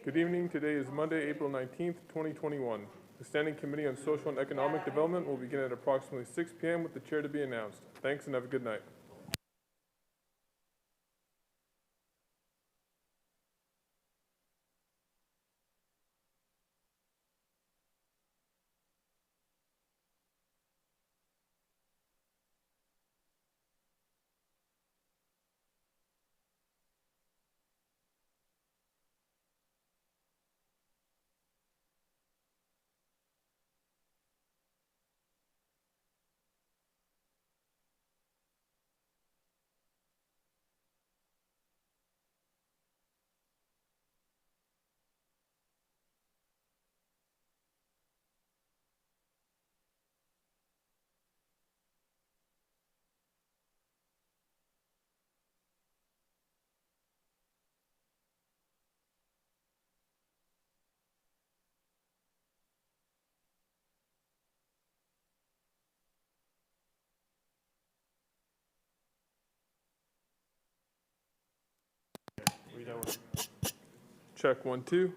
Good evening. Today is Monday, April 19th, 2021. The Standing Committee on Social and Economic Development will begin at approximately 6 p.m. with the chair to be announced. Thanks and have a good night. Check 1, 2.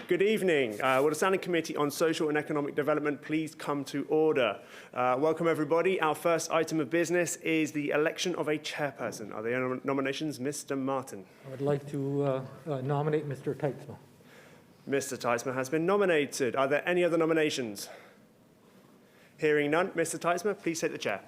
Good evening. Will the Standing Committee on Social and Economic Development please come to order? Welcome everybody. Our first item of business is the election of a chairperson. Are there any nominations? Mr. Martin. I would like to nominate Mr. Teichman. Mr. Teichman has been nominated. Are there any other nominations? Hearing none, Mr. Teichman, please take the chair.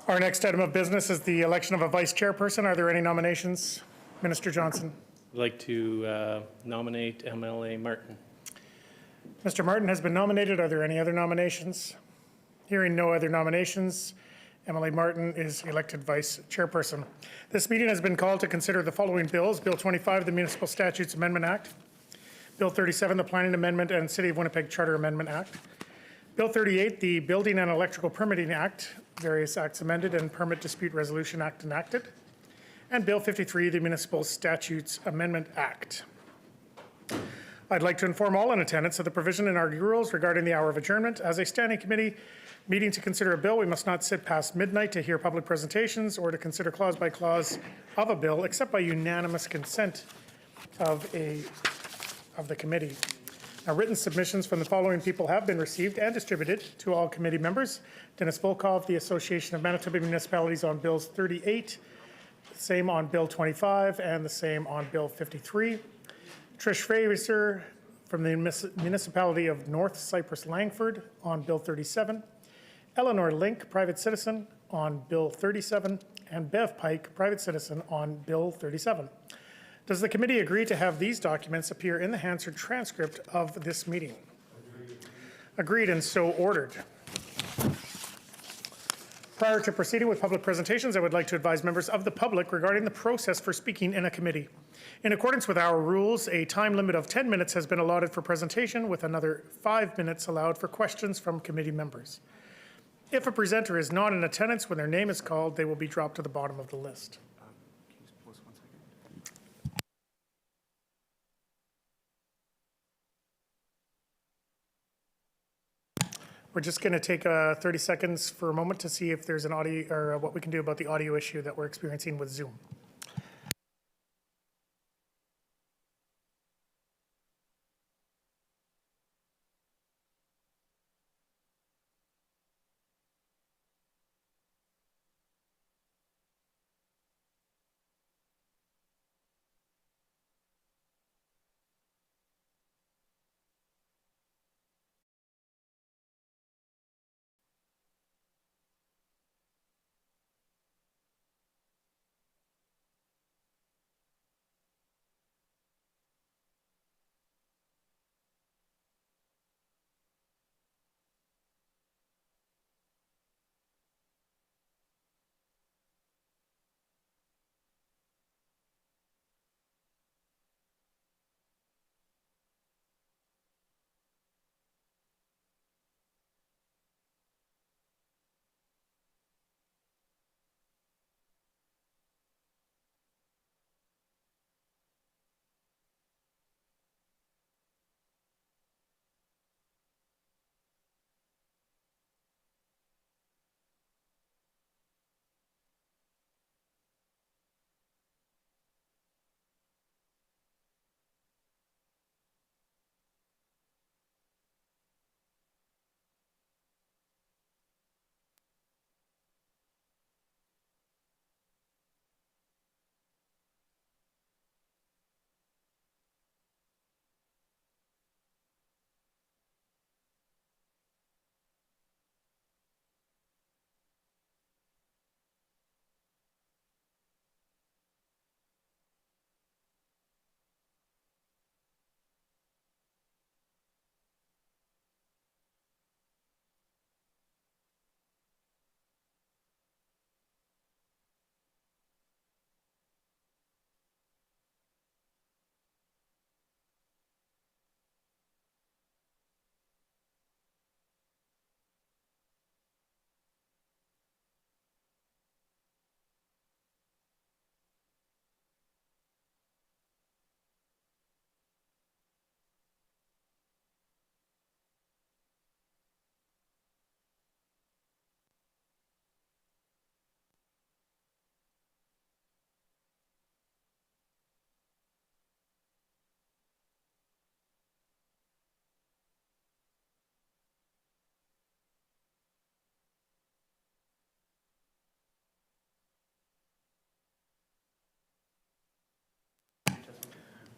Our next item of business is the election of a vice chairperson. Are there any nominations? Minister Johnson. I'd like to nominate MLA Martin. Mr. Martin has been nominated. Are there any other nominations? Hearing no other nominations, MLA Martin is elected vice chairperson. This meeting has been called to consider the following bills. Bill 25, the Municipal Statutes Amendment Act. Bill 37, the Planning Amendment and City of Winnipeg Charter Amendment Act. Bill 38, the Building and Electrical Permitting Act, various acts amended, and Permit Dispute Resolution Act enacted. And Bill 53, the Municipal Statutes Amendment Act. I'd like to inform all in attendance of the provision in our rules regarding the hour of adjournment. As a standing committee meeting to consider a bill, we must not sit past midnight to hear public presentations or to consider clause by clause of a bill, except by unanimous consent of the committee. Now, written submissions from the following people have been received and distributed to all committee members. Dennis Volkov, the Association of Manitoba Municipalities, on Bills 38, same on Bill 25, and the same on Bill 53. Trish Fraser from the Municipality of North Cypress Langford on Bill 37. Eleanor Link, private citizen, on Bill 37. And Bev Pike, private citizen, on Bill 37. Does the committee agree to have these documents appear in the Hansard transcript of this meeting? Agreed, and so ordered. Prior to proceeding with public presentations, I would like to advise members of the public regarding the process for speaking in a committee. In accordance with our rules, a time limit of 10 minutes has been allotted for presentation, with another 5 minutes allowed for questions from committee members. If a presenter is not in attendance when their name is called, they will be dropped to the bottom of the list. We're just going to take 30 seconds for a moment to see if there's an audio or what we can do about the audio issue that we're experiencing with Zoom.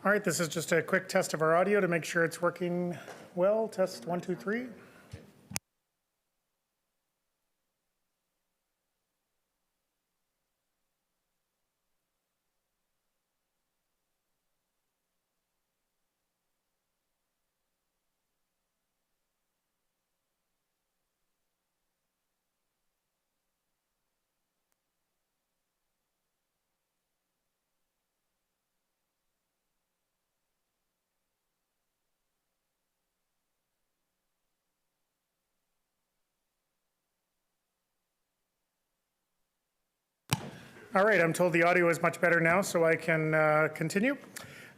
All right, this is just a quick test of our audio to make sure it's working well. Test 1, 2, 3. All right, I'm told the audio is much better now, so I can continue.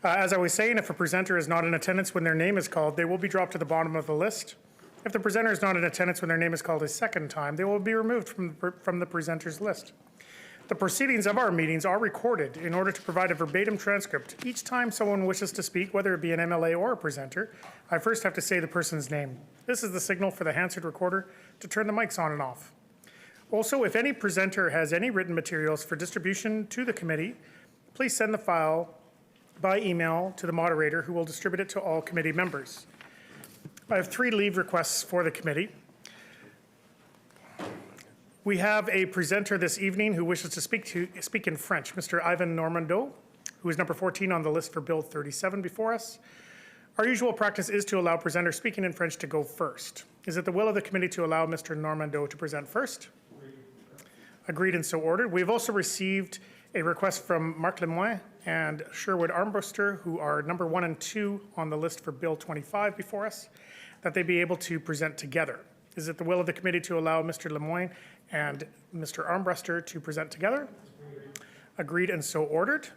As I was saying, if a presenter is not in attendance when their name is called, they will be dropped to the bottom of the list. If the presenter is not in attendance when their name is called a second time, they will be removed from the presenter's list. The proceedings of our meetings are recorded in order to provide a verbatim transcript. Each time someone wishes to speak, whether it be an MLA or a presenter, I first have to say the person's name. This is the signal for the Hansard recorder to turn the mics on and off. Also, if any presenter has any written materials for distribution to the committee, please send the file by email to the moderator, who will distribute it to all committee members. I have 3 leave requests for the committee. We have a presenter this evening who wishes to speak in French, Mr. Ivan Normando, who is number 14 on the list for Bill 37 before us. Our usual practice is to allow presenters speaking in French to go first. Is it the will of the committee to allow Mr. Normando to present first? Agreed and so ordered. We've also received a request from Marc Lemoyne and Sherwood Armbruster, who are number 1 and 2 on the list for Bill 25 before us, that they be able to present together. Is it the will of the committee to allow Mr. Lemoyne and Mr. Armbruster to present together? Agreed and so ordered.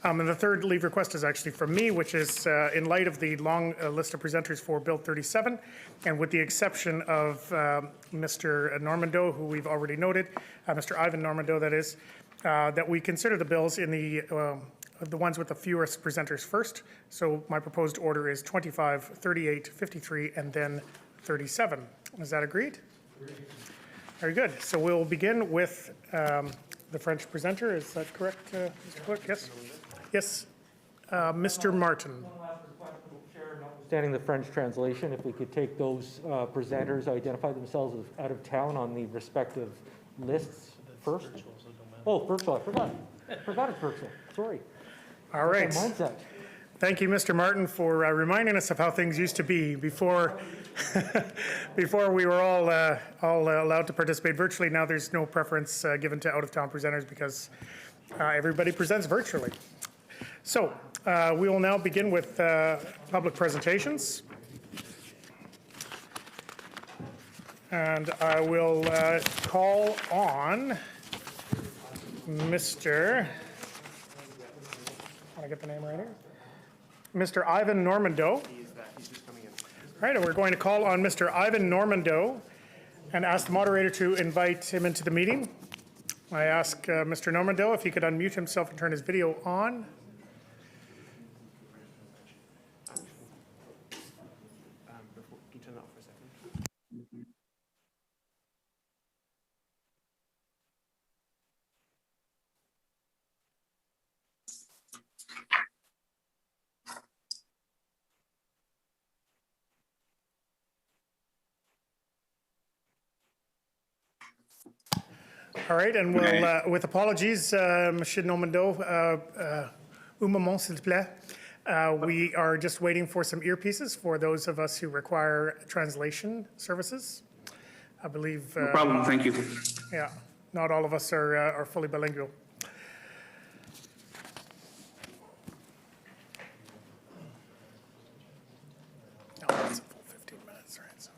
And the third leave request is actually from me, which is in light of the long list of presenters for Bill 37, and with the exception of Mr. Normando, who we've already noted, Mr. Ivan Normando, that is, that we consider the bills in the ones with the fewest presenters first. So my proposed order is 25, 38, 53, and then 37. Is that agreed? Very good. So we'll begin with the French presenter. Is that correct, Mr. Clerk? Yes. Yes, Mr. Martin. One last request, Chair, notwithstanding the French translation, if we could take those presenters, identify themselves as out of town on the respective lists first. Oh, virtual, I forgot. Forgot it's virtual, sorry. All right. Mindset. Thank you, Mr. Martin, for reminding us of how things used to be before before we were all allowed to participate virtually. Now there's no preference given to out-of-town presenters because everybody presents virtually. So we will now begin with public presentations. And I will call on Mr. Want to get the name right here? Mr. Ivan Normando. He's just coming in. All right, and we're going to call on Mr. Ivan Normando and ask the moderator to invite him into the meeting. I ask Mr. Normando if he could unmute himself and turn his video on. Can you turn that off for a second? All right, and we'll, with apologies, Monsieur Normando, un moment, s'il te plaît. We are just waiting for some earpieces for those of us who require translation services. I believe. No problem, thank you. Yeah, not all of us are fully bilingual. No, that's a full 15 minutes, right? So.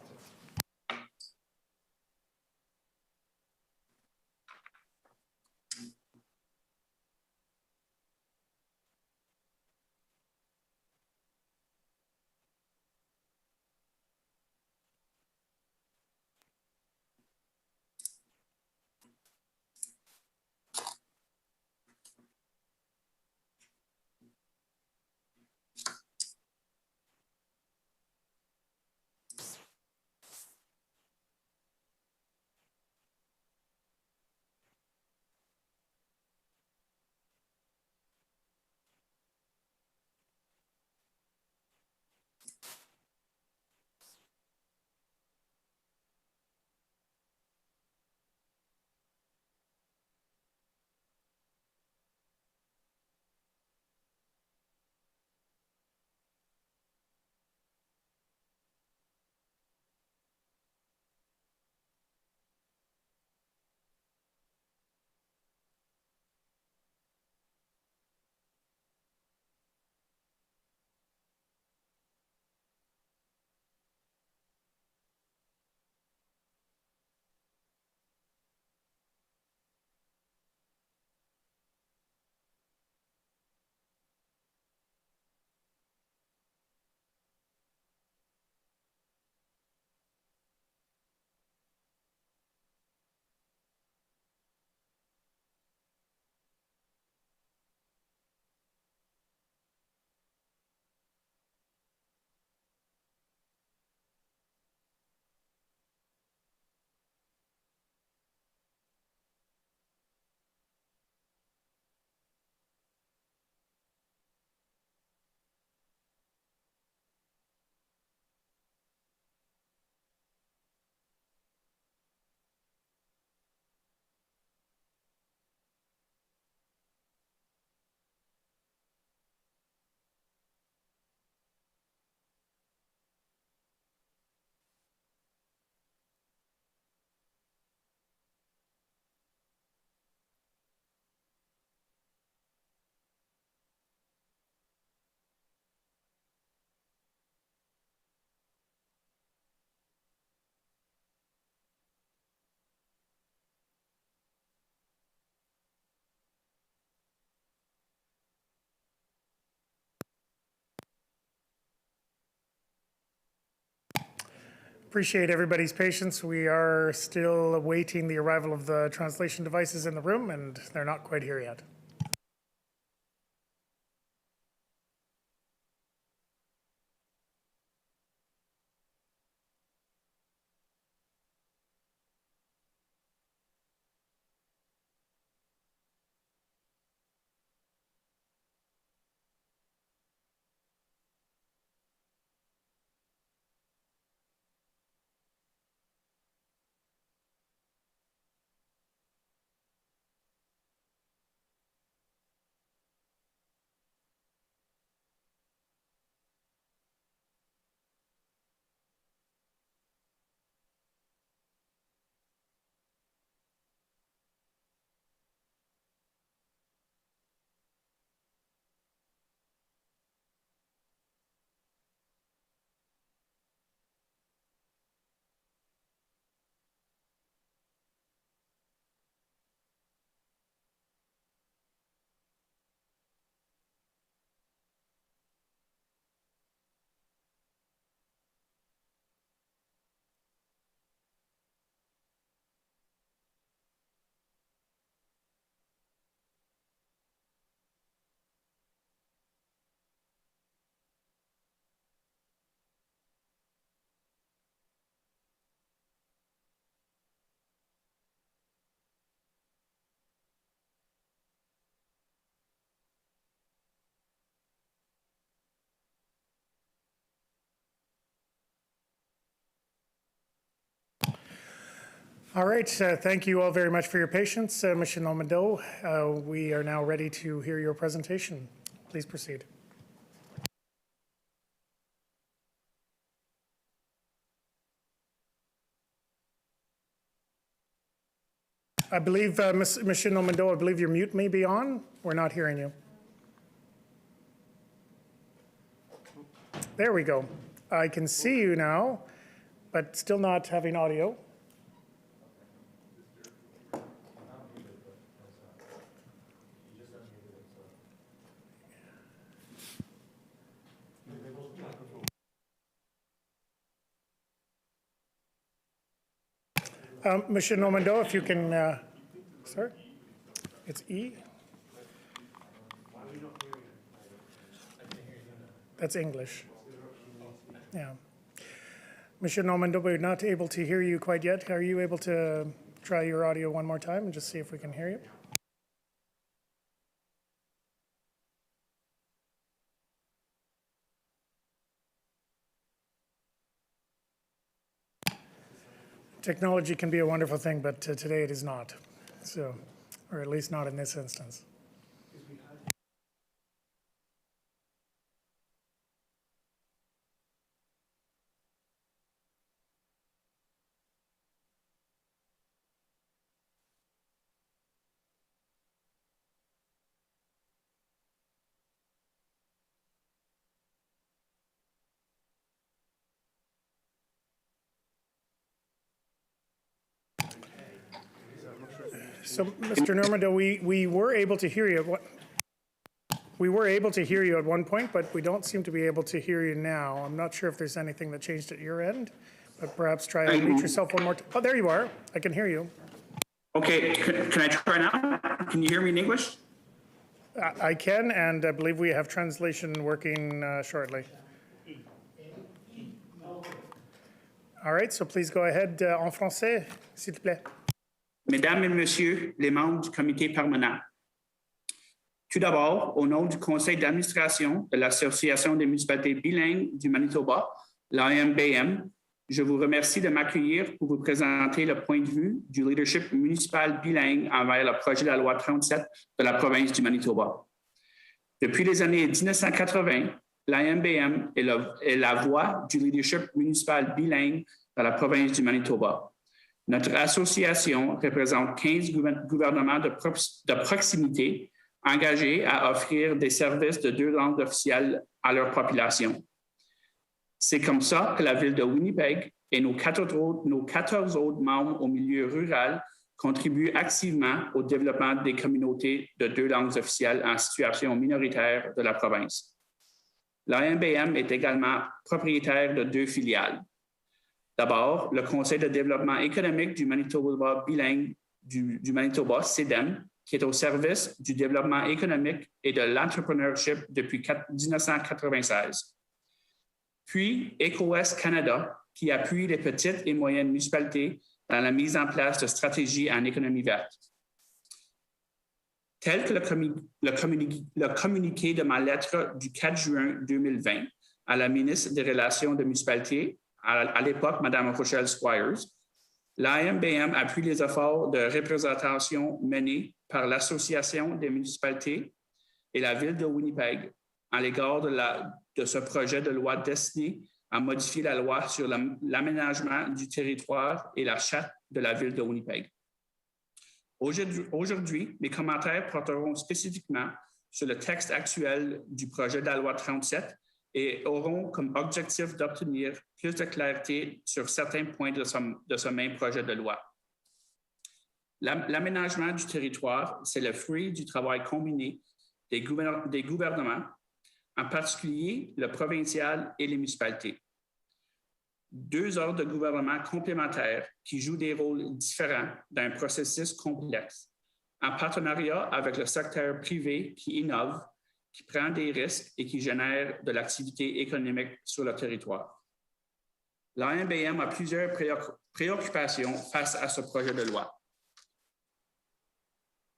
Appreciate everybody's patience. We are still awaiting the arrival of the translation devices in the room, and they're not quite here yet. All right, thank you all very much for your patience. Monsieur Normando, we are now ready to hear your presentation. Please proceed. I believe, Monsieur Normando, I believe your mute may be on. We're not hearing you. There we go. I can see you now, but still not having audio. Monsieur Normando, if you can, sorry, it's E. That's English. Yeah. Monsieur Normando, we're not able to hear you quite yet. Are you able to try your audio one more time and just see if we can hear you? Technology can be a wonderful thing, but today it is not. So, or at least not in this instance. So, Mr. Normando, we were able to hear you. We were able to hear you at one point, but we don't seem to be able to hear you now. I'm not sure if there's anything that changed at your end, but perhaps try to unmute yourself one more time. Oh, there you are. I can hear you. Okay, can I try now? Can you hear me in English? I can, and I believe we have translation working shortly. All right, so please go ahead en français, s'il te plaît. Mesdames et Messieurs les membres du comité permanent, tout d'abord, au nom du conseil d'administration de l'Association des municipalités bilingues du Manitoba, l'AMBM, je vous remercie de m'accueillir pour vous présenter le point de vue du leadership municipal bilingue envers le projet de la loi 37 de la province du Manitoba. Depuis les années 1980, l'AMBM est la voix du leadership municipal bilingue dans la province du Manitoba. Notre association représente 15 gouvernements de proximité engagés à offrir des services de 2 langues officielles à leur population. C'est comme ça que la ville de Winnipeg et nos 14 autres membres au milieu rural contribuent activement au développement des communautés de 2 langues officielles en situation minoritaire de la province. L'AMBM est également propriétaire de 2 filiales. D'abord, le Conseil de développement économique du Manitoba bilingue du Manitoba, CEDEM, qui est au service du développement économique et de l'entrepreneurship depuis 1996. Puis, EcoWest Canada, qui appuie les petites et moyennes municipalités dans la mise en place de stratégies en économie verte. Tel que le communiqué de ma lettre du 4 juin 2020 à la ministre des Relations de municipalité, à l'époque, Mme Rochelle Squires, l'AMBM appuie les efforts de représentation menés par l'Association des municipalités et la Ville de Winnipeg à l'égard de ce projet de loi destiné à modifier la loi sur l'aménagement du territoire et la charte de la Ville de Winnipeg. Aujourd'hui, mes commentaires porteront spécifiquement sur le texte actuel du projet de la loi 37 et auront comme objectif d'obtenir plus de clarté sur certains points de ce même projet de loi. L'aménagement du territoire, c'est le fruit du travail combiné des gouvernements, en particulier le provincial et les municipalités. Deux ordres de gouvernement complémentaires qui jouent des rôles différents dans un processus complexe, en partenariat avec le secteur privé qui innove, qui prend des risques et qui génère de l'activité économique sur le territoire. L'AMBM a plusieurs préoccupations face à ce projet de loi.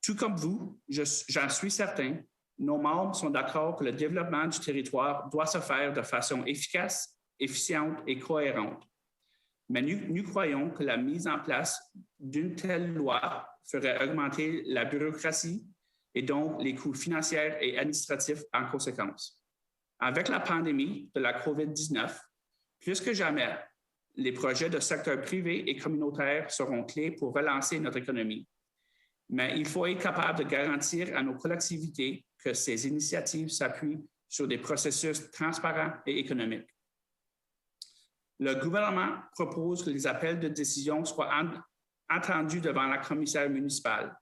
Tout comme vous, j'en suis certain, nos membres sont d'accord que le développement du territoire doit se faire de façon efficace, efficiente et cohérente. Mais nous croyons que la mise en place d'une telle loi ferait augmenter la bureaucratie et donc les coûts financiers et administratifs en conséquence. Avec la pandémie de la COVID-19, plus que jamais, les projets de secteur privé et communautaire seront clés pour relancer notre économie. Mais il faut être capable de garantir à nos collectivités que ces initiatives s'appuient sur des processus transparents et économiques. Le gouvernement propose que les appels de décision soient entendus devant la commissaire municipale.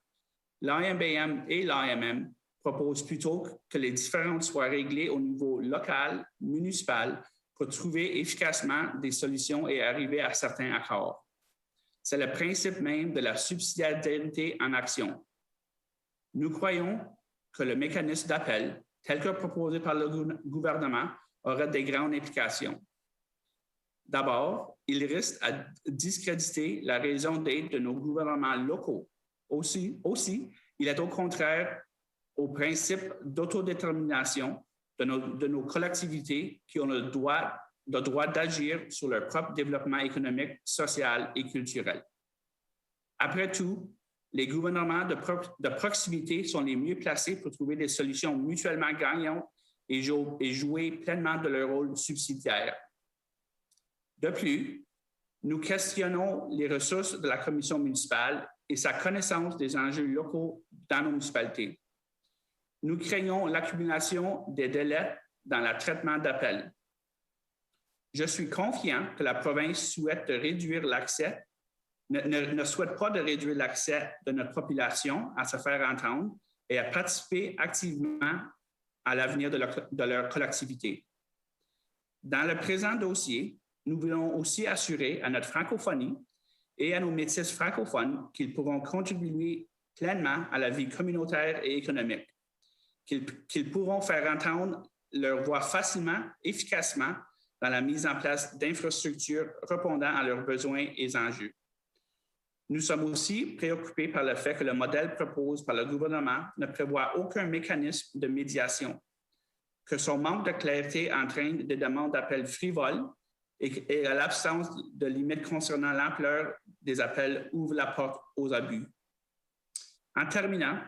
L'AMBM et l'AMM proposent plutôt que les différends soient réglés au niveau local, municipal, pour trouver efficacement des solutions et arriver à certains accords. C'est le principe même de la subsidiarité en action. Nous croyons que le mécanisme d'appel, tel que proposé par le gouvernement, aurait des grandes implications. D'abord, il risque à discréditer la raison d'être de nos gouvernements locaux. Aussi, il est au contraire au principe d'autodétermination de nos collectivités qui ont le droit d'agir sur leur propre développement économique, social et culturel. Après tout, les gouvernements de proximité sont les mieux placés pour trouver des solutions mutuellement gagnantes et jouer pleinement de leur rôle subsidiaire. De plus, nous questionnons les ressources de la commission municipale et sa connaissance des enjeux locaux dans nos municipalités. Nous craignons l'accumulation des délais dans le traitement d'appels. Je suis confiant que la province souhaite réduire l'accès, ne souhaite pas de réduire l'accès de notre population à se faire entendre et à participer activement à l'avenir de leur collectivité. Dans le présent dossier, nous voulons aussi assurer à notre francophonie et à nos métis francophones qu'ils pourront contribuer pleinement à la vie communautaire et économique, qu'ils pourront faire entendre leur voix facilement, efficacement dans la mise en place d'infrastructures répondant à leurs besoins et enjeux. Nous sommes aussi préoccupés par le fait que le modèle proposé par le gouvernement ne prévoit aucun mécanisme de médiation, que son manque de clarté entraîne des demandes d'appels frivoles et à l'absence de limites concernant l'ampleur des appels ouvre la porte aux abus. En terminant,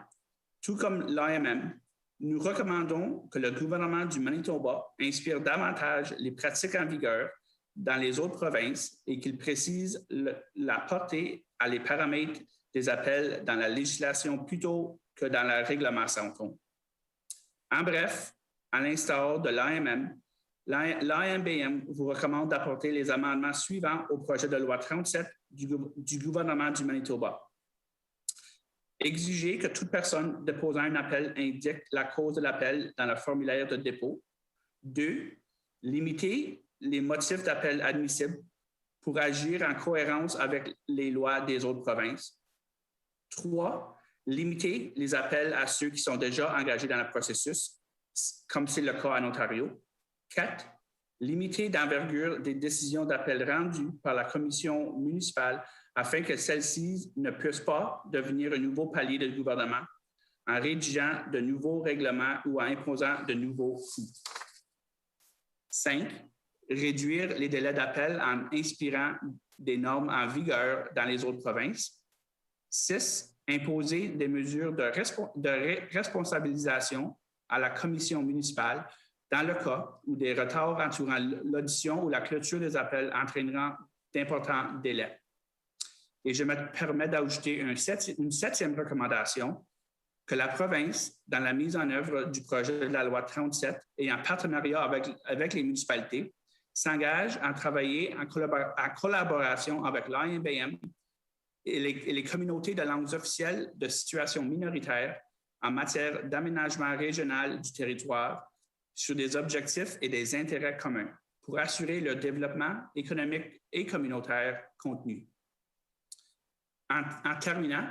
tout comme l'AMM, nous recommandons que le gouvernement du Manitoba inspire davantage les pratiques en vigueur dans les autres provinces et qu'il précise la portée à les paramètres des appels dans la législation plutôt que dans le règlement central. En bref, à l'instar de l'AMM, l'AMBM vous recommande d'apporter les amendements suivants au projet de loi 37 du gouvernement du Manitoba. Exiger que toute personne déposant un appel indique la cause de l'appel dans le formulaire de dépôt. 2. Limiter les motifs d'appel admissibles pour agir en cohérence avec les lois des autres provinces. 3, limiter les appels à ceux qui sont déjà engagés dans le processus, comme c'est le cas en Ontario. 4, limiter d'envergure des décisions d'appel rendues par la commission municipale afin que celles-ci ne puissent pas devenir un nouveau palier de gouvernement en rédigeant de nouveaux règlements ou en imposant de nouveaux coûts. 5, réduire les délais d'appel en inspirant des normes en vigueur dans les autres provinces. 6, imposer des mesures de responsabilisation à la commission municipale dans le cas où des retards entourant l'audition ou la clôture des appels entraîneront d'importants délais. Et je me permets d'ajouter une septième recommandation, que la province, dans la mise en œuvre du projet de la loi 37 et en partenariat avec les municipalités, s'engage à travailler en collaboration avec l'AMBM et les communautés de langues officielles de situation minoritaire en matière d'aménagement régional du territoire sur des objectifs et des intérêts communs pour assurer le développement économique et communautaire contenu. En terminant,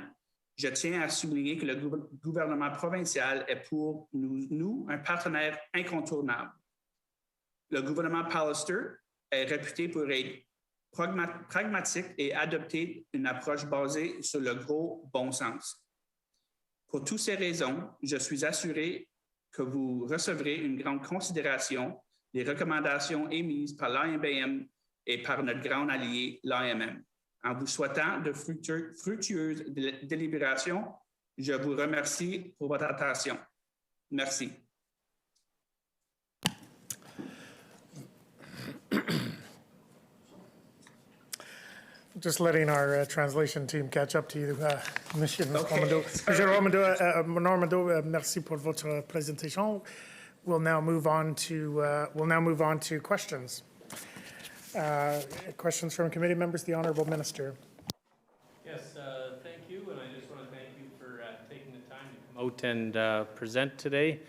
je tiens à souligner que le gouvernement provincial est pour nous un partenaire incontournable. Le gouvernement Pallister est réputé pour être pragmatique et adopter une approche basée sur le gros bon sens. Pour toutes ces raisons, je suis assuré que vous recevrez une grande considération des recommandations émises par l'AMBM et par notre grand allié, l'AMM. En vous souhaitant de fructueuses délibérations, je vous remercie pour votre attention. Merci. Just letting our translation team catch up to you, Monsieur Okay, Normando. sorry. Monsieur Normando, merci pour votre présentation. We'll now move on to questions. Questions from committee members, the Honourable Minister. Yes, thank you, and I just want to thank you for taking the time to come out and present today.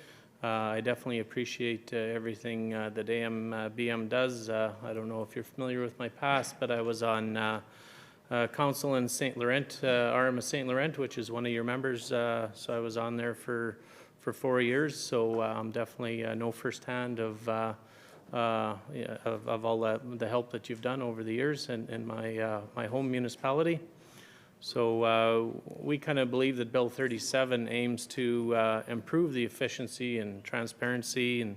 I definitely appreciate everything that AMBM does. I don't know if you're familiar with my past, but I was on council in St. Laurent, RM St. Laurent, which is one of your members. So I was on there for 4 years. So I'm definitely know firsthand of all the help that you've done over the years in my home municipality. So we kind of believe that Bill 37 aims to improve the efficiency and transparency and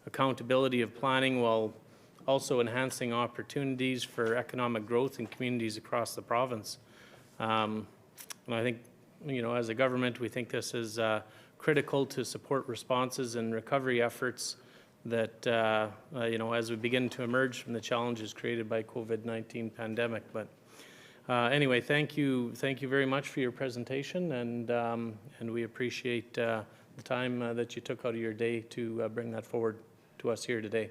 accountability of planning while also enhancing opportunities for economic growth in communities across the province. And I think, as a government, we think this is critical to support responses and recovery efforts that, as we begin to emerge from the challenges created by COVID-19 pandemic. But anyway, thank you very much for your presentation, and we appreciate the time that you took out of your day to bring that forward to us here today.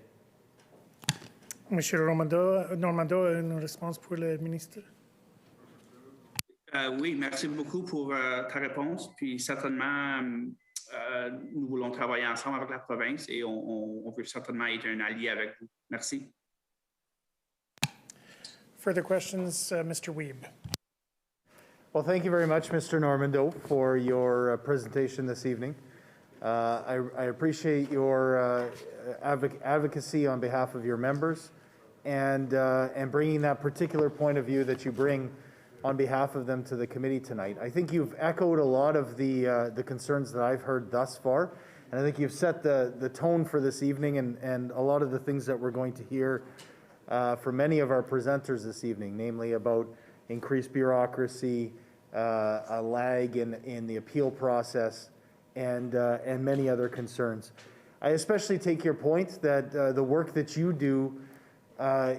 Monsieur Normando, une réponse pour le ministre? Oui, merci beaucoup pour ta réponse. Puis certainement, nous voulons travailler ensemble avec la province et on veut certainement être un allié avec vous. Merci. Further questions, Mr. Weeb. Well, thank you very much, Mr. Normando, for your presentation this evening. I appreciate your advocacy on behalf of your members and bringing that particular point of view that you bring on behalf of them to the committee tonight. I think you've echoed a lot of the concerns that I've heard thus far, and I think you've set the tone for this evening and a lot of the things that we're going to hear from many of our presenters this evening, namely about increased bureaucracy, a lag in the appeal process, and many other concerns. I especially take your point that the work that you do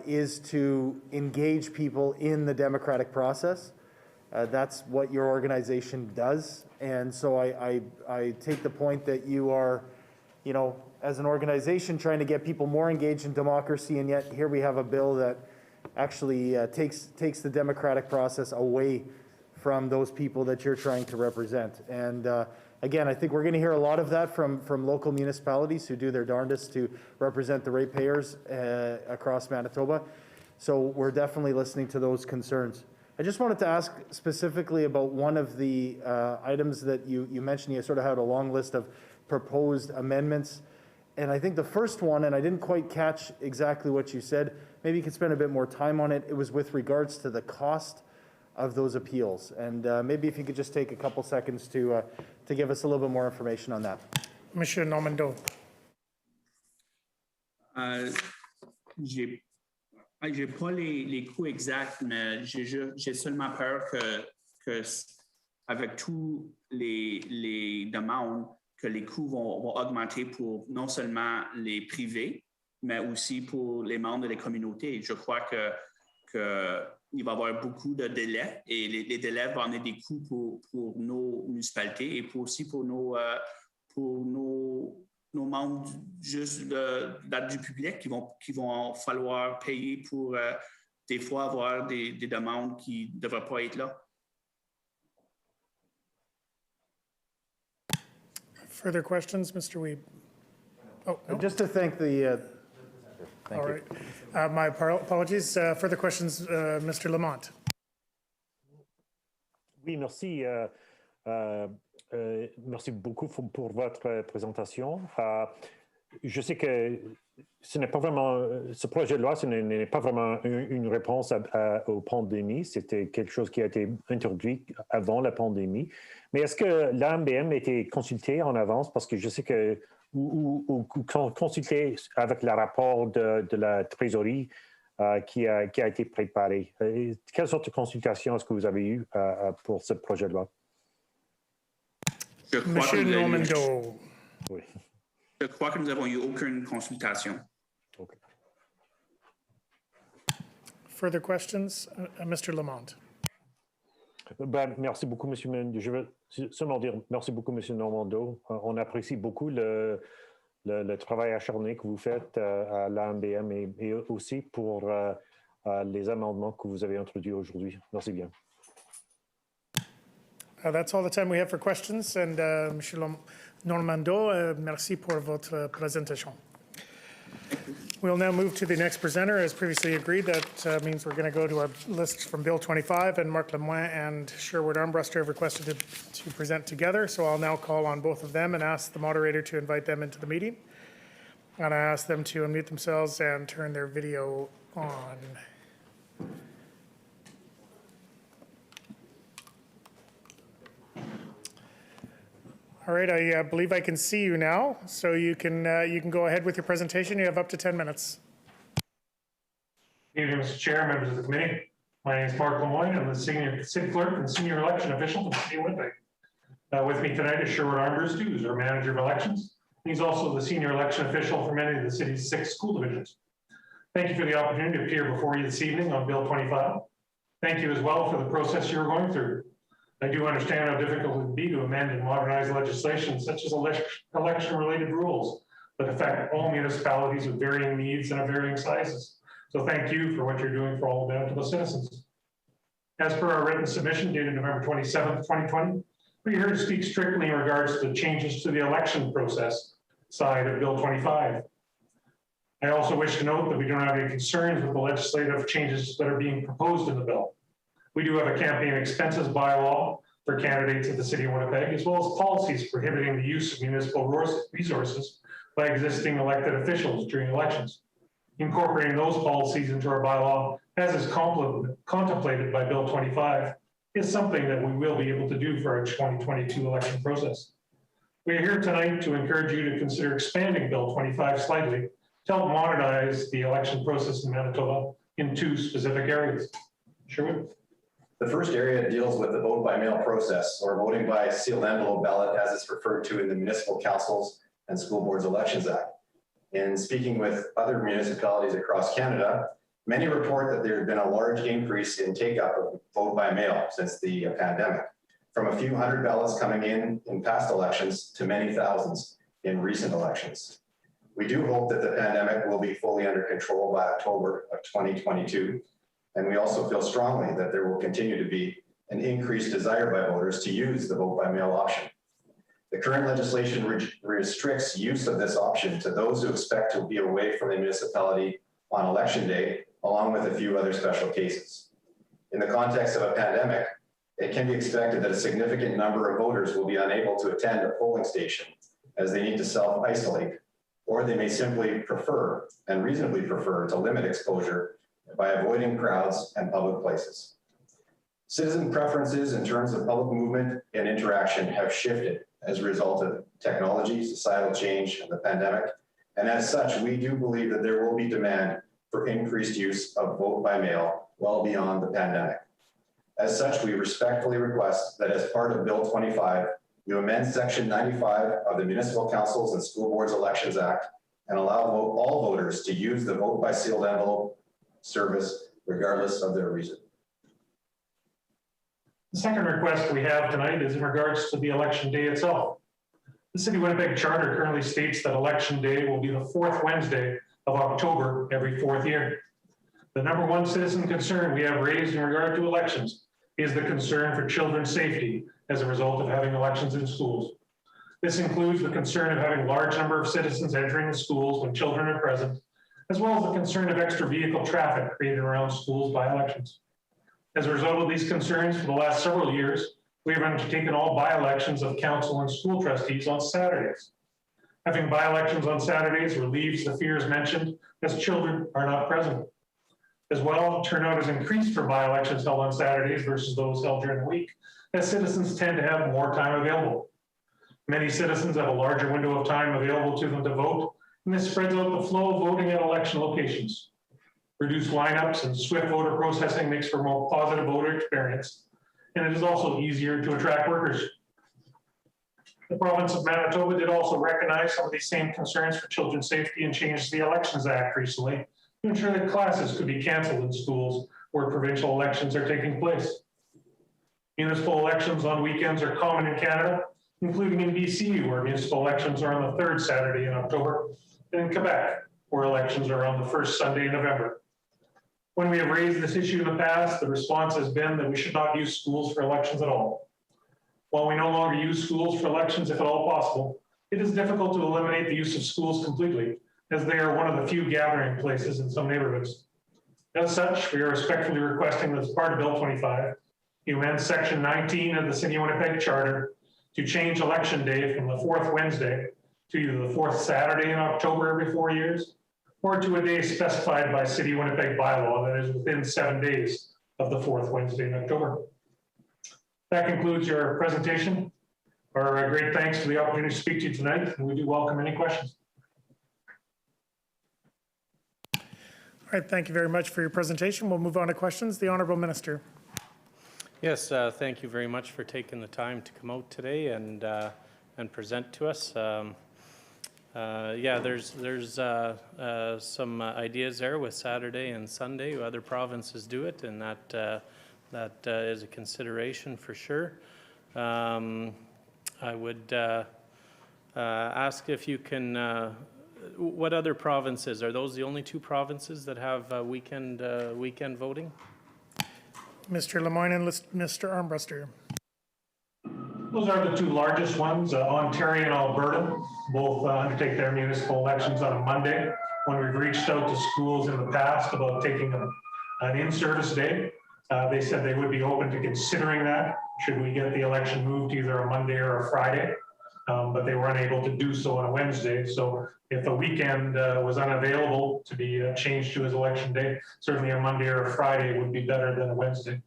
is to engage people in the democratic process. That's what your organization does. And so I take the point that you are, as an organization trying to get people more engaged in democracy, and yet here we have a bill that actually takes the democratic process away from those people that you're trying to represent. And again, I think we're going to hear a lot of that from local municipalities who do their darndest to represent the ratepayers across Manitoba. So we're definitely listening to those concerns. I just wanted to ask specifically about one of the items that you mentioned. You sort of had a long list of proposed amendments. And I think the first one, and I didn't quite catch exactly what you said, maybe you could spend a bit more time on it. It was with regards to the cost of those appeals. And maybe if you could just take a couple seconds to give us a little bit more information on that. Monsieur Normando. J'ai pas les coûts exacts, mais j'ai seulement peur que avec tous les demandes, que les coûts vont augmenter pour non seulement les privés, mais aussi pour les membres des communautés. Je crois qu'il va y avoir beaucoup de délais et les délais vont amener des coûts pour nos municipalités et aussi pour nos membres du public qui vont falloir payer pour des fois avoir des demandes qui ne devraient pas être là. Further questions, Mr. Weeb? Oh, no. Just to thank the... All right. My apologies. Further questions, Mr. Lamont? Oui, merci. Merci beaucoup pour votre présentation. Je sais que ce n'est pas vraiment, ce projet de loi, ce n'est pas vraiment une réponse aux pandémies. C'était quelque chose qui a été introduit avant la pandémie. Mais est-ce que l'AMBM a été consulté en avance? Parce que je sais que, ou consulté avec le rapport de la trésorerie qui a été préparé. Quelle sorte de consultation est-ce que vous avez eu pour ce projet de loi? Monsieur Normando. Oui. Je crois que nous n'avons eu aucune consultation. Okay. Further questions, Mr. Lamont? Ben, merci beaucoup, Monsieur Mendes. Je veux seulement dire merci beaucoup, Monsieur Normando. On apprécie beaucoup le travail acharné que vous faites à l'AMBM et aussi pour les amendements que vous avez introduits aujourd'hui. Merci bien. That's all the time we have for questions. And Monsieur Normando, merci pour votre présentation. We'll now move to the next presenter. As previously agreed, that means we're going to go to our lists from Bill 25, and Marc Lemoine and Sherwood Armbruster have requested to present together. So I'll now call on both of them and ask the moderator to invite them into the meeting. And I ask them to unmute themselves and turn their video on. All right, I believe I can see you now, so you can go ahead with your presentation. You have up to 10 minutes. Good evening, Mr. Chair, members of the committee. My name is Marc Lemoine. I'm the senior city clerk and senior election official for the city of Winnipeg. With me tonight is Sherwood Armbruster, who's our manager of elections. He's also the senior election official for many of the city's 6 school divisions. Thank you for the opportunity to appear before you this evening on Bill 25. Thank you as well for the process you're going through. I do understand how difficult it would be to amend and modernize legislation such as election-related rules that affect all municipalities with varying needs and of varying sizes. So thank you for what you're doing for all of Manitoba citizens. As per our written submission dated November 27th, 2020, we're here to speak strictly in regards to changes to the election process side of Bill 25. I also wish to note that we don't have any concerns with the legislative changes that are being proposed in the bill. We do have a campaign expenses bylaw for candidates of the city of Winnipeg, as well as policies prohibiting the use of municipal resources by existing elected officials during elections. Incorporating those policies into our bylaw, as is contemplated by Bill 25, is something that we will be able to do for our 2022 election process. We are here tonight to encourage you to consider expanding Bill 25 slightly to help modernize the election process in Manitoba in 2 specific areas. Sherwood? The first area deals with the vote by mail process, or voting by sealed envelope ballot, as it's referred to in the Municipal Councils and School Boards Elections Act. In speaking with other municipalities across Canada, many report that there has been a large increase in take-up of vote by mail since the pandemic, from a few hundred ballots coming in past elections to many thousands in recent elections. We do hope that the pandemic will be fully under control by October of 2022. And we also feel strongly that there will continue to be an increased desire by voters to use the vote by mail option. The current legislation restricts use of this option to those who expect to be away from the municipality on election day along with a few other special cases. In the context of a pandemic, it can be expected that a significant number of voters will be unable to attend a polling station as they need to self-isolate, or they may simply prefer, and reasonably prefer, to limit exposure by avoiding crowds and public places. Citizen preferences in terms of public movement and interaction have shifted as a result of technology, societal change, and the pandemic. And as such, we do believe that there will be demand for increased use of vote by mail well beyond the pandemic. As such, we respectfully request that as part of Bill 25, you amend Section 95 of the Municipal Councils and School Boards Elections Act and allow all voters to use the vote by sealed envelope service regardless of their reason. The second request we have tonight is in regards to the election day itself. The City of Winnipeg Charter currently states that election day will be the fourth Wednesday of October every fourth year. The number one citizen concern we have raised in regard to elections is the concern for children's safety as a result of having elections in schools. This includes the concern of having a large number of citizens entering the schools when children are present, as well as the concern of extra vehicle traffic created around schools by elections. As a result of these concerns, for the last several years, we have undertaken all by-elections of council and school trustees on Saturdays. Having by-elections on Saturdays relieves the fears mentioned as children are not present. As well, turnout has increased for by-elections held on Saturdays versus those held during the week, as citizens tend to have more time available. Many citizens have a larger window of time available to them to vote, and this spreads out the flow of voting at election locations. Reduced lineups and swift voter processing makes for a more positive voter experience, and it is also easier to attract workers. The province of Manitoba did also recognize some of these same concerns for children's safety and changed the Elections Act recently to ensure that classes could be canceled in schools where provincial elections are taking place. Municipal elections on weekends are common in Canada, including in BC, where municipal elections are on the third Saturday in October, and in Quebec, where elections are on the first Sunday in November. When we have raised this issue in the past, the response has been that we should not use schools for elections at all. While we no longer use schools for elections, if at all possible, it is difficult to eliminate the use of schools completely, as they are one of the few gathering places in some neighborhoods. As such, we are respectfully requesting that as part of Bill 25, you amend Section 19 of the City of Winnipeg Charter to change election day from the fourth Wednesday to either the fourth Saturday in October every 4 years, or to a day specified by City of Winnipeg bylaw that is within 7 days of the fourth Wednesday in October. That concludes your presentation. Our great thanks for the opportunity to speak to you tonight, and we do welcome any questions. All right, thank you very much for your presentation. We'll move on to questions. The Honourable Minister. Yes, thank you very much for taking the time to come out today and present to us. Yeah, there's some ideas there with Saturday and Sunday. Other provinces do it, and that is a consideration for sure. I would ask if you can, what other provinces? Are those the only two provinces that have weekend voting? Mr. Lemoyne and Mr. Armbruster. Those are the two largest ones. Ontario and Alberta both undertake their municipal elections on a Monday. When we've reached out to schools in the past about taking an in-service day, they said they would be open to considering that should we get the election moved to either a Monday or a Friday, but they were unable to do so on a Wednesday. So if a weekend was unavailable to be changed to his election day, certainly a Monday or a Friday would be better than a Wednesday.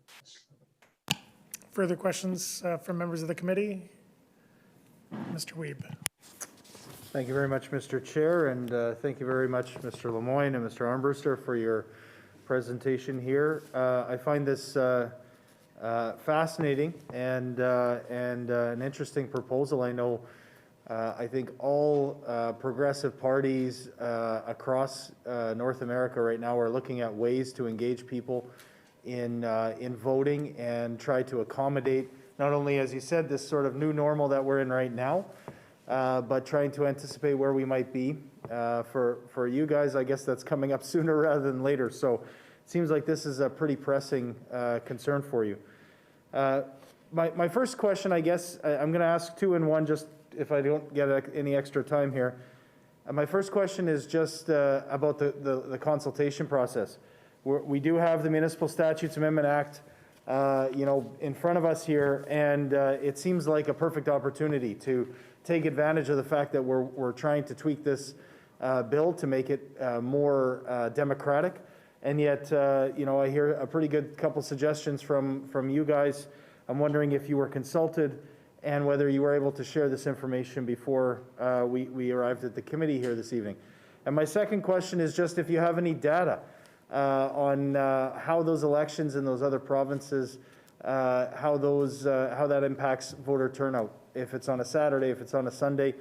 Further questions from members of the committee? Mr. Wiebe. Thank you very much, Mr. Chair, and thank you very much, Mr. Lemoyne and Mr. Armbruster, for your presentation here. I find this fascinating and an interesting proposal. I know I think all progressive parties across North America right now are looking at ways to engage people in voting and try to accommodate not only, as you said, this sort of new normal that we're in right now, but trying to anticipate where we might be. For you guys, I guess that's coming up sooner rather than later. So it seems like this is a pretty pressing concern for you. My first question, I guess, I'm going to ask two in one, just if I don't get any extra time here. My first question is just about the consultation process. we do have the Municipal Statutes Amendment Act, in front of us here, and it seems like a perfect opportunity to take advantage of the fact that we're trying to tweak this bill to make it more democratic. And yet, I hear a pretty good couple suggestions from you guys. I'm wondering if you were consulted and whether you were able to share this information before we arrived at the committee here this evening. And my second question is just if you have any data on how those elections in those other provinces, how that impacts voter turnout. If it's on a Saturday, if it's on a Sunday,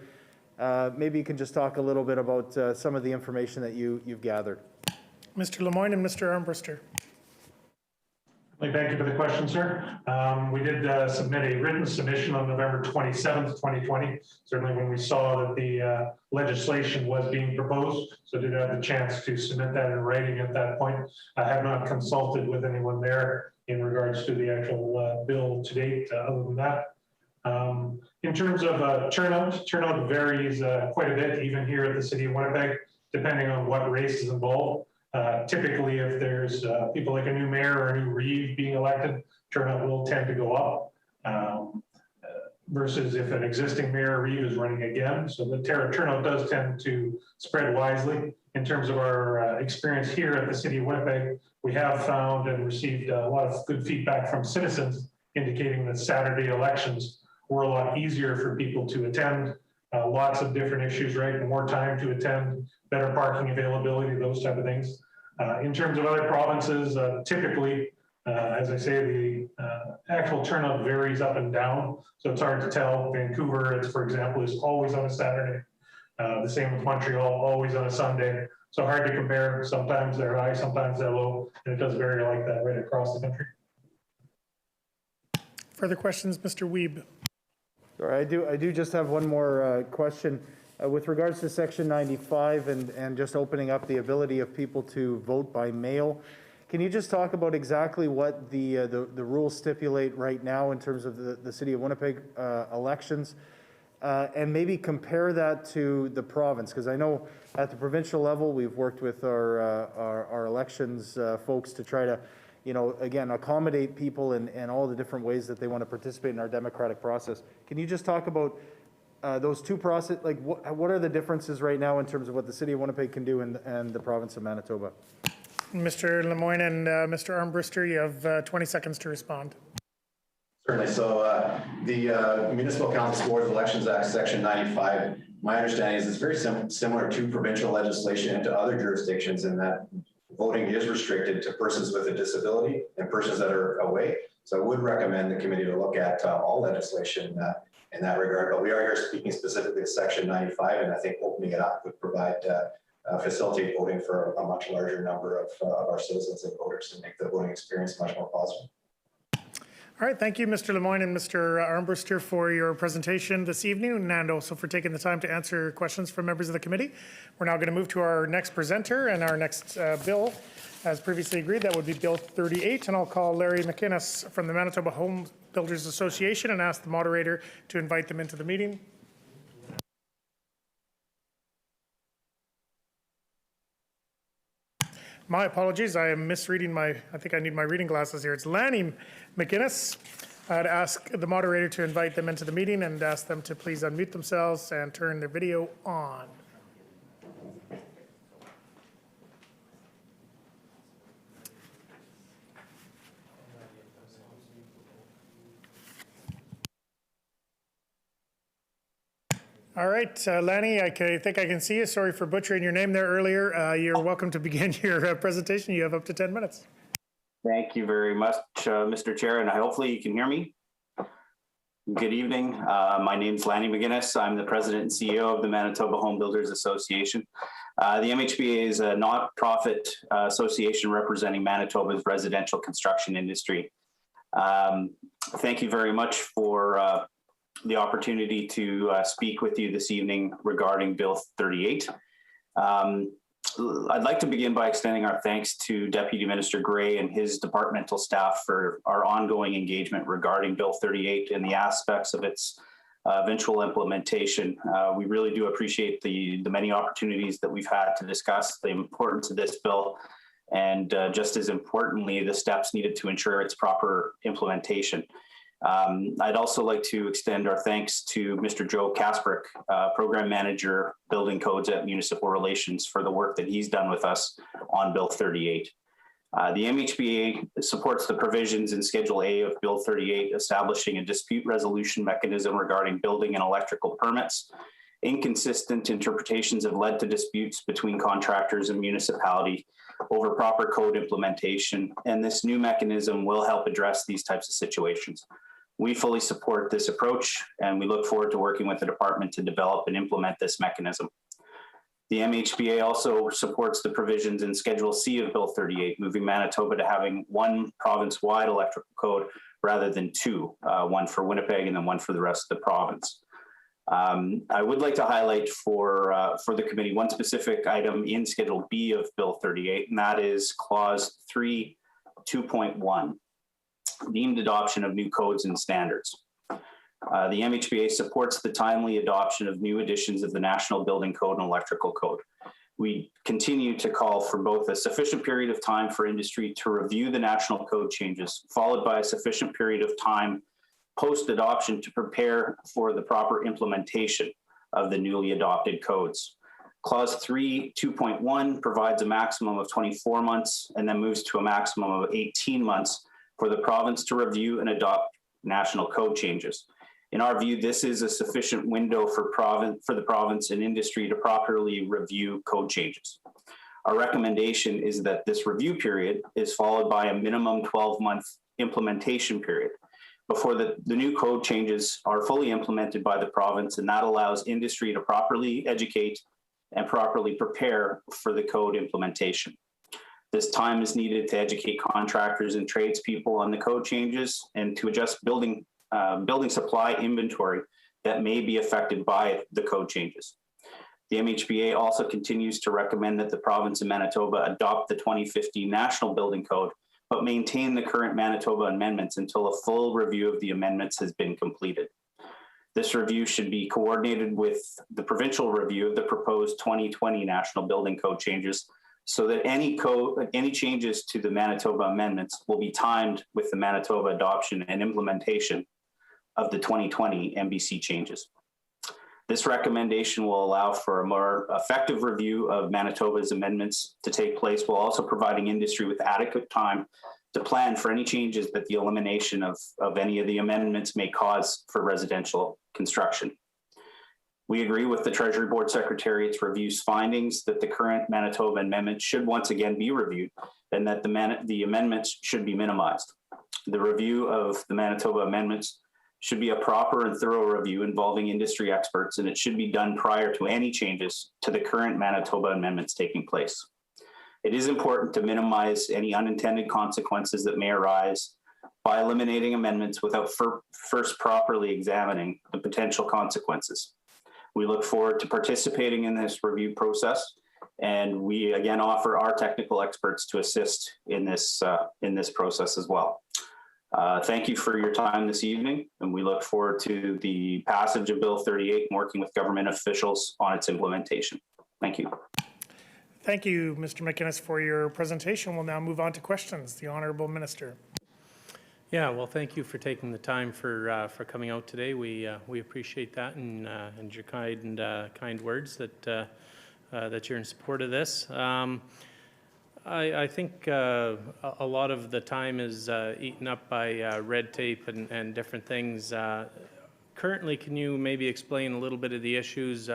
maybe you can just talk a little bit about some of the information that you've gathered. Mr. Lemoyne and Mr. Armbruster. Thank you for the question, sir. We did submit a written submission on November 27th, 2020, certainly when we saw that the legislation was being proposed. So I did have the chance to submit that in writing at that point. I have not consulted with anyone there in regards to the actual bill to date, other than that. In terms of turnout varies quite a bit, even here at the City of Winnipeg, depending on what race is involved. Typically, if there's people like a new mayor or a new reeve being elected, turnout will tend to go up versus if an existing mayor or reeve is running again. So the turnout does tend to spread wisely. In terms of our experience here at the City of Winnipeg, we have found and received a lot of good feedback from citizens indicating that Saturday elections were a lot easier for people to attend. Lots of different issues, right? More time to attend, better parking availability, those type of things. In terms of other provinces, typically, as I say, the actual turnout varies up and down, so it's hard to tell. Vancouver, for example, is always on a Saturday. The same with Montreal, always on a Sunday. So hard to compare. Sometimes they're high, sometimes they're low, and it does vary like that right across the country. Further questions, Mr. Wiebe? Sorry, I do just have one more question. With regards to Section 95 and just opening up the ability of people to vote by mail, can you just talk about exactly what the rules stipulate right now in terms of the City of Winnipeg elections, and maybe compare that to the province? Because I know at the provincial level, we've worked with our elections folks to try to, again, accommodate people in all the different ways that they want to participate in our democratic process. Can you just talk about those two process, like what are the differences right now in terms of what the City of Winnipeg can do and the province of Manitoba? Mr. Lemoyne and Mr. Armbruster, you have 20 seconds to respond. Certainly. So the Municipal Council Board of Elections Act, Section 95, my understanding is it's very similar to provincial legislation and to other jurisdictions in that voting is restricted to persons with a disability and persons that are away. So I would recommend the committee to look at all legislation in that regard. But we are here speaking specifically to Section 95, and I think opening it up would provide facilitate voting for a much larger number of our citizens and voters and make the voting experience much more positive. All right, thank you, Mr. Lemoyne and Mr. Armbruster, for your presentation this evening and also for taking the time to answer questions from members of the committee. We're now going to move to our next presenter and our next bill. As previously agreed, that would be Bill 38, and I'll call Larry Mcinnis from the Manitoba Home Builders Association and ask the moderator to invite them into the meeting. My apologies, I am misreading I think I need my reading glasses here. It's Lanny Mcinnis. I'd ask the moderator to invite them into the meeting and ask them to please unmute themselves and turn their video on. All right, Lanny, I think I can see you. Sorry for butchering your name there earlier. You're welcome to begin your presentation. You have up to 10 minutes. Thank you very much, Mr. Chair, and hopefully you can hear me. Good evening. My name is Lanny Mcinnis. I'm the president and CEO of the Manitoba Home Builders Association. The MHBA is a not-profit association representing Manitoba's residential construction industry. Thank you very much for the opportunity to speak with you this evening regarding Bill 38. I'd like to begin by extending our thanks to Deputy Minister Gray and his departmental staff for our ongoing engagement regarding Bill 38 and the aspects of its eventual implementation. We really do appreciate the many opportunities that we've had to discuss the importance of this bill and just as importantly, the steps needed to ensure its proper implementation. I'd also like to extend our thanks to Mr. Joe Kasprick, Program Manager, Building Codes at Municipal Relations, for the work that he's done with us on Bill 38. The MHBA supports the provisions in Schedule A of Bill 38, establishing a dispute resolution mechanism regarding building and electrical permits. Inconsistent interpretations have led to disputes between contractors and municipality over proper code implementation, and this new mechanism will help address these types of situations. We fully support this approach, and we look forward to working with the department to develop and implement this mechanism. The MHBA also supports the provisions in Schedule C of Bill 38, moving Manitoba to having one province-wide electrical code rather than two, one for Winnipeg and then one for the rest of the province. I would like to highlight for the committee one specific item in Schedule B of Bill 38, and that is Clause 3, 2.1, deemed adoption of new codes and standards. The MHBA supports the timely adoption of new editions of the National Building Code and Electrical Code. We continue to call for both a sufficient period of time for industry to review the national code changes, followed by a sufficient period of time post-adoption to prepare for the proper implementation of the newly adopted codes. Clause 3, 2.1 provides a maximum of 24 months and then moves to a maximum of 18 months for the province to review and adopt national code changes. In our view, this is a sufficient window for the province and industry to properly review code changes. Our recommendation is that this review period is followed by a minimum 12-month implementation period before the new code changes are fully implemented by the province, and that allows industry to properly educate and properly prepare for the code implementation. This time is needed to educate contractors and tradespeople on the code changes and to adjust building supply inventory that may be affected by the code changes. The MHBA also continues to recommend that the province of Manitoba adopt the 2015 National Building Code, but maintain the current Manitoba amendments until a full review of the amendments has been completed. This review should be coordinated with the provincial review of the proposed 2020 National Building Code changes, so that any changes to the Manitoba amendments will be timed with the Manitoba adoption and implementation of the 2020 MBC changes. This recommendation will allow for a more effective review of Manitoba's amendments to take place, while also providing industry with adequate time to plan for any changes that the elimination of any of the amendments may cause for residential construction. We agree with the Treasury Board Secretariat's review's findings that the current Manitoba amendment should once again be reviewed, and that the amendments should be minimized. The review of the Manitoba amendments should be a proper and thorough review involving industry experts, and it should be done prior to any changes to the current Manitoba amendments taking place. It is important to minimize any unintended consequences that may arise by eliminating amendments without first properly examining the potential consequences. We look forward to participating in this review process, and we again offer our technical experts to assist in this process as well. Thank you for your time this evening, and we look forward to the passage of Bill 38 and working with government officials on its implementation. Thank you. Thank you, Mr. Mcinnis, for your presentation. We'll now move on to questions. The Honourable Minister. Yeah, well, thank you for taking the time for coming out today. We appreciate that, and your kind words that you're in support of this. I think a lot of the time is eaten up by red tape and different things. Currently, can you maybe explain a little bit of the issues,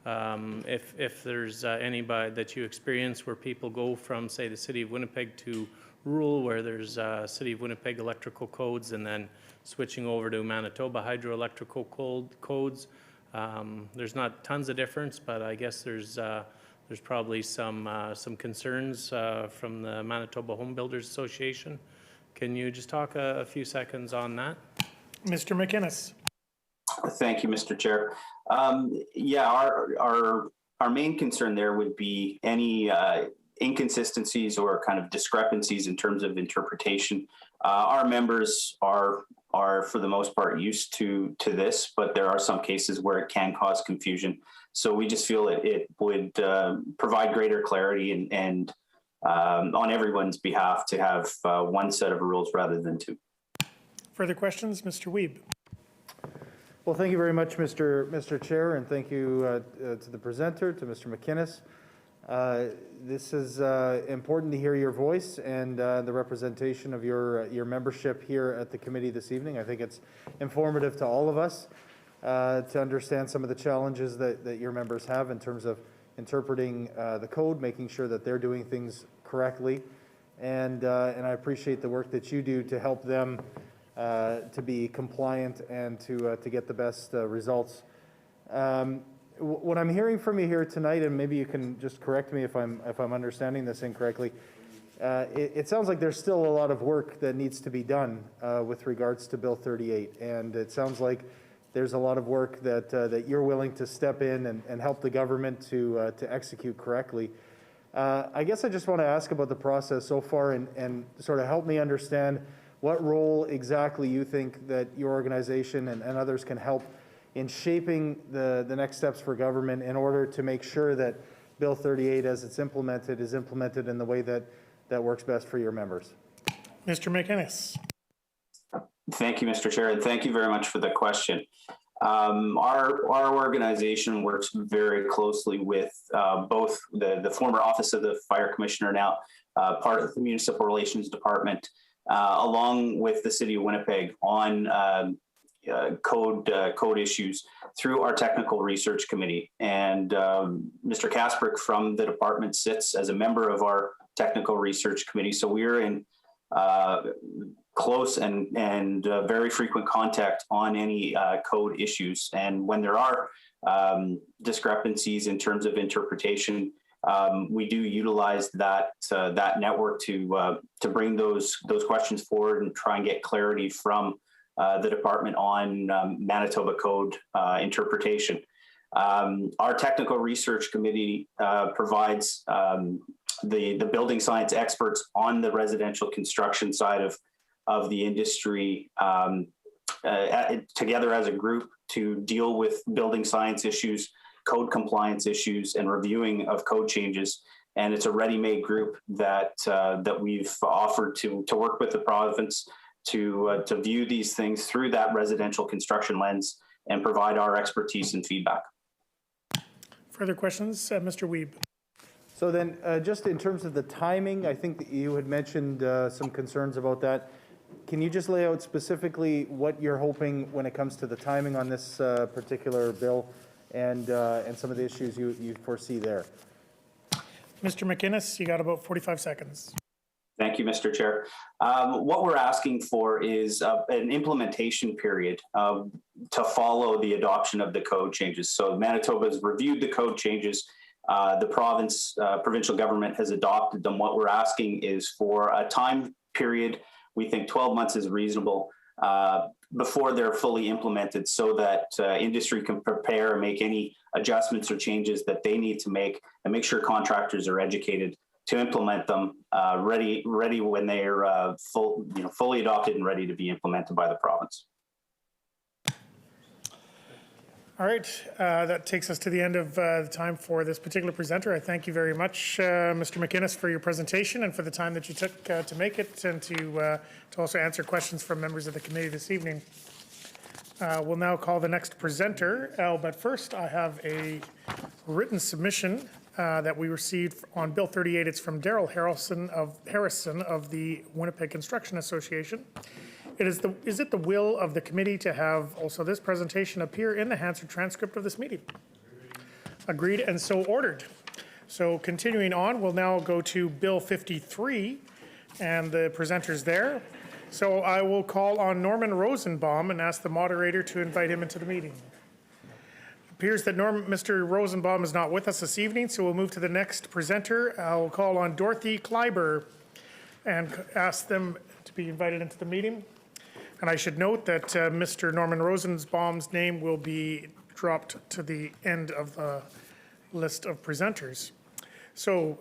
if there's any that you experience where people go from, say, the City of Winnipeg to rural, where there's City of Winnipeg electrical codes, and then switching over to Manitoba hydroelectrical codes? There's not tons of difference, but I guess there's probably some concerns from the Manitoba Home Builders Association. Can you just talk a few seconds on that? Mr. Mcinnis. Thank you, Mr. Chair. Yeah, our main concern there would be any inconsistencies or kind of discrepancies in terms of interpretation. Our members are for the most part used to this, but there are some cases where it can cause confusion. So we just feel it would provide greater clarity and on everyone's behalf to have one set of rules rather than two. Further questions? Mr. Wiebe. Well, thank you very much, Mr. Chair, and thank you to the presenter, to Mr. Mcinnis. This is important to hear your voice and the representation of your membership here at the committee this evening. I think it's informative to all of us to understand some of the challenges that your members have in terms of interpreting the code, making sure that they're doing things correctly, and I appreciate the work that you do to help them to be compliant and to get the best results. What I'm hearing from you here tonight, and maybe you can just correct me if I'm understanding this incorrectly, it sounds like there's still a lot of work that needs to be done with regards to Bill 38, and it sounds like there's a lot of work that you're willing to step in and help the government to execute correctly. I guess I just want to ask about the process so far and sort of help me understand what role exactly you think that your organization and others can help in shaping the next steps for government in order to make sure that Bill 38, as it's implemented, is implemented in the way that works best for your members. Mr. Mcinnis. Thank you, Mr. Chair, and thank you very much for the question. Our organization works very closely with both the former Office of the Fire Commissioner, now part of the Municipal Relations Department, along with the City of Winnipeg on code issues through our Technical Research Committee. And Mr. Kasprick from the department sits as a member of our Technical Research Committee. So we're in close and very frequent contact on any code issues. And when there are discrepancies in terms of interpretation, we do utilize that network to bring those questions forward and try and get clarity from the department on Manitoba code interpretation. Our Technical Research Committee provides the building science experts on the residential construction side of the industry together as a group to deal with building science issues, code compliance issues, and reviewing of code changes. And it's a ready-made group that we've offered to work with the province to view these things through that residential construction lens and provide our expertise and feedback. Further questions? Mr. Wiebe. So then, just in terms of the timing, I think that you had mentioned some concerns about that. Can you just lay out specifically what you're hoping when it comes to the timing on this particular bill and some of the issues you foresee there? Mr. Mcinnis, you got about 45 seconds. Thank you, Mr. Chair. What we're asking for is an implementation period to follow the adoption of the code changes. So Manitoba has reviewed the code changes. The provincial government has adopted them. What we're asking is for a time period. We think 12 months is reasonable before they're fully implemented so that industry can prepare and make any adjustments or changes that they need to make and make sure contractors are educated to implement them ready when they're fully adopted and ready to be implemented by the province. All right, that takes us to the end of the time for this particular presenter. I thank you very much, Mr. Mcinnis, for your presentation and for the time that you took to make it and to also answer questions from members of the committee this evening. We'll now call the next presenter, but first I have a written submission that we received on Bill 38. It's from Daryl Harrison of the Winnipeg Construction Association. Is it the will of the committee to have also this presentation appear in the Hansard transcript of this meeting? Agreed and so ordered. So continuing on, we'll now go to Bill 53 and the presenters there. So I will call on Norman Rosenbaum and ask the moderator to invite him into the meeting. It appears that Mr. Rosenbaum is not with us this evening, so we'll move to the next presenter. I'll call on Dorothy Kleiber and ask them to be invited into the meeting. And I should note that Mr. Norman Rosenbaum's name will be dropped to the end of the list of presenters. So,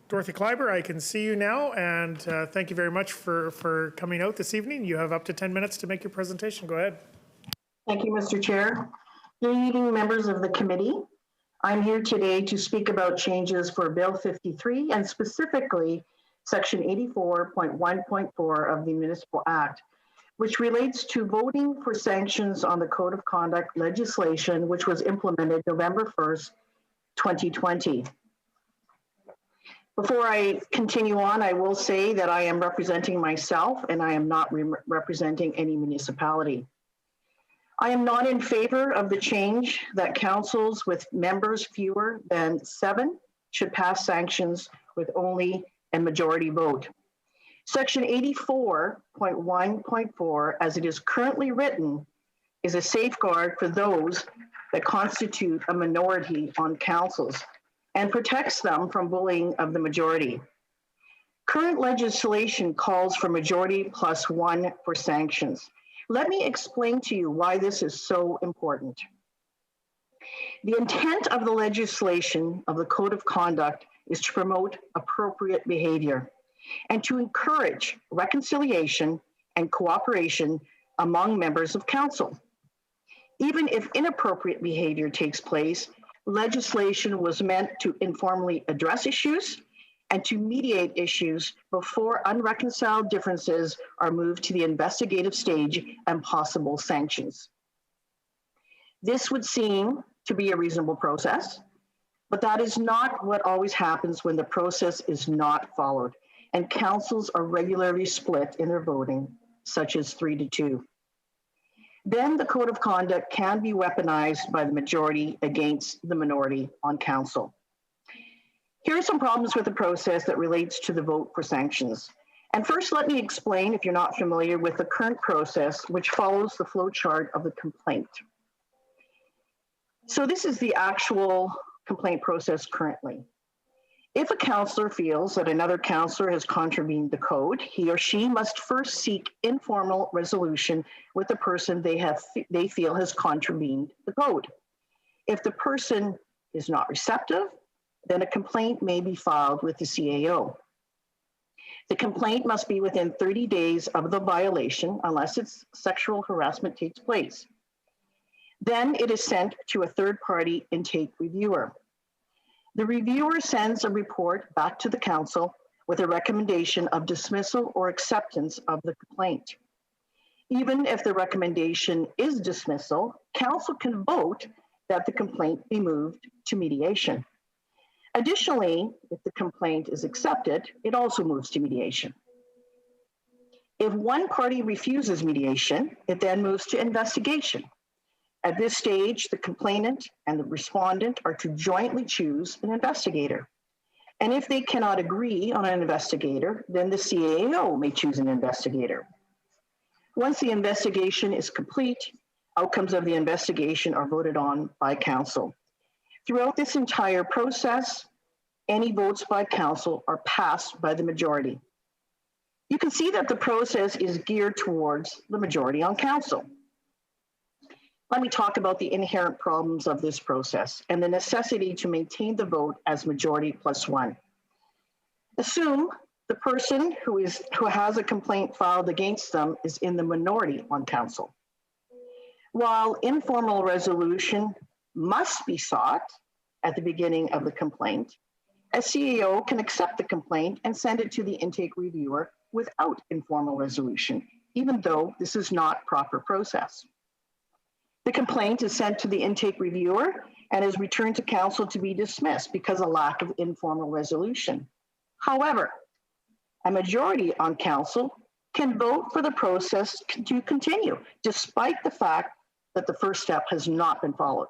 Dorothy Kleiber, I can see you now, and thank you very much for coming out this evening. You have up to 10 minutes to make your presentation. Go ahead. Thank you, Mr. Chair. Good evening, members of the committee. I'm here today to speak about changes for Bill 53 and specifically Section 84.1.4 of the Municipal Act, which relates to voting for sanctions on the Code of Conduct legislation, which was implemented November 1st, 2020. Before I continue on, I will say that I am representing myself and I am not representing any municipality. I am not in favor of the change that councils with members fewer than 7 should pass sanctions with only a majority vote. Section 84.1.4, as it is currently written, is a safeguard for those that constitute a minority on councils and protects them from bullying of the majority. Current legislation calls for majority plus 1 for sanctions. Let me explain to you why this is so important. The intent of the legislation of the Code of Conduct is to promote appropriate behavior and to encourage reconciliation and cooperation among members of council. Even if inappropriate behavior takes place, legislation was meant to informally address issues and to mediate issues before unreconciled differences are moved to the investigative stage and possible sanctions. This would seem to be a reasonable process, but that is not what always happens when the process is not followed and councils are regularly split in their voting, such as 3-2. Then the Code of Conduct can be weaponized by the majority against the minority on council. Here are some problems with the process that relates to the vote for sanctions. And first, let me explain, if you're not familiar with the current process, which follows the flow chart of the complaint. So this is the actual complaint process currently. If a councillor feels that another councillor has contravened the code, he or she must first seek informal resolution with the person they feel has contravened the code. If the person is not receptive, then a complaint may be filed with the CAO. The complaint must be within 30 days of the violation unless it's sexual harassment takes place. Then it is sent to a third-party intake reviewer. The reviewer sends a report back to the council with a recommendation of dismissal or acceptance of the complaint. Even if the recommendation is dismissal, council can vote that the complaint be moved to mediation. Additionally, if the complaint is accepted, it also moves to mediation. If one party refuses mediation, it then moves to investigation. At this stage, the complainant and the respondent are to jointly choose an investigator. And if they cannot agree on an investigator, then the CAO may choose an investigator. Once the investigation is complete, outcomes of the investigation are voted on by council. Throughout this entire process, any votes by council are passed by the majority. You can see that the process is geared towards the majority on council. Let me talk about the inherent problems of this process and the necessity to maintain the vote as majority plus 1. Assume the person who has a complaint filed against them is in the minority on council. While informal resolution must be sought at the beginning of the complaint, a CAO can accept the complaint and send it to the intake reviewer without informal resolution, even though this is not proper process. The complaint is sent to the intake reviewer and is returned to council to be dismissed because of lack of informal resolution. However, a majority on council can vote for the process to continue, despite the fact that the first step has not been followed.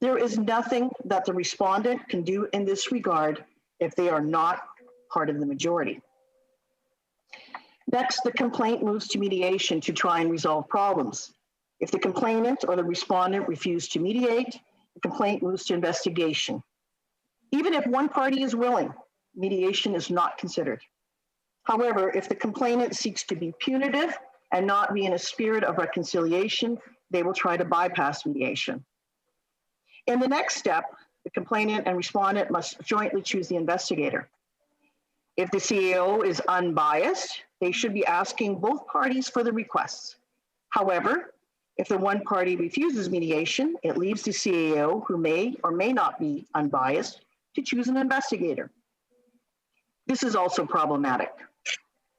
There is nothing that the respondent can do in this regard if they are not part of the majority. Next, the complaint moves to mediation to try and resolve problems. If the complainant or the respondent refuse to mediate, the complaint moves to investigation. Even if one party is willing, mediation is not considered. However, if the complainant seeks to be punitive and not be in a spirit of reconciliation, they will try to bypass mediation. In the next step, the complainant and respondent must jointly choose the investigator. If the CAO is unbiased, they should be asking both parties for the requests. However, If the one party refuses mediation, it leaves the CAO, who may or may not be unbiased, to choose an investigator. This is also problematic.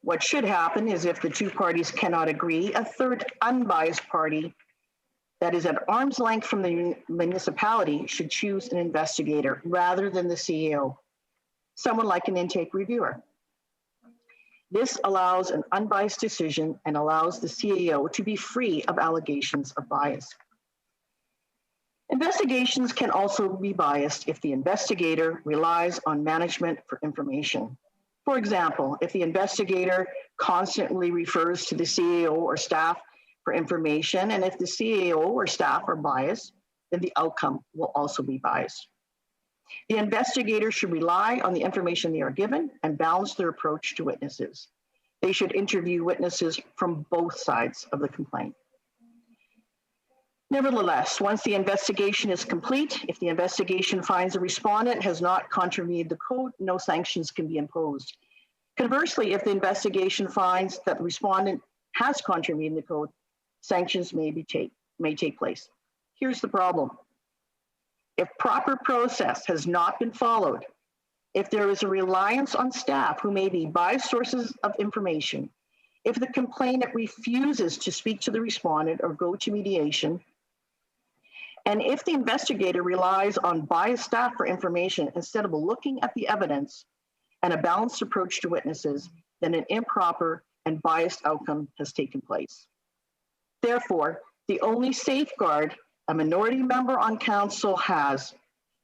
What should happen is if the two parties cannot agree, a third unbiased party that is at arm's length from the municipality should choose an investigator rather than the CAO, someone like an intake reviewer. This allows an unbiased decision and allows the CAO to be free of allegations of bias. Investigations can also be biased if the investigator relies on management for information. For example, if the investigator constantly refers to the CAO or staff for information, and if the CAO or staff are biased, then the outcome will also be biased. The investigator should rely on the information they are given and balance their approach to witnesses. They should interview witnesses from both sides of the complaint. Nevertheless, once the investigation is complete, if the investigation finds the respondent has not contravened the code, no sanctions can be imposed. Conversely, if the investigation finds that the respondent has contravened the code, sanctions may take place. Here's the problem. If proper process has not been followed, if there is a reliance on staff who may be biased sources of information, if the complainant refuses to speak to the respondent or go to mediation, and if the investigator relies on biased staff for information instead of looking at the evidence and a balanced approach to witnesses, then an improper and biased outcome has taken place. Therefore, the only safeguard a minority member on council has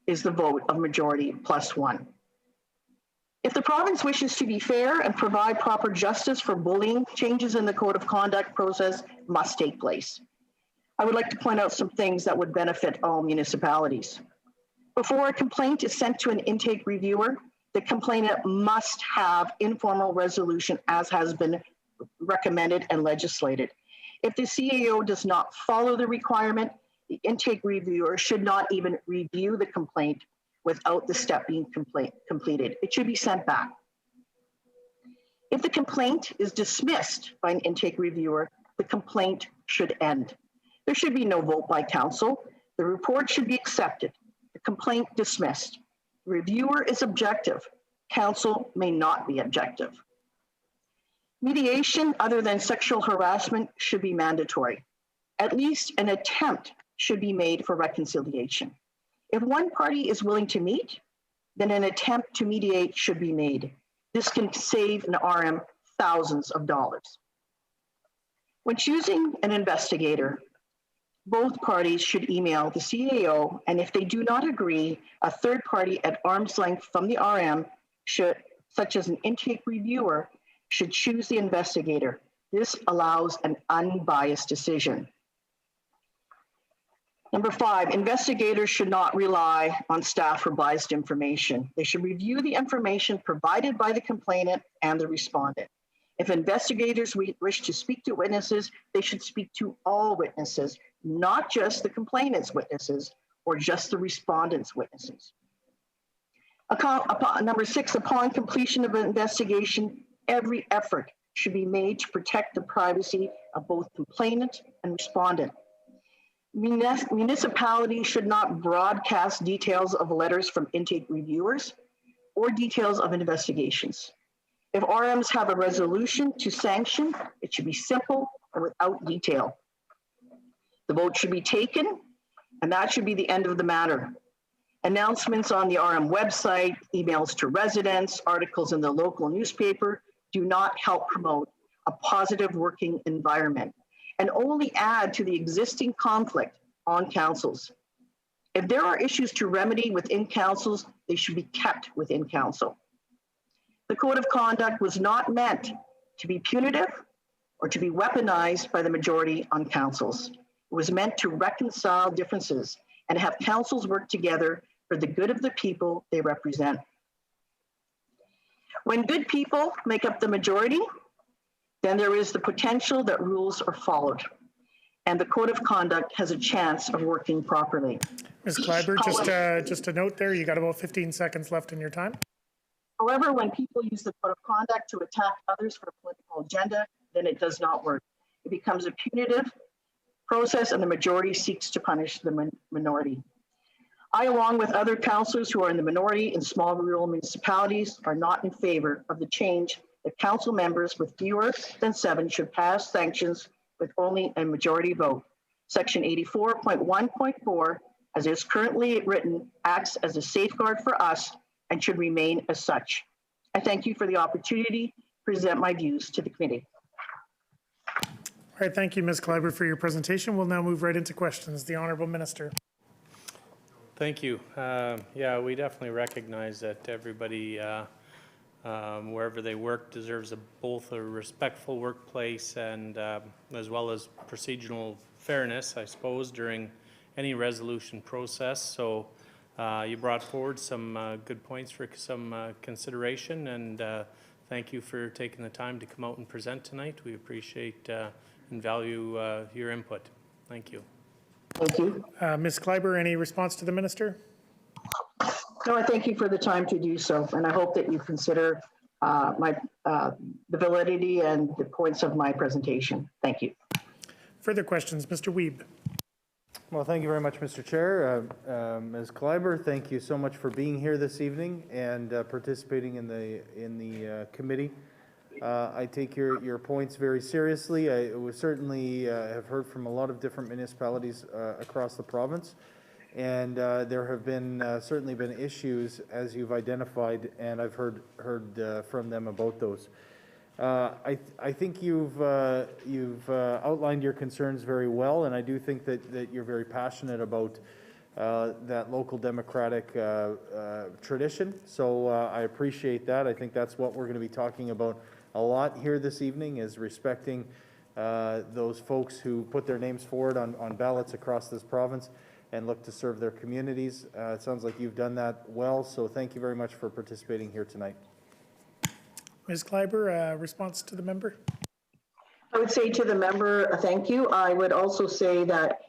is the vote of majority +1. If the province wishes to be fair and provide proper justice for bullying, changes in the code of conduct process must take place. I would like to point out some things that would benefit all municipalities. Before a complaint is sent to an intake reviewer, the complainant must have informal resolution as has been recommended and legislated. If the CAO does not follow the requirement, the intake reviewer should not even review the complaint without the step being completed. It should be sent back. If the complaint is dismissed by an intake reviewer, the complaint should end. There should be no vote by council. The report should be accepted. The complaint dismissed. The reviewer is objective. Council may not be objective. Mediation other than sexual harassment should be mandatory. At least an attempt should be made for reconciliation. If one party is willing to meet, then an attempt to mediate should be made. This can save an RM thousands of dollars. When choosing an investigator, both parties should email the CAO, and if they do not agree, a third party at arm's length from the RM should, such as an intake reviewer, should choose the investigator. This allows an unbiased decision. Number 5, investigators should not rely on staff for biased information. They should review the information provided by the complainant and the respondent. If investigators wish to speak to witnesses, they should speak to all witnesses, not just the complainant's witnesses or just the respondent's witnesses. Number 6, upon completion of an investigation, every effort should be made to protect the privacy of both complainant and respondent. Municipalities should not broadcast details of letters from intake reviewers or details of investigations. If RMs have a resolution to sanction, it should be simple and without detail. The vote should be taken, and that should be the end of the matter. Announcements on the RM website, emails to residents, articles in the local newspaper do not help promote a positive working environment and only add to the existing conflict on councils. If there are issues to remedy within councils, they should be kept within council. The code of conduct was not meant to be punitive or to be weaponized by the majority on councils. It was meant to reconcile differences and have councils work together for the good of the people they represent. When good people make up the majority, then there is the potential that rules are followed and the code of conduct has a chance of working properly. Ms. Kleiber, just a note there, you got about 15 seconds left in your time. However, when people use the code of conduct to attack others for a political agenda, then it does not work. It becomes a punitive process, and the majority seeks to punish the minority. I, along with other councillors who are in the minority in small rural municipalities, are not in favor of the change that council members with fewer than 7 should pass sanctions with only a majority vote. Section 84.1.4, as is currently written, acts as a safeguard for us and should remain as such. I thank you for the opportunity to present my views to the committee. All right, thank you, Ms. Kleiber, for your presentation. We'll now move right into questions. The Honourable Minister. Thank you. Yeah, we definitely recognize that everybody, wherever they work, deserves both a respectful workplace and as well as procedural fairness, I suppose, during any resolution process. So you brought forward some good points for some consideration, and thank you for taking the time to come out and present tonight. We appreciate and value your input. Thank you. Thank you. Ms. Kleiber, any response to the Minister? No, I thank you for the time to do so, and I hope that you consider the validity and the points of my presentation. Thank you. Further questions, Mr. Wiebe. Well, thank you very much, Mr. Chair. Ms. Kleiber, thank you so much for being here this evening and participating in the committee. I take your points very seriously. I certainly have heard from a lot of different municipalities across the province, and there have been certainly been issues as you've identified, and I've heard from them about those. I think you've outlined your concerns very well, and I do think that you're very passionate about that local democratic tradition. So I appreciate that. I think that's what we're going to be talking about a lot here this evening, is respecting those folks who put their names forward on ballots across this province and look to serve their communities. It sounds like you've done that well, so thank you very much for participating here tonight. Ms. Kleiber, response to the member? I would say to the member, thank you. I would also say that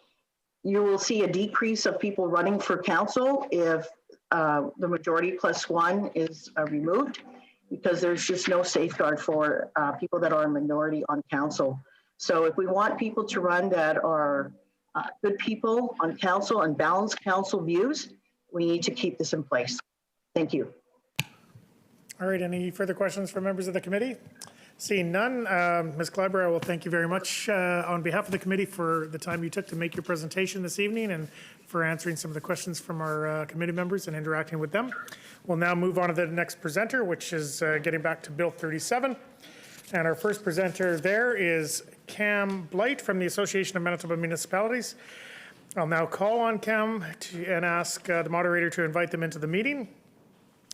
you will see a decrease of people running for council if the majority plus one is removed, because there's just no safeguard for people that are a minority on council. So if we want people to run that are good people on council and balanced council views, we need to keep this in place. Thank you. All right, any further questions from members of the committee? Seeing none, Ms. Kleiber, I will thank you very much on behalf of the committee for the time you took to make your presentation this evening and for answering some of the questions from our committee members and interacting with them. We'll now move on to the next presenter, which is getting back to Bill 37. And our first presenter there is Cam Blight from the Association of Manitoba Municipalities. I'll now call on Cam and ask the moderator to invite them into the meeting.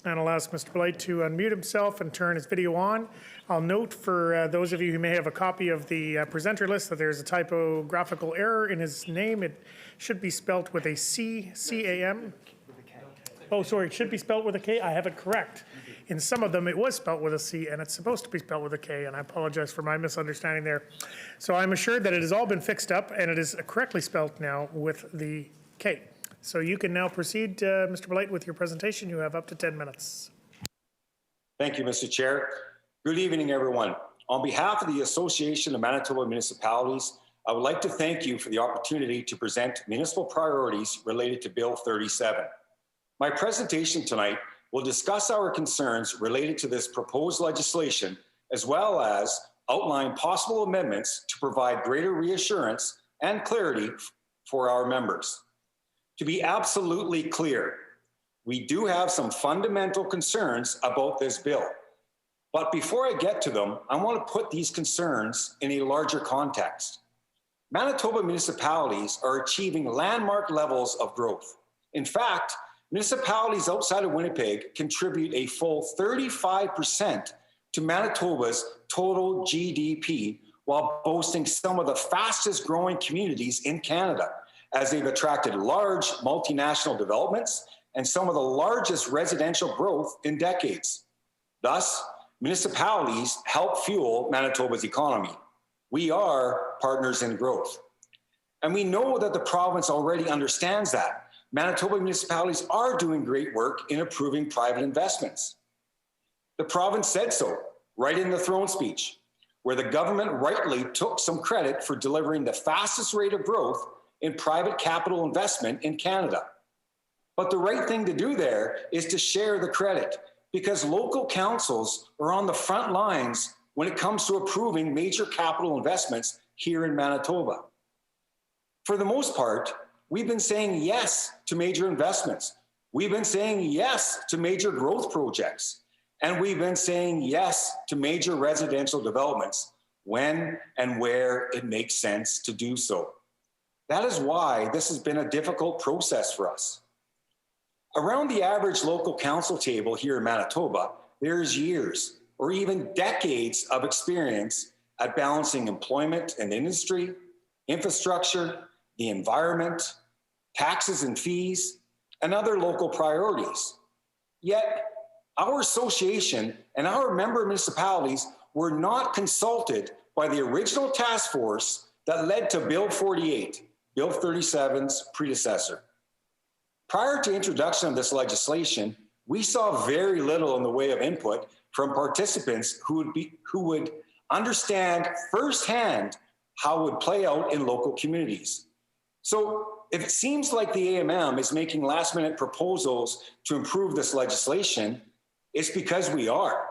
And I'll ask Mr. Blight to unmute himself and turn his video on. I'll note for those of you who may have a copy of the presenter list that there's a typographical error in his name. It should be spelt with a C, C-A-M. Oh, sorry, it should be spelt with a K. I have it correct. In some of them, it was spelt with a C, and it's supposed to be spelt with a K, and I apologize for my misunderstanding there. So I'm assured that it has all been fixed up, and it is correctly spelt now with the K. So you can now proceed, Mr. Blight, with your presentation. You have up to 10 minutes. Thank you, Mr. Chair. Good evening, everyone. On behalf of the Association of Manitoba Municipalities, I would like to thank you for the opportunity to present municipal priorities related to Bill 37. My presentation tonight will discuss our concerns related to this proposed legislation, as well as outline possible amendments to provide greater reassurance and clarity for our members. To be absolutely clear, we do have some fundamental concerns about this bill. But before I get to them, I want to put these concerns in a larger context. Manitoba municipalities are achieving landmark levels of growth. In fact, municipalities outside of Winnipeg contribute a full 35% to Manitoba's total GDP, while boasting some of the fastest growing communities in Canada, as they've attracted large multinational developments and some of the largest residential growth in decades. Thus, municipalities help fuel Manitoba's economy. We are partners in growth. And we know that the province already understands that. Manitoba municipalities are doing great work in approving private investments. The province said so right in the throne speech. where the government rightly took some credit for delivering the fastest rate of growth in private capital investment in Canada. But the right thing to do there is to share the credit, because local councils are on the front lines when it comes to approving major capital investments here in Manitoba. For the most part, we've been saying yes to major investments. We've been saying yes to major growth projects. And we've been saying yes to major residential developments when and where it makes sense to do so. That is why this has been a difficult process for us. Around the average local council table here in Manitoba, there's years or even decades of experience at balancing employment and industry, infrastructure, the environment, taxes and fees, and other local priorities. Yet, our association and our member municipalities were not consulted by the original task force that led to Bill 48, Bill 37's predecessor. Prior to introduction of this legislation, we saw very little in the way of input from participants who would understand firsthand how it would play out in local communities. So if it seems like the AMM is making last-minute proposals to improve this legislation, it's because we are.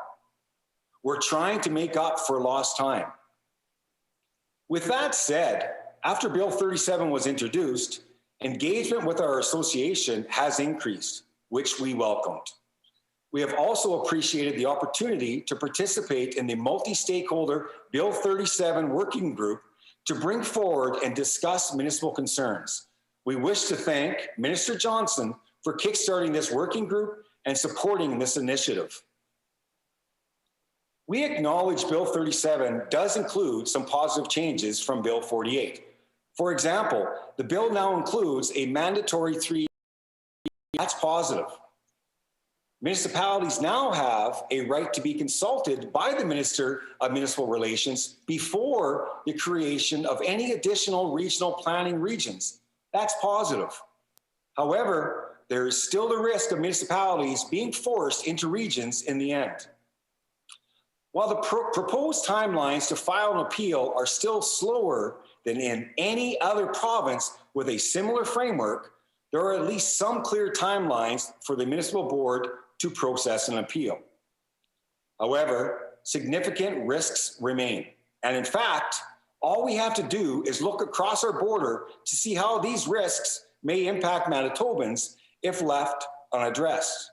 We're trying to make up for lost time. With that said, after Bill 37 was introduced, engagement with our association has increased, which we welcomed. We have also appreciated the opportunity to participate in the multi-stakeholder Bill 37 working group to bring forward and discuss municipal concerns. We wish to thank Minister Johnson for kickstarting this working group and supporting this initiative. We acknowledge Bill 37 does include some positive changes from Bill 48. For example, the bill now includes a mandatory 3 years. That's positive. Municipalities now have a right to be consulted by the Minister of Municipal Relations before the creation of any additional regional planning regions. That's positive. However, there is still the risk of municipalities being forced into regions in the end. While the proposed timelines to file an appeal are still slower than in any other province with a similar framework, there are at least some clear timelines for the municipal board to process an appeal. However, significant risks remain. And in fact, all we have to do is look across our border to see how these risks may impact Manitobans if left unaddressed.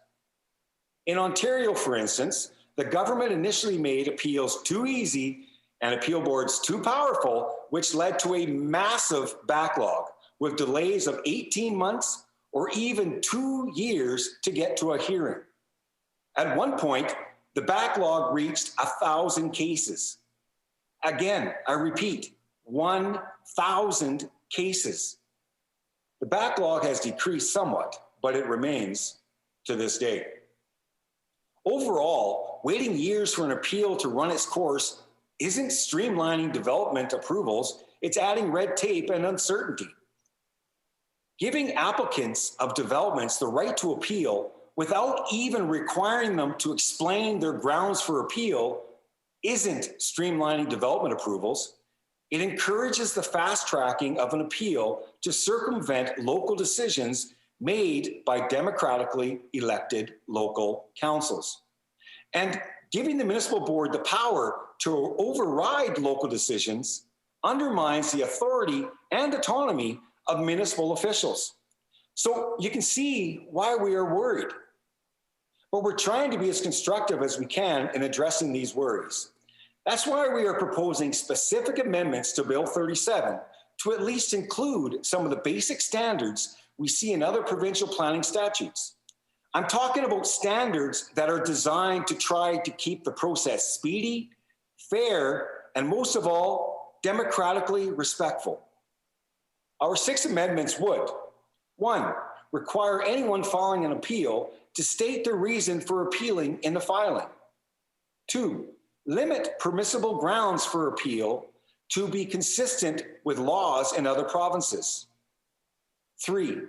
In Ontario, for instance, the government initially made appeals too easy and appeal boards too powerful, which led to a massive backlog with delays of 18 months or even 2 years to get to a hearing. At one point, the backlog reached 1,000 cases. Again, I repeat, 1,000 cases. The backlog has decreased somewhat, but it remains to this day. Overall, waiting years for an appeal to run its course isn't streamlining development approvals, it's adding red tape and uncertainty. Giving applicants of developments the right to appeal without even requiring them to explain their grounds for appeal isn't streamlining development approvals. It encourages the fast tracking of an appeal to circumvent local decisions made by democratically elected local councils. And giving the municipal board the power to override local decisions undermines the authority and autonomy of municipal officials. So you can see why we are worried. But we're trying to be as constructive as we can in addressing these worries. That's why we are proposing specific amendments to Bill 37 to at least include some of the basic standards we see in other provincial planning statutes. I'm talking about standards that are designed to try to keep the process speedy, fair, and most of all, democratically respectful. Our 6 amendments would: 1, require anyone filing an appeal to state their reason for appealing in the filing. 2, limit permissible grounds for appeal to be consistent with laws in other provinces. 3,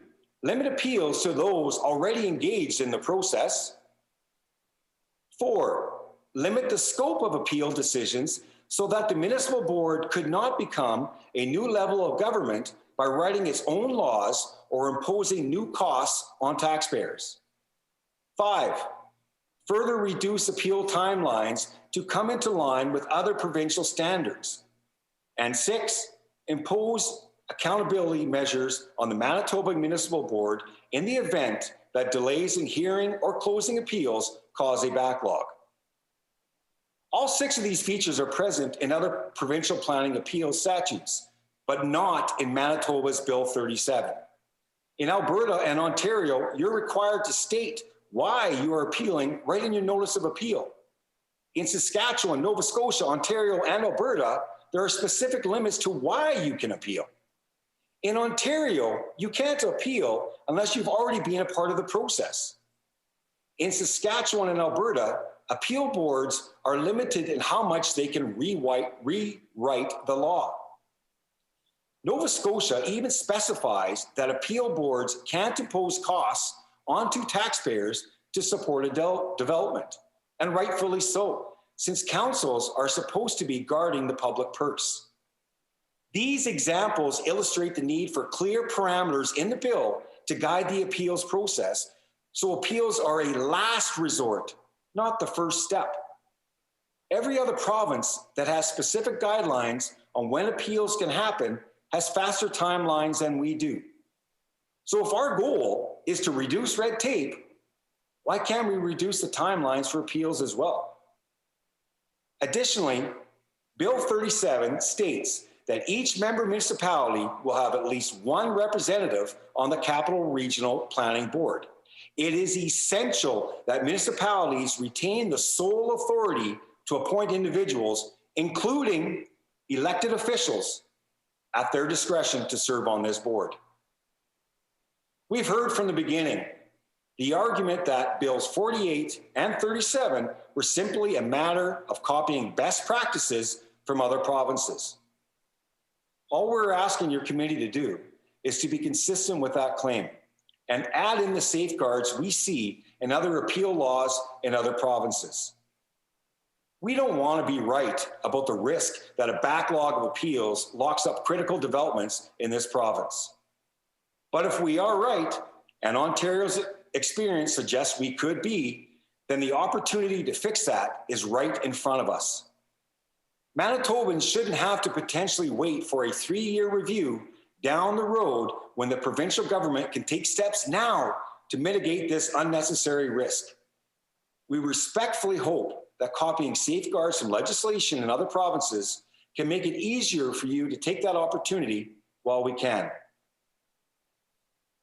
limit appeals to those already engaged in the process. 4, limit the scope of appeal decisions so that the municipal board could not become a new level of government by writing its own laws or imposing new costs on taxpayers. 5, further reduce appeal timelines to come into line with other provincial standards. And 6, impose accountability measures on the Manitoba Municipal Board in the event that delays in hearing or closing appeals cause a backlog. All 6 of these features are present in other provincial planning appeals statutes, but not in Manitoba's Bill 37. In Alberta and Ontario, you're required to state why you are appealing right in your notice of appeal. In Saskatchewan, Nova Scotia, Ontario, and Alberta, there are specific limits to why you can appeal. In Ontario, you can't appeal unless you've already been a part of the process. In Saskatchewan and Alberta, appeal boards are limited in how much they can rewrite the law. Nova Scotia even specifies that appeal boards can't impose costs onto taxpayers to support a development, and rightfully so, since councils are supposed to be guarding the public purse. These examples illustrate the need for clear parameters in the bill to guide the appeals process, so appeals are a last resort, not the first step. Every other province that has specific guidelines on when appeals can happen has faster timelines than we do. So if our goal is to reduce red tape, why can't we reduce the timelines for appeals as well? Additionally, Bill 37 states that each member municipality will have at least one representative on the Capital Regional Planning Board. It is essential that municipalities retain the sole authority to appoint individuals, including elected officials, at their discretion to serve on this board. We've heard from the beginning the argument that Bills 48 and 37 were simply a matter of copying best practices from other provinces. All we're asking your committee to do is to be consistent with that claim and add in the safeguards we see in other appeal laws in other provinces. We don't want to be right about the risk that a backlog of appeals locks up critical developments in this province. But if we are right, and Ontario's experience suggests we could be, then the opportunity to fix that is right in front of us. Manitobans shouldn't have to potentially wait for a 3-year review down the road when the provincial government can take steps now to mitigate this unnecessary risk. We respectfully hope that copying safeguards from legislation in other provinces can make it easier for you to take that opportunity while we can.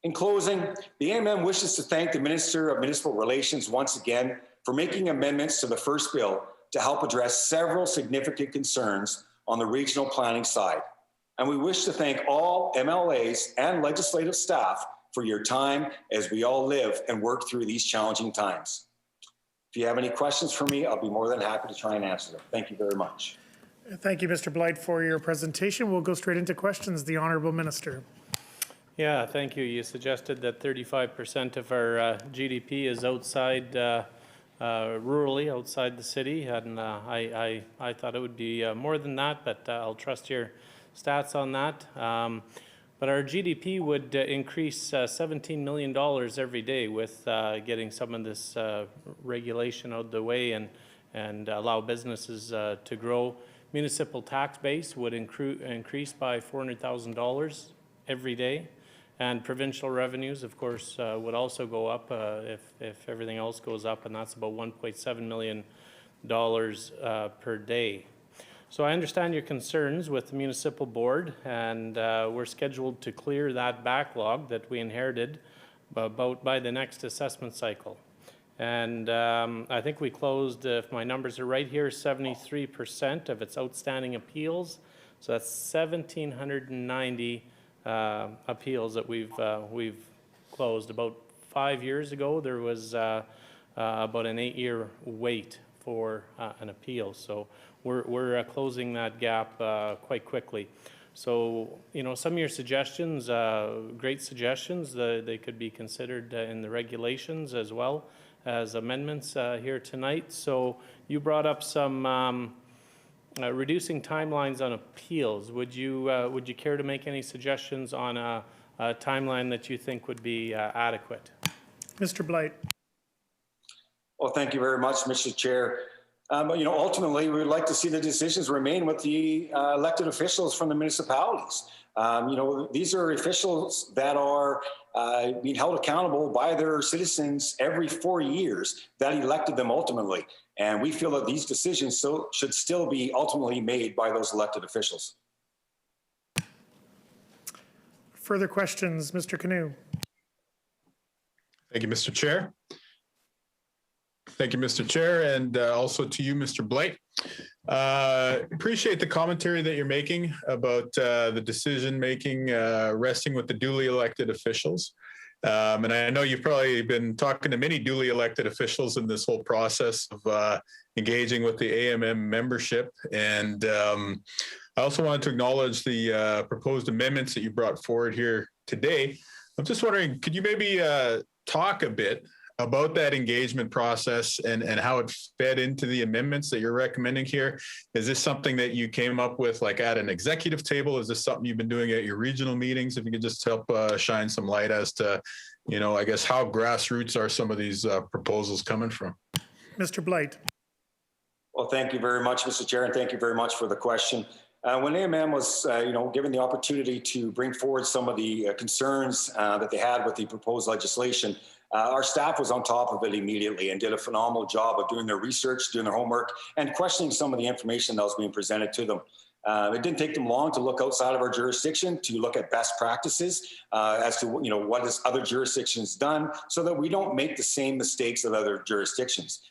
In closing, the AMM wishes to thank the Minister of Municipal Relations once again for making amendments to the first bill to help address several significant concerns on the regional planning side. And we wish to thank all MLAs and legislative staff for your time as we all live and work through these challenging times. If you have any questions for me, I'll be more than happy to try and answer them. Thank you very much. Thank you, Mr. Blight, for your presentation. We'll go straight into questions. The Honourable Minister. Yeah, thank you. You suggested that 35% of our GDP is outside, rurally, outside the city, and I thought it would be more than that, but I'll trust your stats on that. But our GDP would increase $17 million every day with getting some of this regulation out of the way and allow businesses to grow. Municipal tax base would increase by $400,000 every day. And provincial revenues, of course, would also go up if everything else goes up, and that's about $1.7 million per day. So I understand your concerns with the municipal board, and we're scheduled to clear that backlog that we inherited about by the next assessment cycle. And I think we closed, if my numbers are right here, 73% of its outstanding appeals. So that's 1,790 appeals that we've closed. About 5 years ago, there was about an 8-year wait for an appeal. So we're closing that gap quite quickly. So, you know, some of your suggestions, great suggestions, they could be considered in the regulations as well as amendments here tonight. So you brought up some reducing timelines on appeals. Would you care to make any suggestions on a timeline that you think would be adequate? Mr. Blight. Well, thank you very much, Mr. Chair. Ultimately, we would like to see the decisions remain with the elected officials from the municipalities. These are officials that are being held accountable by their citizens every 4 years that elected them ultimately. And we feel that these decisions should still be ultimately made by those elected officials. Further questions, Mr. Canoe. Thank you, Mr. Chair. Thank you, Mr. Chair, and also to you, Mr. Blight. Appreciate the commentary that you're making about the decision-making resting with the duly elected officials. And I know you've probably been talking to many duly elected officials in this whole process of engaging with the AMM membership. And I also wanted to acknowledge the proposed amendments that you brought forward here today. I'm just wondering, could you maybe talk a bit about that engagement process and how it fed into the amendments that you're recommending here? Is this something that you came up with like at an executive table? Is this something you've been doing at your regional meetings? If you could just help shine some light as to, I guess how grassroots are some of these proposals coming from? Mr. Blight. Well, thank you very much, Mr. Chair, and thank you very much for the question. When AMM was, given the opportunity to bring forward some of the concerns that they had with the proposed legislation, our staff was on top of it immediately and did a phenomenal job of doing their research, doing their homework, and questioning some of the information that was being presented to them. It didn't take them long to look outside of our jurisdiction to look at best practices as to what has other jurisdictions done, so that we don't make the same mistakes of other jurisdictions.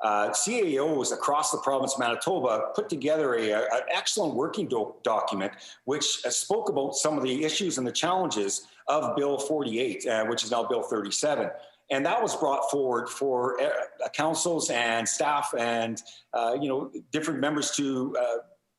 CAOs across the province of Manitoba put together an excellent working document which spoke about some of the issues and the challenges of Bill 48, which is now Bill 37. And that was brought forward for councils and staff and different members to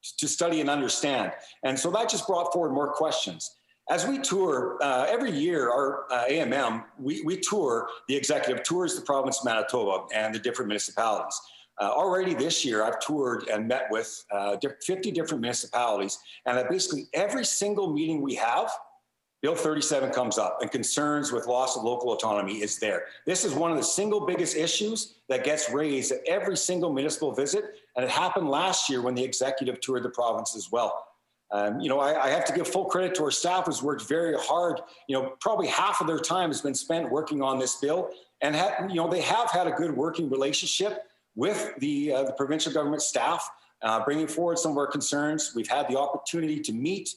study and understand. And so that just brought forward more questions. As we tour, every year, our AMM, we tour, the executive tours the province of Manitoba and the different municipalities. Already this year, I've toured and met with 50 different municipalities, and at basically every single meeting we have, Bill 37 comes up, and concerns with loss of local autonomy is there. This is one of the single biggest issues that gets raised at every single municipal visit, and it happened last year when the executive toured the province as well. I have to give full credit to our staff who's worked very hard. Probably half of their time has been spent working on this bill, and they have had a good working relationship with the provincial government staff, bringing forward some of our concerns. We've had the opportunity to meet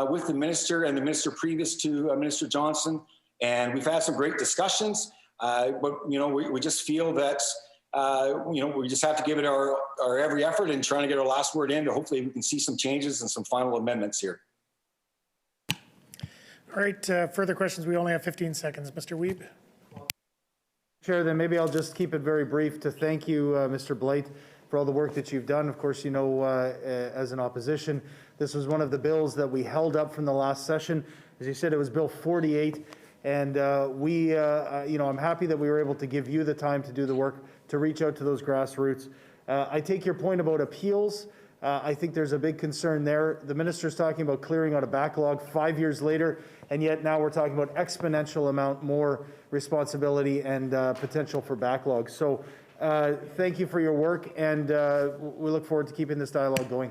with the minister and the minister previous to Minister Johnson, and we've had some great discussions. But we just feel that we just have to give it our every effort and trying to get our last word in. Hopefully we can see some changes and some final amendments here. All right, further questions. We only have 15 seconds. Mr. Wiebe. Chair, then maybe I'll just keep it very brief to thank you, Mr. Blight, for all the work that you've done. Of course, as an opposition, this was one of the bills that we held up from the last session. As you said, it was Bill 48. And I'm happy that we were able to give you the time to do the work, to reach out to those grassroots. I take your point about appeals. I think there's a big concern there. The minister's talking about clearing out a backlog 5 years later, and yet now we're talking about exponential amount more responsibility and potential for backlog. So thank you for your work, and we look forward to keeping this dialogue going.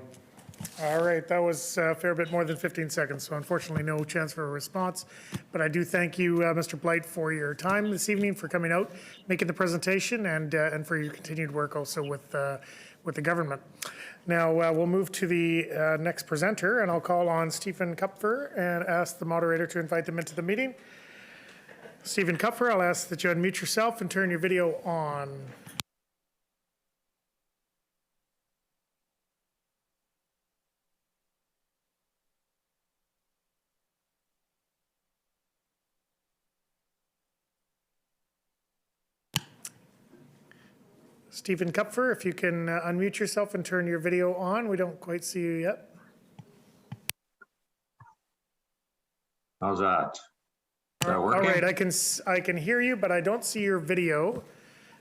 All right, that was a fair bit more than 15 seconds, so unfortunately no chance for a response. But I do thank you, Mr. Blight, for your time this evening, for coming out, making the presentation, and for your continued work also with the government. Now we'll move to the next presenter, and I'll call on Stephen Kupfer and ask the moderator to invite them into the meeting. Stephen Kupfer, I'll ask that you unmute yourself and turn your video on. Stephen Kupfer, if you can unmute yourself and turn your video on. We don't quite see you yet. How's that? Is that working? All right, I can hear you, but I don't see your video.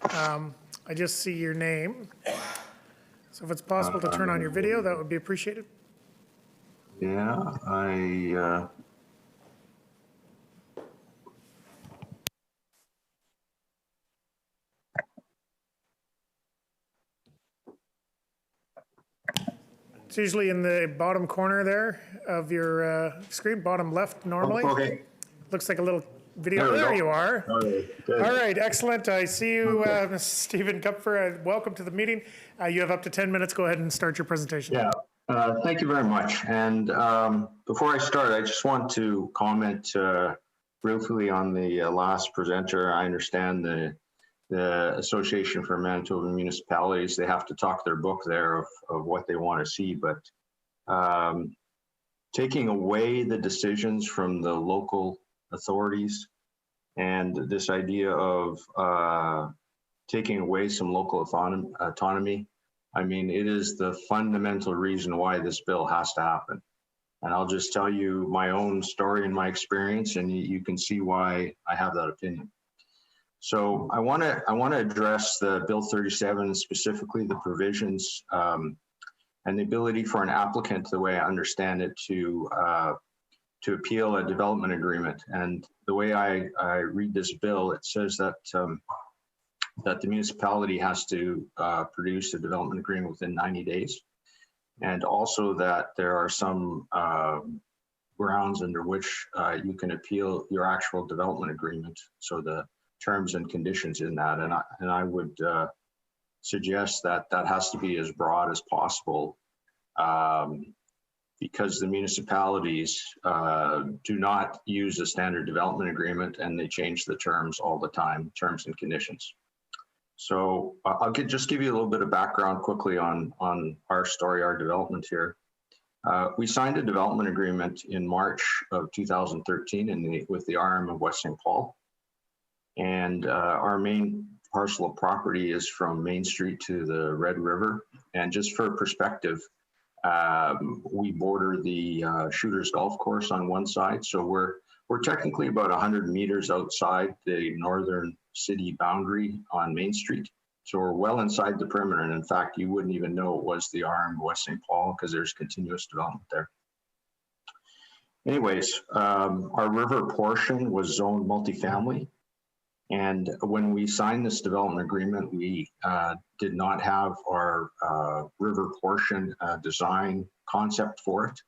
I just see your name. So if it's possible to turn on your video, that would be appreciated. Yeah, It's usually in the bottom corner there of your screen, bottom left normally. Okay. Looks like a little video. There you are. All right, excellent. I see you, Stephen Kupfer. Welcome to the meeting. You have up to 10 minutes. Go ahead and start your presentation. Yeah, thank you very much. And before I start, I just want to comment briefly on the last presenter. I understand the Association for Manitoba Municipalities, they have to talk their book there of what they want to see, but taking away the decisions from the local authorities and this idea of taking away some local autonomy, I mean, it is the fundamental reason why this bill has to happen. And I'll just tell you my own story and my experience, and you can see why I have that opinion. So I want to address the Bill 37, specifically the provisions and the ability for an applicant, the way I understand it, to appeal a development agreement. And the way I read this bill, it says that that the municipality has to produce a development agreement within 90 days, and also that there are some grounds under which you can appeal your actual development agreement. So the terms and conditions in that, and I would suggest that that has to be as broad as possible, because the municipalities do not use a standard development agreement, and they change the terms all the time, terms and conditions. So I'll just give you a little bit of background quickly on our story, our development here. We signed a development agreement in March of 2013 with the RM of West St. Paul. And our main parcel of property is from Main Street to the Red River. And just for perspective, we border the Shooters Golf Course on one side. So we're technically about 100 meters outside the northern city boundary on Main Street. So we're well inside the perimeter. And in fact, you wouldn't even know it was the RM of West St. Paul because there's continuous development there. Anyways, our river portion was zoned multifamily. And when we signed this development agreement, we did not have our river portion design concept for it.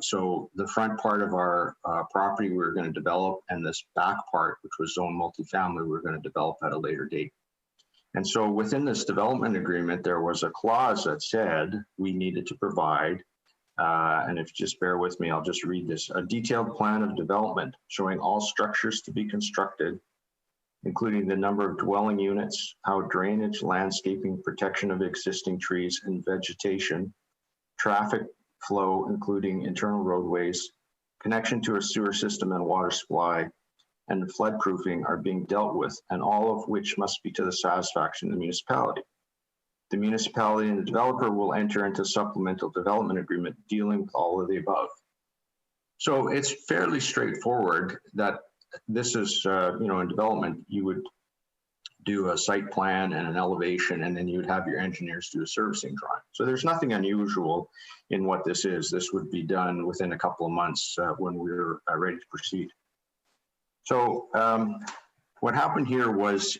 So the front part of our property we were going to develop, and this back part, which was zoned multifamily, we were going to develop at a later date. And so within this development agreement, there was a clause that said we needed to provide, and if you just bear with me, I'll just read this, a detailed plan of development showing all structures to be constructed, including the number of dwelling units, how drainage, landscaping, protection of existing trees and vegetation, traffic flow, including internal roadways, connection to a sewer system and water supply, and flood proofing are being dealt with, and all of which must be to the satisfaction of the municipality. The municipality and the developer will enter into supplemental development agreement dealing with all of the above. So it's fairly straightforward that this is, in development, you would do a site plan and an elevation, and then you would have your engineers do a servicing drawing. So there's nothing unusual in what this is. This would be done within a couple of months when we were ready to proceed. So what happened here was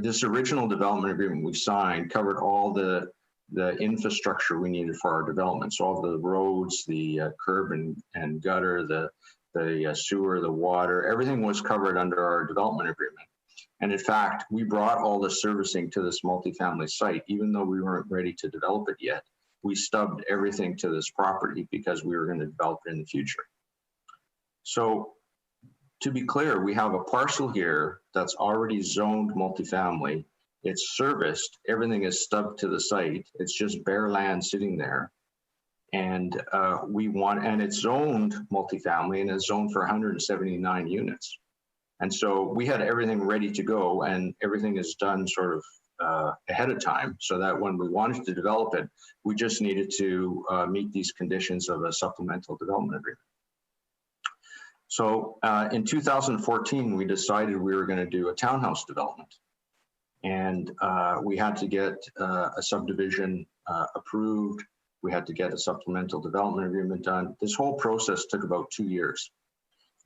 this original development agreement we signed covered all the infrastructure we needed for our development. So all the roads, the curb and gutter, the sewer, the water, everything was covered under our development agreement. And in fact, we brought all the servicing to this multifamily site, even though we weren't ready to develop it yet. We stubbed everything to this property because we were going to develop it in the future. So to be clear, we have a parcel here that's already zoned multifamily. It's serviced, everything is stubbed to the site. It's just bare land sitting there. And and it's zoned multifamily, and it's zoned for 179 units. And so we had everything ready to go, and everything is done sort of ahead of time, so that when we wanted to develop it, we just needed to meet these conditions of a supplemental development agreement. So in 2014, we decided we were going to do a townhouse development. And we had to get a subdivision approved. We had to get a supplemental development agreement done. This whole process took about 2 years.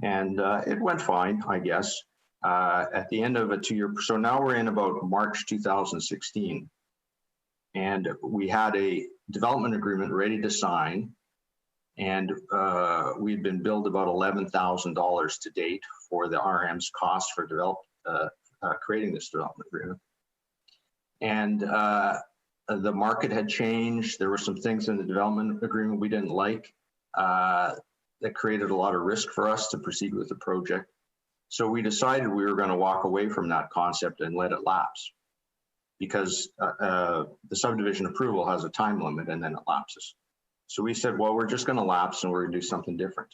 And it went fine, I guess, at the end of a 2 year. So now we're in about March 2016. And we had a development agreement ready to sign. And we'd been billed about $11,000 to date for the RM's cost for creating this development agreement. And the market had changed. There were some things in the development agreement we didn't like that created a lot of risk for us to proceed with the project. So we decided we were going to walk away from that concept and let it lapse, because the subdivision approval has a time limit and then it lapses. So we said, well, we're just going to lapse and we're going to do something different.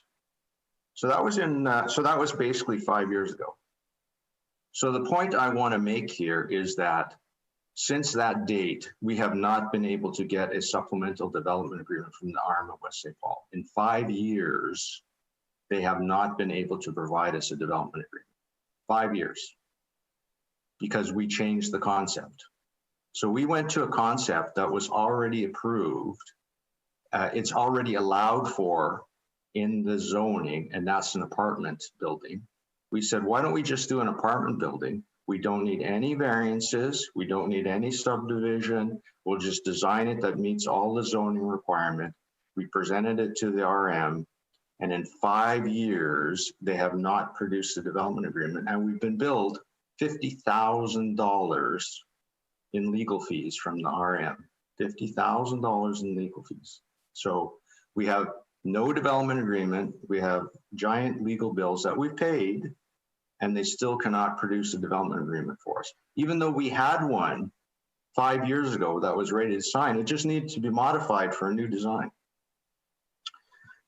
So that was basically 5 years ago. So the point I want to make here is that since that date, we have not been able to get a supplemental development agreement from the arm of West St. Paul. In 5 years, they have not been able to provide us a development agreement. 5 years, because we changed the concept. So we went to a concept that was already approved. It's already allowed for in the zoning, and that's an apartment building. We said, why don't we just do an apartment building? We don't need any variances. We don't need any subdivision. We'll just design it that meets all the zoning requirement. We presented it to the RM, and in 5 years, they have not produced a development agreement. And we've been billed $50,000 in legal fees from the RM, $50,000 in legal fees. So we have no development agreement. We have giant legal bills that we've paid, and they still cannot produce a development agreement for us. Even though we had one 5 years ago that was ready to sign, it just needed to be modified for a new design.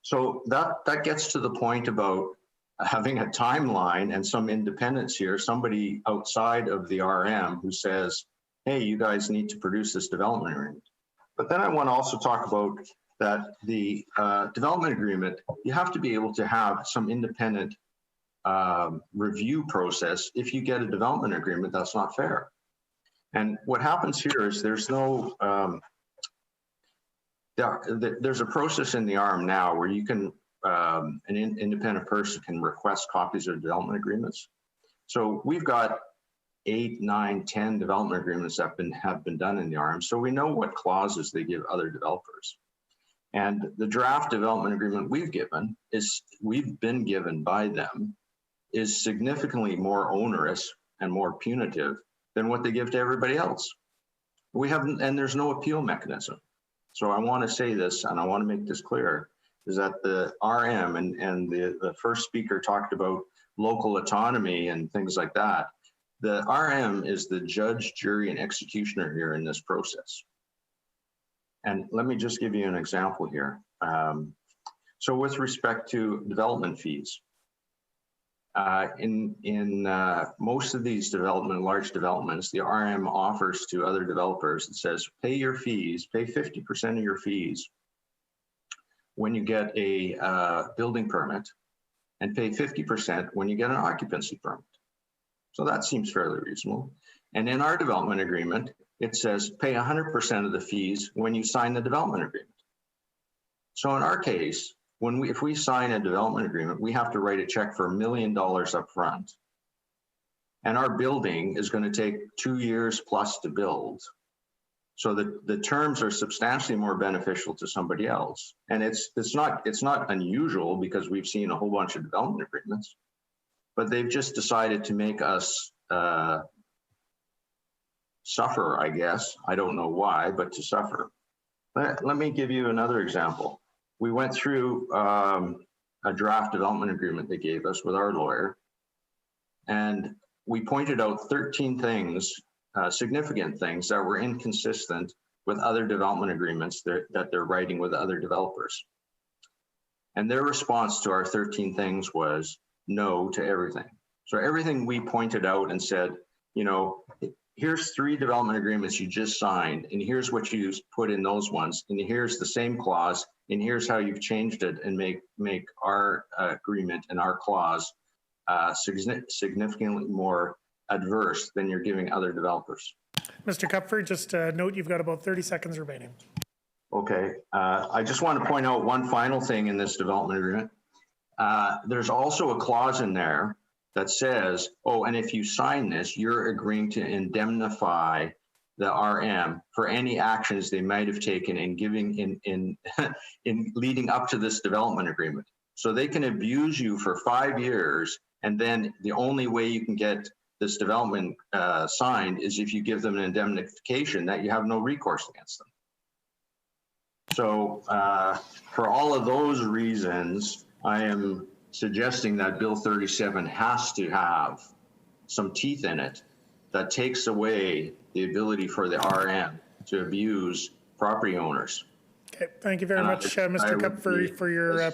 So that gets to the point about having a timeline and some independence here, somebody outside of the RM who says, hey, you guys need to produce this development agreement. But then I want to also talk about that the development agreement, you have to be able to have some independent review process. If you get a development agreement, that's not fair. And what happens here is there's no, there's a process in the RM now where you can, an independent person can request copies of development agreements. So we've got 8, 9, 10 development agreements that have been done in the RM. So we know what clauses they give other developers. And the draft development agreement we've been given by them is significantly more onerous and more punitive than what they give to everybody else. And there's no appeal mechanism. So I want to say this, and I want to make this clear, is that the RM and the first speaker talked about local autonomy and things like that. The RM is the judge, jury, and executioner here in this process. And let me just give you an example here. So with respect to development fees, in most of these large developments, the RM offers to other developers, it says, pay your fees, pay 50% of your fees when you get a building permit, and pay 50% when you get an occupancy permit. So that seems fairly reasonable. And in our development agreement, it says pay 100% of the fees when you sign the development agreement. So in our case, if we sign a development agreement, we have to write a check for $1 million up front. And our building is going to take 2 years plus to build. So the terms are substantially more beneficial to somebody else. And it's not unusual, because we've seen a whole bunch of development agreements, but they've just decided to make us suffer, I guess. I don't know why, but to suffer. Let me give you another example. We went through a draft development agreement they gave us with our lawyer, and we pointed out 13 things, significant things that were inconsistent with other development agreements that they're writing with other developers. And their response to our 13 things was no to everything. So everything we pointed out and said, you know, here's 3 development agreements you just signed, and here's what you put in those ones, and here's the same clause, and here's how you've changed it and make our agreement and our clause significantly more adverse than you're giving other developers. Mr. Kupfer, just note you've got about 30 seconds remaining. Okay, I just want to point out one final thing in this development agreement. There's also a clause in there that says, oh, and if you sign this, you're agreeing to indemnify the RM for any actions they might have taken in giving in leading up to this development agreement. So they can abuse you for 5 years, and then the only way you can get this development signed is if you give them an indemnification that you have no recourse against them. So for all of those reasons, I am suggesting that Bill 37 has to have some teeth in it that takes away the ability for the RM to abuse property owners. Okay, thank you very much, Mr. Kupfer, for your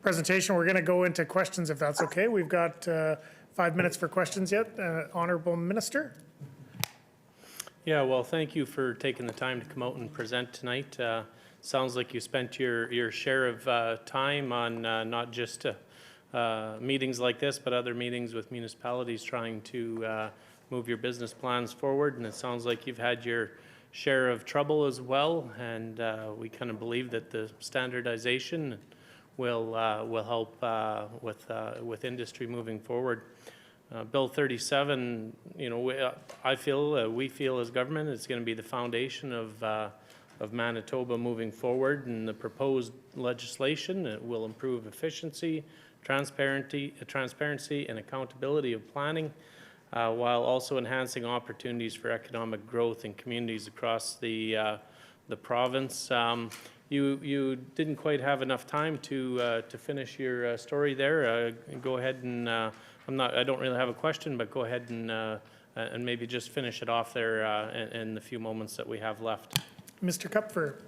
presentation. We're going to go into questions if that's okay. We've got 5 minutes for questions yet. Honourable Minister. Yeah, well, thank you for taking the time to come out and present tonight. Sounds like you spent your share of time on not just meetings like this, but other meetings with municipalities trying to move your business plans forward. And it sounds like you've had your share of trouble as well. And we kind of believe that the standardization will help with industry moving forward. Bill 37, you know, we feel as government it's going to be the foundation of Manitoba moving forward, and the proposed legislation it will improve efficiency, transparency and accountability of planning, while also enhancing opportunities for economic growth in communities across the province. You didn't quite have enough time to finish your story there. Go ahead and I don't really have a question, but go ahead and maybe just finish it off there in the few moments that we have left. Mr. Kupfer.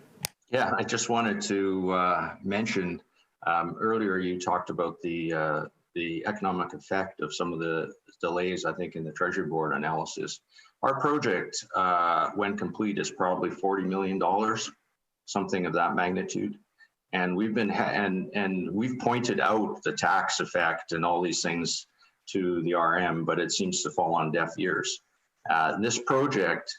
Yeah, I just wanted to mention earlier you talked about the economic effect of some of the delays, I think, in the Treasury Board analysis. Our project, when complete, is probably $40 million, something of that magnitude. And we've been and we've pointed out the tax effect and all these things to the RM, but it seems to fall on deaf ears. This project,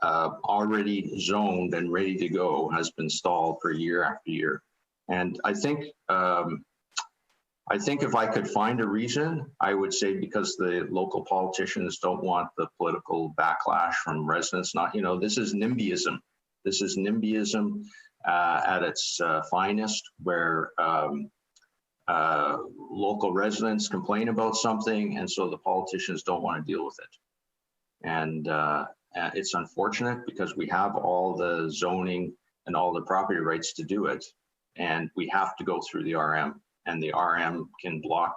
already zoned and ready to go, has been stalled for year after year. And I think if I could find a reason, I would say because the local politicians don't want the political backlash from residents. Not, you know, this is NIMBYism. This is NIMBYism at its finest, where local residents complain about something, and so the politicians don't want to deal with it. And it's unfortunate because we have all the zoning and all the property rights to do it, and we have to go through the RM, and the RM can block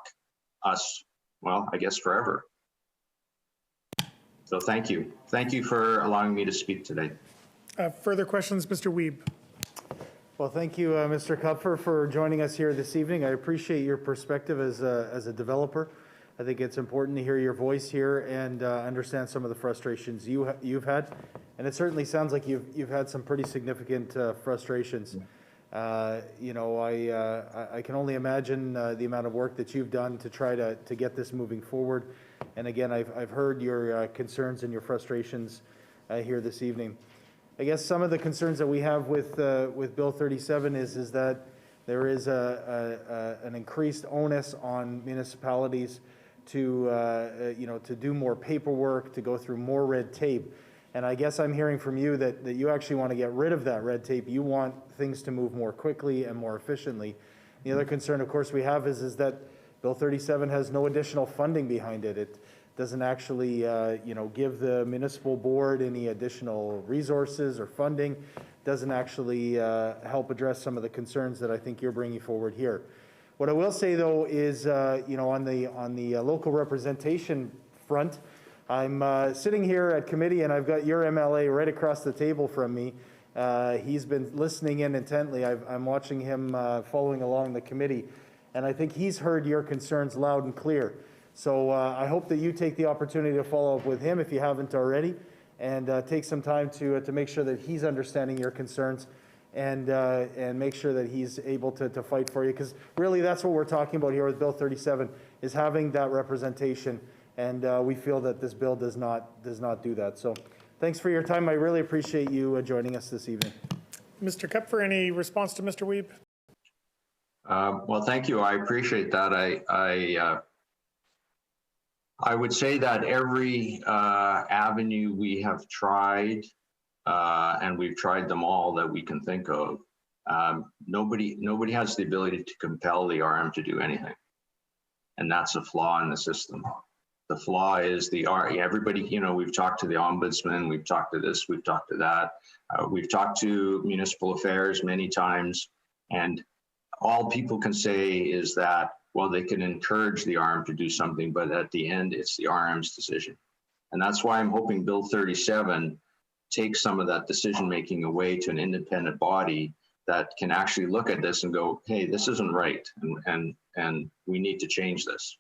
us, well, I guess forever. So thank you. Thank you for allowing me to speak today. Further questions, Mr. Wiebe. Well, thank you, Mr. Kupfer, for joining us here this evening. I appreciate your perspective as a developer. I think it's important to hear your voice here and understand some of the frustrations you've had. And it certainly sounds like you've had some pretty significant frustrations. You know, I can only imagine the amount of work that you've done to try to get this moving forward. And again, I've heard your concerns and your frustrations here this evening. I guess some of the concerns that we have with Bill 37 is that there is an increased onus on municipalities to you know, to do more paperwork, to go through more red tape. And I guess I'm hearing from you that you actually want to get rid of that red tape. You want things to move more quickly and more efficiently. The other concern, of course, we have is that Bill 37 has no additional funding behind it. It doesn't actually you know, give the municipal board any additional resources or funding. Doesn't actually help address some of the concerns that I think you're bringing forward here. What I will say, though, is you know, on the local representation front, I'm sitting here at committee, and I've got your MLA right across the table from me. He's been listening in intently. I'm watching him following along the committee, and I think he's heard your concerns loud and clear. So I hope that you take the opportunity to follow up with him if you haven't already, and take some time to make sure that he's understanding your concerns, and make sure that he's able to fight for you. Because really, that's what we're talking about here with Bill 37, is having that representation And we feel that this bill does not do that. So thanks for your time. I really appreciate you joining us this evening. Mr. Kupfer, any response to Mr. Wiebe? Well, thank you. I appreciate that. I would say that every avenue we have tried, and we've tried them all that we can think of, nobody has the ability to compel the RM to do anything. And that's a flaw in the system. The flaw is everybody, we've talked to the ombudsman, we've talked to this, we've talked to that. We've talked to municipal affairs many times, and all people can say is that, well, they can encourage the RM to do something, but at the end, it's the RM's decision. And that's why I'm hoping Bill 37 takes some of that decision-making away to an independent body that can actually look at this and go, hey, this isn't right, and we need to change this.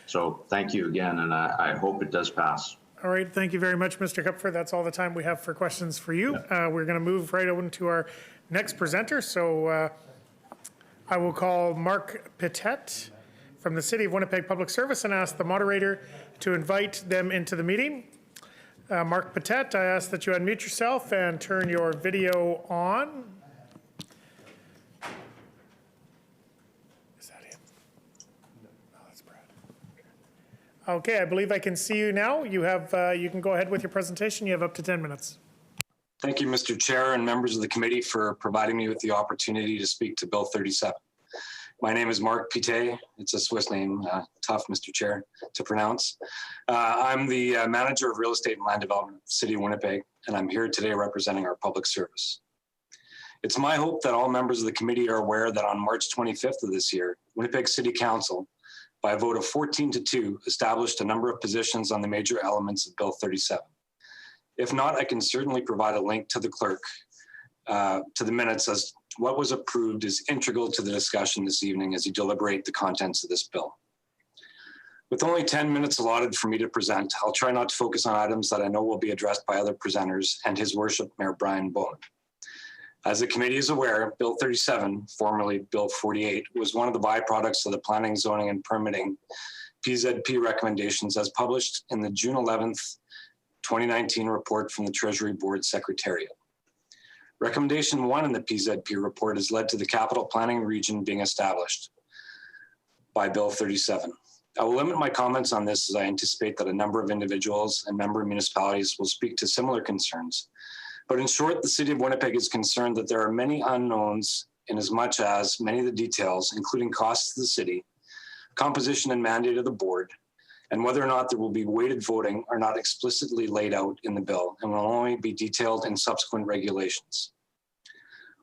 So thank you again, and I hope it does pass. All right, thank you very much, Mr. Kupfer. That's all the time we have for questions for you. We're going to move right on to our next presenter. So I will call Mark Pittet from the City of Winnipeg Public Service and ask the moderator to invite them into the meeting. Mark Pittet, I ask that you unmute yourself and turn your video on. Is that him? No, that's Brad. Okay, I believe I can see you now. You can go ahead with your presentation. You have up to 10 minutes. Thank you, Mr. Chair and members of the committee, for providing me with the opportunity to speak to Bill 37. My name is Mark Pittet. It's a Swiss name, tough, Mr. Chair, to pronounce. I'm the manager of real estate and land development at the City of Winnipeg, and I'm here today representing our public service. It's my hope that all members of the committee are aware that on March 25th of this year, Winnipeg City Council, by a vote of 14-2, established a number of positions on the major elements of Bill 37. If not, I can certainly provide a link to the clerk to the minutes, as what was approved is integral to the discussion this evening as you deliberate the contents of this bill. With only 10 minutes allotted for me to present, I'll try not to focus on items that I know will be addressed by other presenters and His Worship Mayor Brian Bowman. As the committee is aware, Bill 37, formerly Bill 48, was one of the byproducts of the Planning, Zoning and Permitting Pzp recommendations as published in the June 11th, 2019 report from the Treasury Board Secretariat. Recommendation 1 in the Pzp report has led to the capital planning region being established by Bill 37. I will limit my comments on this as I anticipate that a number of individuals and member municipalities will speak to similar concerns. But in short, the City of Winnipeg is concerned that there are many unknowns in as much as many of the details, including costs to the city, composition and mandate of the board, and whether or not there will be weighted voting are not explicitly laid out in the bill and will only be detailed in subsequent regulations.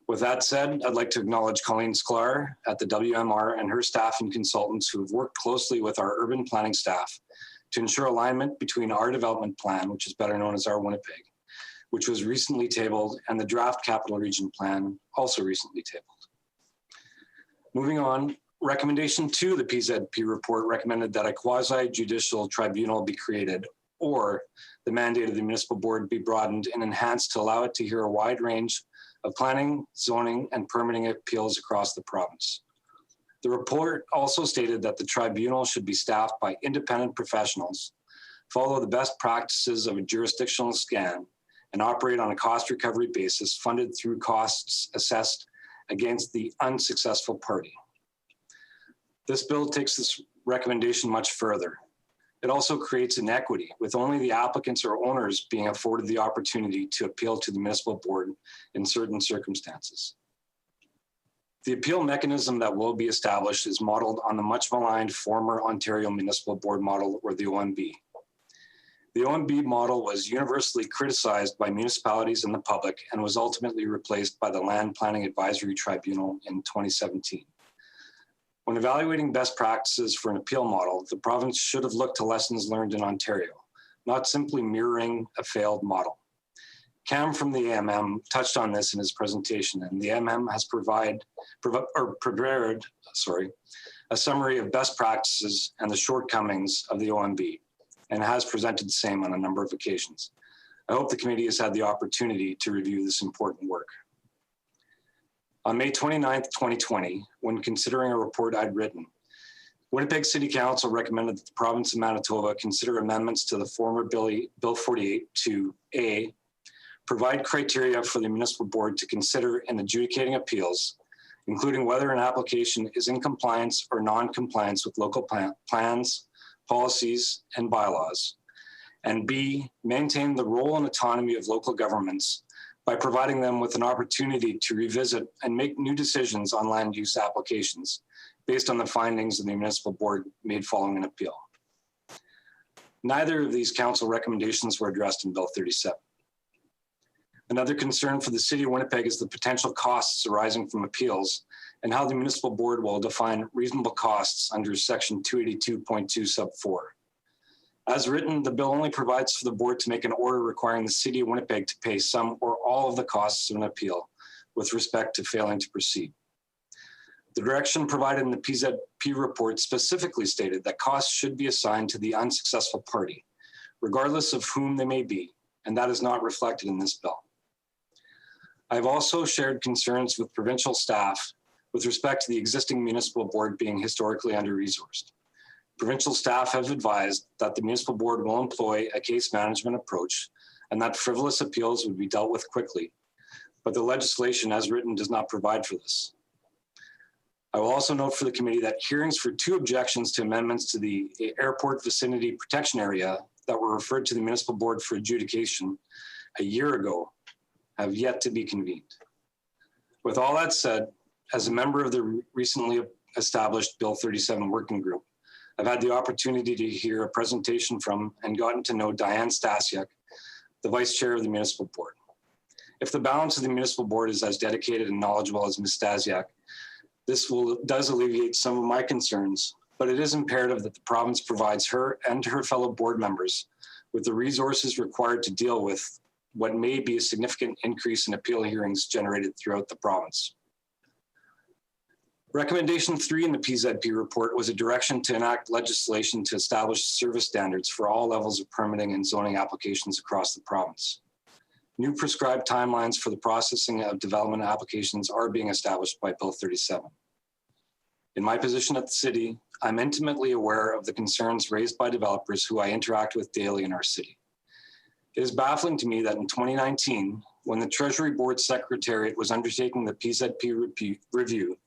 With that said, I'd like to acknowledge Colleen Sklar at the WMR and her staff and consultants who have worked closely with our urban planning staff to ensure alignment between our development plan, which is better known as our Winnipeg, which was recently tabled, and the draft capital region plan, also recently tabled. Moving on, recommendation 2 of the Pzp report recommended that a quasi-judicial tribunal be created, or the mandate of the municipal board be broadened and enhanced to allow it to hear a wide range of planning, zoning, and permitting appeals across the province. The report also stated that the tribunal should be staffed by independent professionals, follow the best practices of a jurisdictional scan, and operate on a cost recovery basis funded through costs assessed against the unsuccessful party. This bill takes this recommendation much further. It also creates inequity, with only the applicants or owners being afforded the opportunity to appeal to the municipal board in certain circumstances. The appeal mechanism that will be established is modeled on the much maligned former Ontario Municipal Board model, or the OMB. The OMB model was universally criticized by municipalities and the public and was ultimately replaced by the Land Planning Advisory Tribunal in 2017. When evaluating best practices for an appeal model, the province should have looked to lessons learned in Ontario, not simply mirroring a failed model. Cam from the AMM touched on this in his presentation, and the AMM has prepared a summary of best practices and the shortcomings of the OMB, and has presented the same on a number of occasions. I hope the committee has had the opportunity to review this important work. On May 29th, 2020, when considering a report I'd written, Winnipeg City Council recommended that the province of Manitoba consider amendments to the former Bill 48 to A, provide criteria for the municipal board to consider in adjudicating appeals, including whether an application is in compliance or non-compliance with local plans, policies, and bylaws. And B, maintain the role and autonomy of local governments by providing them with an opportunity to revisit and make new decisions on land use applications based on the findings of the municipal board made following an appeal. Neither of these council recommendations were addressed in Bill 37. Another concern for the City of Winnipeg is the potential costs arising from appeals and how the municipal board will define reasonable costs under Section 282.2 sub 4. As written, the bill only provides for the board to make an order requiring the City of Winnipeg to pay some or all of the costs of an appeal with respect to failing to proceed. The direction provided in the Pzp report specifically stated that costs should be assigned to the unsuccessful party, regardless of whom they may be, and that is not reflected in this bill. I have also shared concerns with provincial staff with respect to the existing municipal board being historically under-resourced. Provincial staff have advised that the municipal board will employ a case management approach and that frivolous appeals would be dealt with quickly, but the legislation as written does not provide for this. I will also note for the committee that hearings for 2 objections to amendments to the airport vicinity protection area that were referred to the municipal board for adjudication a year ago have yet to be convened. With all that said, as a member of the recently established Bill 37 working group, I've had the opportunity to hear a presentation from and gotten to know Diane Stasiak, the vice chair of the municipal board. If the balance of the municipal board is as dedicated and knowledgeable as Ms. Stasiak, this does alleviate some of my concerns, but it is imperative that the province provides her and her fellow board members with the resources required to deal with what may be a significant increase in appeal hearings generated throughout the province. Recommendation 3 in the Pzp report was a direction to enact legislation to establish service standards for all levels of permitting and zoning applications across the province. New prescribed timelines for the processing of development applications are being established by Bill 37. In my position at the city, I'm intimately aware of the concerns raised by developers who I interact with daily in our city. It is baffling to me that in 2019, when the Treasury Board Secretariat was undertaking the Pzp review,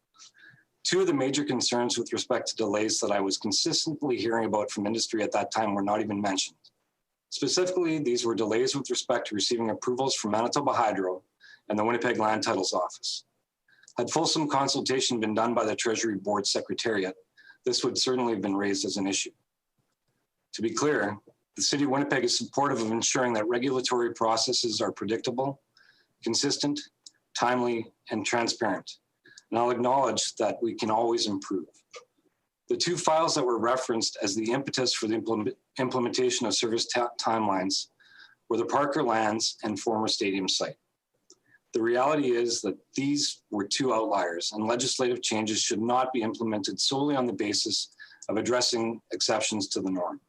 2 of the major concerns with respect to delays that I was consistently hearing about from industry at that time were not even mentioned. Specifically, these were delays with respect to receiving approvals from Manitoba Hydro and the Winnipeg Land Titles Office. Had fulsome consultation been done by the Treasury Board Secretariat, this would certainly have been raised as an issue. To be clear, the City of Winnipeg is supportive of ensuring that regulatory processes are predictable, consistent, timely, and transparent. And I'll acknowledge that we can always improve. The 2 files that were referenced as the impetus for the implementation of service timelines were the Parker Lands and former stadium site. The reality is that these were 2 outliers, and legislative changes should not be implemented solely on the basis of addressing exceptions to the norm.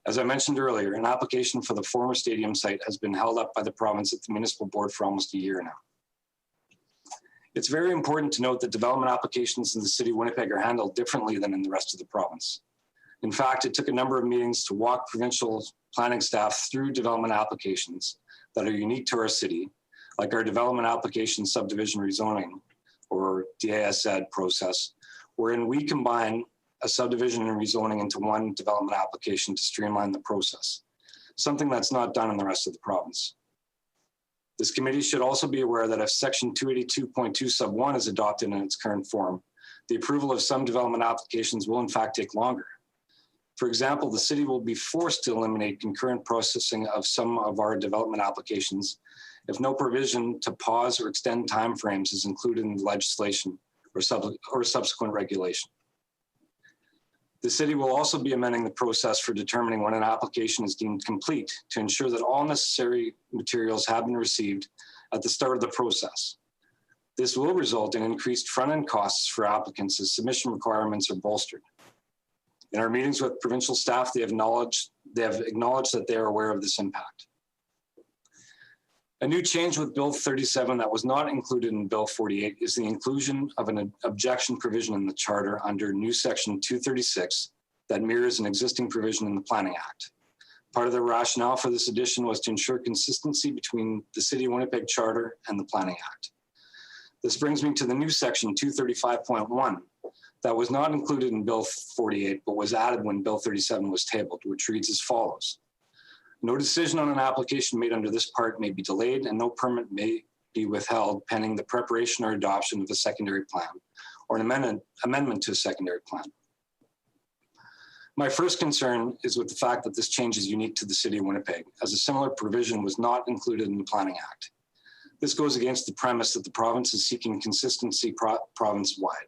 As I mentioned earlier, an application for the former stadium site has been held up by the province at the municipal board for almost a year now. It's very important to note that development applications in the City of Winnipeg are handled differently than in the rest of the province. In fact, it took a number of meetings to walk provincial planning staff through development applications that are unique to our city, like our development application subdivision rezoning, or DASZ process, wherein we combine a subdivision and rezoning into one development application to streamline the process, something that's not done in the rest of the province. This committee should also be aware that if Section 282.2 sub 1 is adopted in its current form, the approval of some development applications will in fact take longer. For example, the city will be forced to eliminate concurrent processing of some of our development applications if no provision to pause or extend timeframes is included in the legislation or subsequent regulation. The city will also be amending the process for determining when an application is deemed complete to ensure that all necessary materials have been received at the start of the process. This will result in increased front-end costs for applicants as submission requirements are bolstered. In our meetings with provincial staff, they have acknowledged that they are aware of this impact. A new change with Bill 37 that was not included in Bill 48 is the inclusion of an objection provision in the charter under new section 236 that mirrors an existing provision in the Planning Act. Part of the rationale for this addition was to ensure consistency between the City of Winnipeg Charter and the Planning Act. This brings me to the new section 235.1 that was not included in Bill 48, but was added when Bill 37 was tabled, which reads as follows. No decision on an application made under this part may be delayed, and no permit may be withheld pending the preparation or adoption of a secondary plan or an amendment to a secondary plan. My first concern is with the fact that this change is unique to the City of Winnipeg, as a similar provision was not included in the Planning Act. This goes against the premise that the province is seeking consistency province-wide.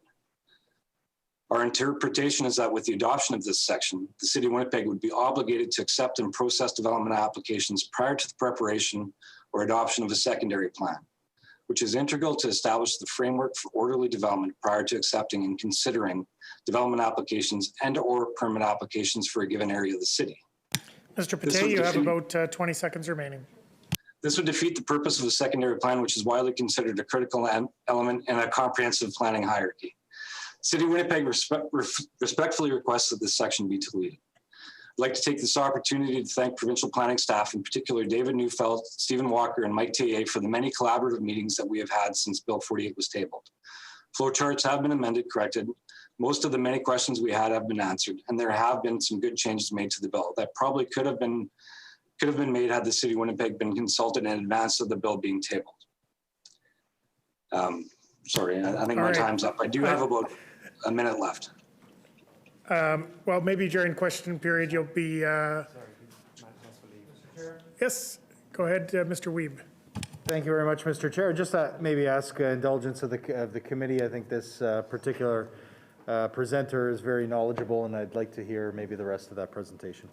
Our interpretation is that with the adoption of this section, the City of Winnipeg would be obligated to accept and process development applications prior to the preparation or adoption of a secondary plan, which is integral to establish the framework for orderly development prior to accepting and considering development applications and/or permit applications for a given area of the city. Mr. Pate, you have about 20 seconds remaining. This would defeat the purpose of a secondary plan, which is widely considered a critical element in a comprehensive planning hierarchy. City of Winnipeg respectfully requests that this section be deleted. I'd like to take this opportunity to thank provincial planning staff, in particular David Neufeld, Stephen Walker, and Mike Tayet for the many collaborative meetings that we have had since Bill 48 was tabled. Flowcharts have been amended, corrected. Most of the many questions we had have been answered, and there have been some good changes made to the bill that probably could have been made had the City of Winnipeg been consulted in advance of the bill being tabled. Sorry, I think my time's up. I do have about a minute left. Well, maybe during question period, you'll be... Yes, go ahead, Mr. Wiebe. Thank you very much, Mr. Chair. Just maybe ask indulgence of the committee. I think this particular presenter is very knowledgeable, and I'd like to hear maybe the rest of that presentation.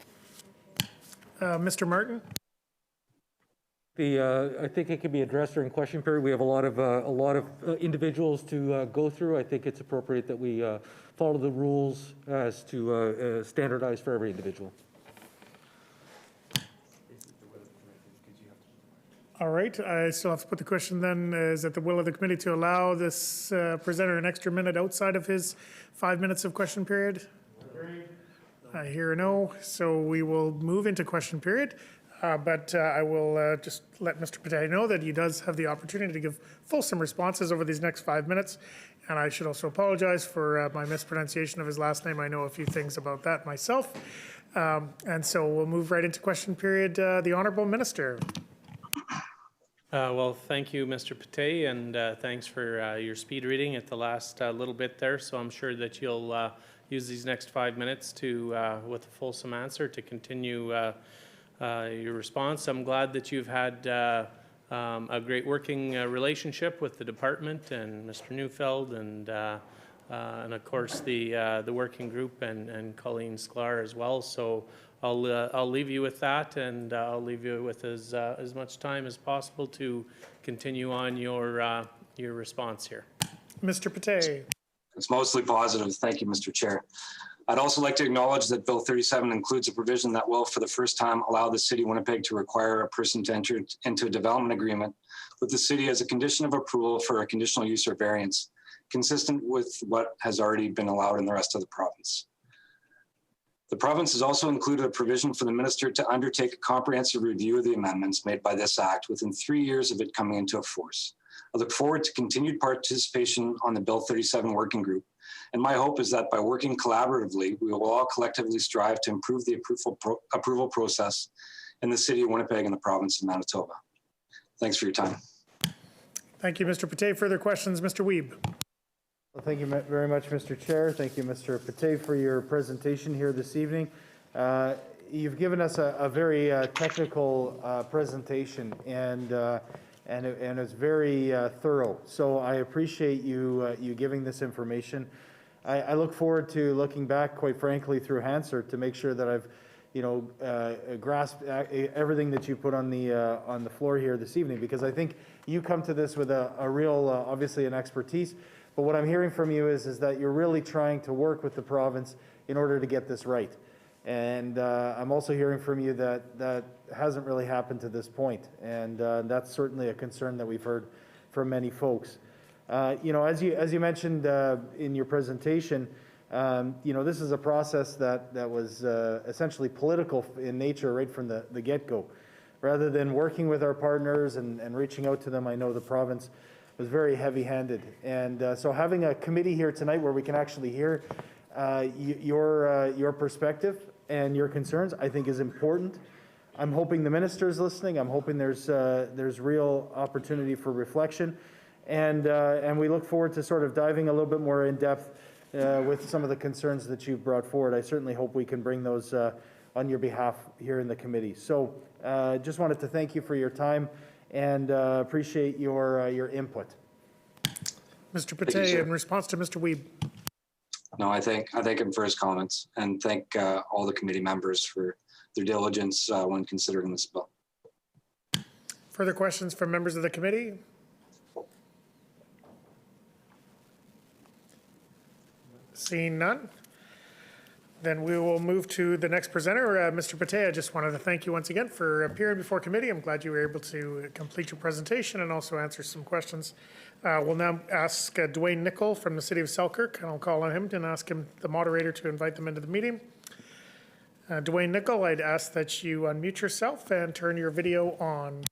Mr. Martin? I think it can be addressed during question period. We have a lot of individuals to go through. I think it's appropriate that we follow the rules as to standardize for every individual. All right, I still have to put the question then, is it the will of the committee to allow this presenter an extra minute outside of his 5 minutes of question period? Agreed. I hear no, so we will move into question period. But I will just let Mr. Pate know that he does have the opportunity to give fulsome responses over these next 5 minutes. And I should also apologize for my mispronunciation of his last name. I know a few things about that myself. And so we'll move right into question period. The Honourable Minister. Well, thank you, Mr. Pate, and thanks for your speed reading at the last little bit there. So I'm sure that you'll use these next 5 minutes to, with a fulsome answer, to continue your response. I'm glad that you've had a great working relationship with the department and Mr. Neufeld and of course the working group and Colleen Sklar as well. So I'll leave you with that, and I'll leave you with as much time as possible to continue on your response here. Mr. Pate. It's mostly positive. Thank you, Mr. Chair. I'd also like to acknowledge that Bill 37 includes a provision that will, for the first time, allow the City of Winnipeg to require a person to enter into a development agreement with the city as a condition of approval for a conditional use or variance, consistent with what has already been allowed in the rest of the province. The province has also included a provision for the minister to undertake a comprehensive review of the amendments made by this act within 3 years of it coming into force. I look forward to continued participation on the Bill 37 working group, and my hope is that by working collaboratively, we will all collectively strive to improve the approval process in the City of Winnipeg and the province of Manitoba. Thanks for your time. Thank you, Mr. Pate. Further questions, Mr. Wiebe. Well, thank you very much, Mr. Chair. Thank you, Mr. Pate, for your presentation here this evening. You've given us a very technical presentation, and it's very thorough. So I appreciate you giving this information. I look forward to looking back, quite frankly, through Hansard to make sure that I've, grasped everything that you put on the floor here this evening, because I think you come to this with a real, obviously, an expertise. But what I'm hearing from you is that you're really trying to work with the province in order to get this right. And I'm also hearing from you that that hasn't really happened to this point. And that's certainly a concern that we've heard from many folks. You know, as you mentioned in your presentation, you know, this is a process that was essentially political in nature right from the get-go. Rather than working with our partners and reaching out to them, I know the province was very heavy-handed. And so having a committee here tonight where we can actually hear your perspective and your concerns, I think is important. I'm hoping the minister's listening. I'm hoping there's real opportunity for reflection. And we look forward to sort of diving a little bit more in depth with some of the concerns that you've brought forward. I certainly hope we can bring those on your behalf here in the committee. So just wanted to thank you for your time and appreciate your input. Mr. Pate, in response to Mr. Wiebe. No, I thank him for his comments and thank all the committee members for their diligence when considering this bill. Further questions from members of the committee? Seeing none, then we will move to the next presenter. Mr. Pate, I just wanted to thank you once again for appearing before committee. I'm glad you were able to complete your presentation and also answer some questions. We'll now ask Dwayne Nicol from the City of Selkirk, and I'll call on him and ask him, the moderator, to invite them into the meeting. Dwayne Nicol, I'd ask that you unmute yourself and turn your video on.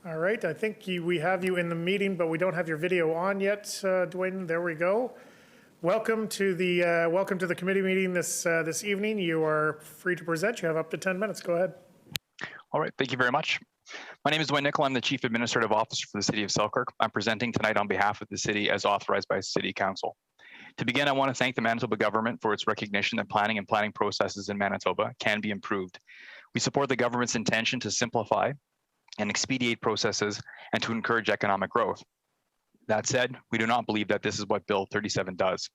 All right, I think we have you in the meeting, but we don't have your video on yet, Dwayne. There we go. Welcome to the committee meeting this evening. You are free to present. You have up to 10 minutes. Go ahead. All right, thank you very much. My name is Dwayne Nicol. I'm the Chief Administrative Officer for the City of Selkirk. I'm presenting tonight on behalf of the city as authorized by City Council. To begin, I want to thank the Manitoba government for its recognition that planning and planning processes in Manitoba can be improved. We support the government's intention to simplify and expedite processes and to encourage economic growth. That said, we do not believe that this is what Bill 37 does.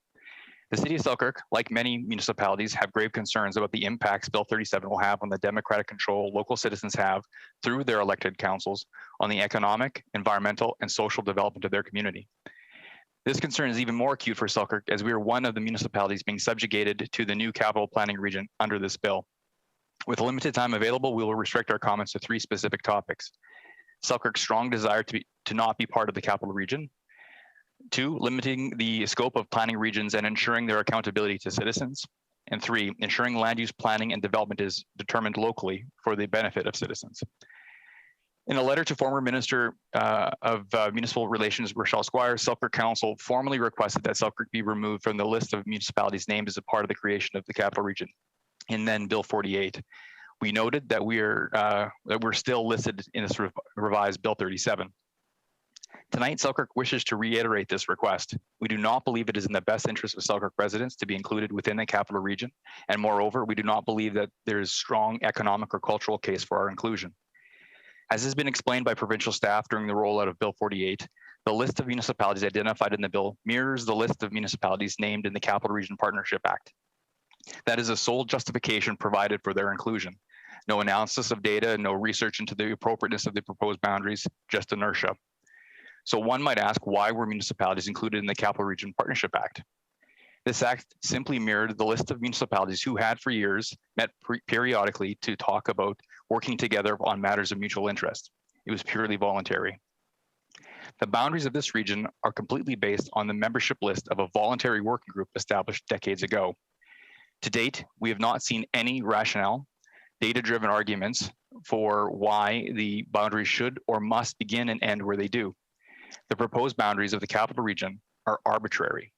The City of Selkirk, like many municipalities, have grave concerns about the impacts Bill 37 will have on the democratic control local citizens have through their elected councils on the economic, environmental, and social development of their community. This concern is even more acute for Selkirk as we are one of the municipalities being subjugated to the new capital planning region under this bill. With limited time available, we will restrict our comments to 3 specific topics. Selkirk's strong desire to not be part of the capital region. 2, limiting the scope of planning regions and ensuring their accountability to citizens. And 3, ensuring land use planning and development is determined locally for the benefit of citizens. In a letter to former Minister of Municipal Relations, Rochelle Squire, Selkirk Council formally requested that Selkirk be removed from the list of municipalities named as a part of the creation of the capital region in then Bill 48. We noted that we're still listed in this revised Bill 37. Tonight, Selkirk wishes to reiterate this request. We do not believe it is in the best interest of Selkirk residents to be included within the capital region, and moreover, we do not believe that there is strong economic or cultural case for our inclusion. As has been explained by provincial staff during the rollout of Bill 48, the list of municipalities identified in the bill mirrors the list of municipalities named in the Capital Region Partnership Act. That is a sole justification provided for their inclusion. No analysis of data, no research into the appropriateness of the proposed boundaries, just inertia. So one might ask, why were municipalities included in the Capital Region Partnership Act? This act simply mirrored the list of municipalities who had for years met periodically to talk about working together on matters of mutual interest. It was purely voluntary. The boundaries of this region are completely based on the membership list of a voluntary working group established decades ago. To date, we have not seen any rationale, data-driven arguments for why the boundaries should or must begin and end where they do. The proposed boundaries of the capital region are arbitrary.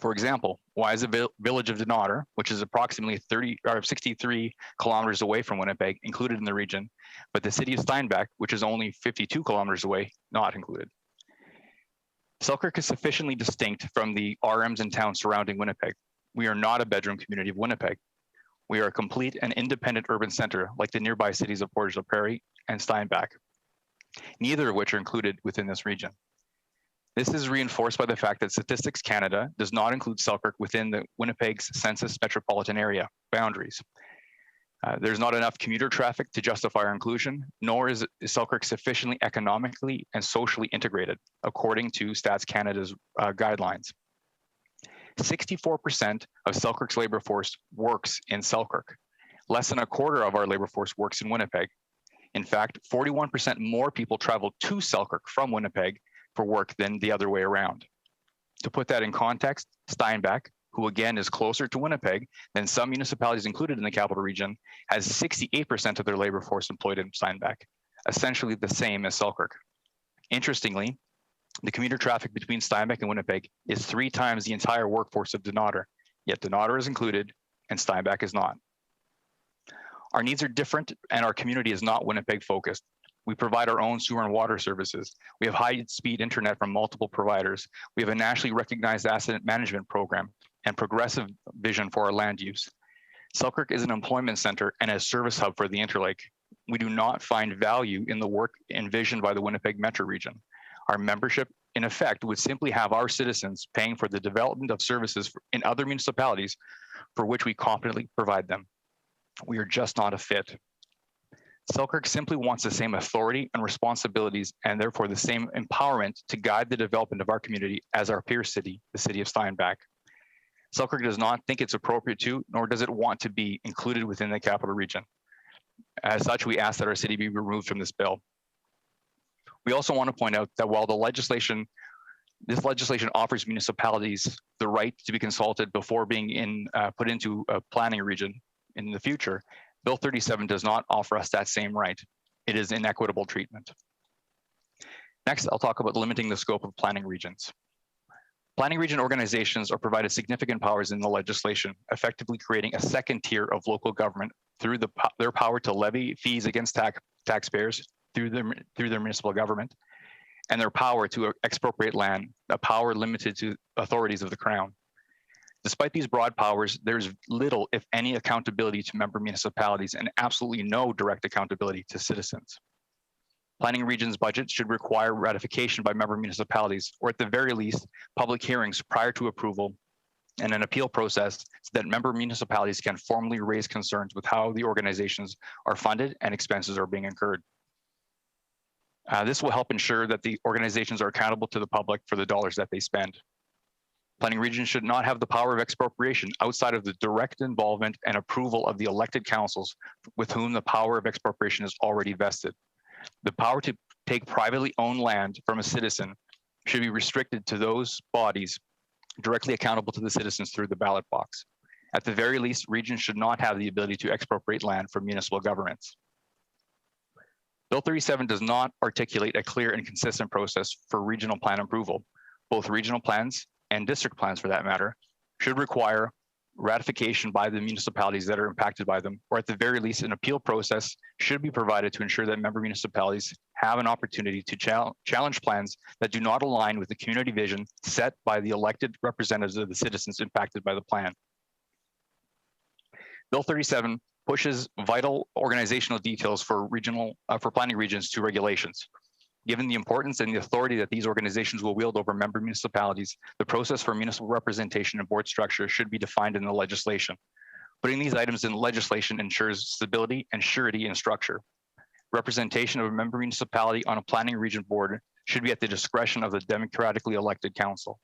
For example, why is the village of Donator, which is approximately 63 kilometers away from Winnipeg, included in the region, but the city of Steinbach, which is only 52 kilometers away, not included? Selkirk is sufficiently distinct from the RMs and towns surrounding Winnipeg. We are not a bedroom community of Winnipeg. We are a complete and independent urban center like the nearby cities of Portage la Prairie and Steinbach, neither of which are included within this region. This is reinforced by the fact that Statistics Canada does not include Selkirk within the Winnipeg's census metropolitan area boundaries. There's not enough commuter traffic to justify our inclusion, nor is Selkirk sufficiently economically and socially integrated, according to Stats Canada's guidelines. 64% of Selkirk's labor force works in Selkirk. Less than a quarter of our labor force works in Winnipeg. In fact, 41% more people travel to Selkirk from Winnipeg for work than the other way around. To put that in context, Steinbach, who again is closer to Winnipeg than some municipalities included in the capital region, has 68% of their labor force employed in Steinbach, essentially the same as Selkirk. Interestingly, the commuter traffic between Steinbach and Winnipeg is 3 times the entire workforce of Donator, yet Donator is included and Steinbach is not. Our needs are different and our community is not Winnipeg focused. We provide our own sewer and water services. We have high-speed internet from multiple providers. We have a nationally recognized asset management program and progressive vision for our land use. Selkirk is an employment center and a service hub for the Interlake. We do not find value in the work envisioned by the Winnipeg Metro region. Our membership, in effect, would simply have our citizens paying for the development of services in other municipalities for which we competently provide them. We are just not a fit. Selkirk simply wants the same authority and responsibilities and therefore the same empowerment to guide the development of our community as our peer city, the city of Steinbach. Selkirk does not think it's appropriate to, nor does it want to be included within the capital region. As such, we ask that our city be removed from this bill. We also want to point out that while this legislation offers municipalities the right to be consulted before being put into a planning region in the future, Bill 37 does not offer us that same right. It is inequitable treatment. Next, I'll talk about limiting the scope of planning regions. Planning region organizations are provided significant powers in the legislation, effectively creating a second tier of local government through their power to levy fees against taxpayers through their municipal government, and their power to expropriate land, a power limited to authorities of the Crown. Despite these broad powers, there's little, if any, accountability to member municipalities and absolutely no direct accountability to citizens. Planning regions' budgets should require ratification by member municipalities, or at the very least, public hearings prior to approval and an appeal process so that member municipalities can formally raise concerns with how the organizations are funded and expenses are being incurred. This will help ensure that the organizations are accountable to the public for the dollars that they spend. Planning regions should not have the power of expropriation outside of the direct involvement and approval of the elected councils with whom the power of expropriation is already vested. The power to take privately owned land from a citizen should be restricted to those bodies directly accountable to the citizens through the ballot box. At the very least, regions should not have the ability to expropriate land from municipal governments. Bill 37 does not articulate a clear and consistent process for regional plan approval. Both regional plans and district plans, for that matter, should require ratification by the municipalities that are impacted by them, or at the very least, an appeal process should be provided to ensure that member municipalities have an opportunity to challenge plans that do not align with the community vision set by the elected representatives of the citizens impacted by the plan. Bill 37 pushes vital organizational details for planning regions to regulations. Given the importance and the authority that these organizations will wield over member municipalities, the process for municipal representation and board structure should be defined in the legislation. Putting these items in legislation ensures stability and surety in structure. Representation of a member municipality on a planning region board should be at the discretion of the democratically elected council.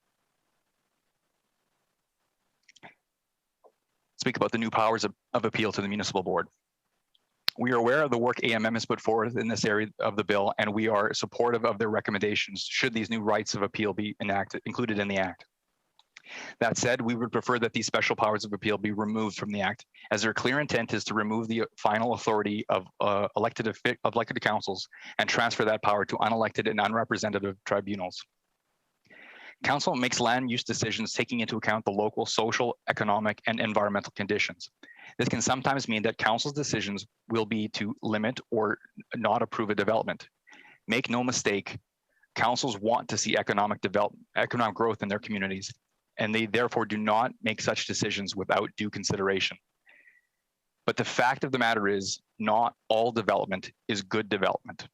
Speak about the new powers of appeal to the municipal board. We are aware of the work AMM has put forth in this area of the bill, and we are supportive of their recommendations should these new rights of appeal be included in the Act. That said, we would prefer that these special powers of appeal be removed from the Act, as their clear intent is to remove the final authority of elected councils and transfer that power to unelected and unrepresentative tribunals. Council makes land use decisions taking into account the local social, economic, and environmental conditions. This can sometimes mean that council's decisions will be to limit or not approve a development. Make no mistake, councils want to see economic growth in their communities, and they therefore do not make such decisions without due consideration. But the fact of the matter is, not all development is good development.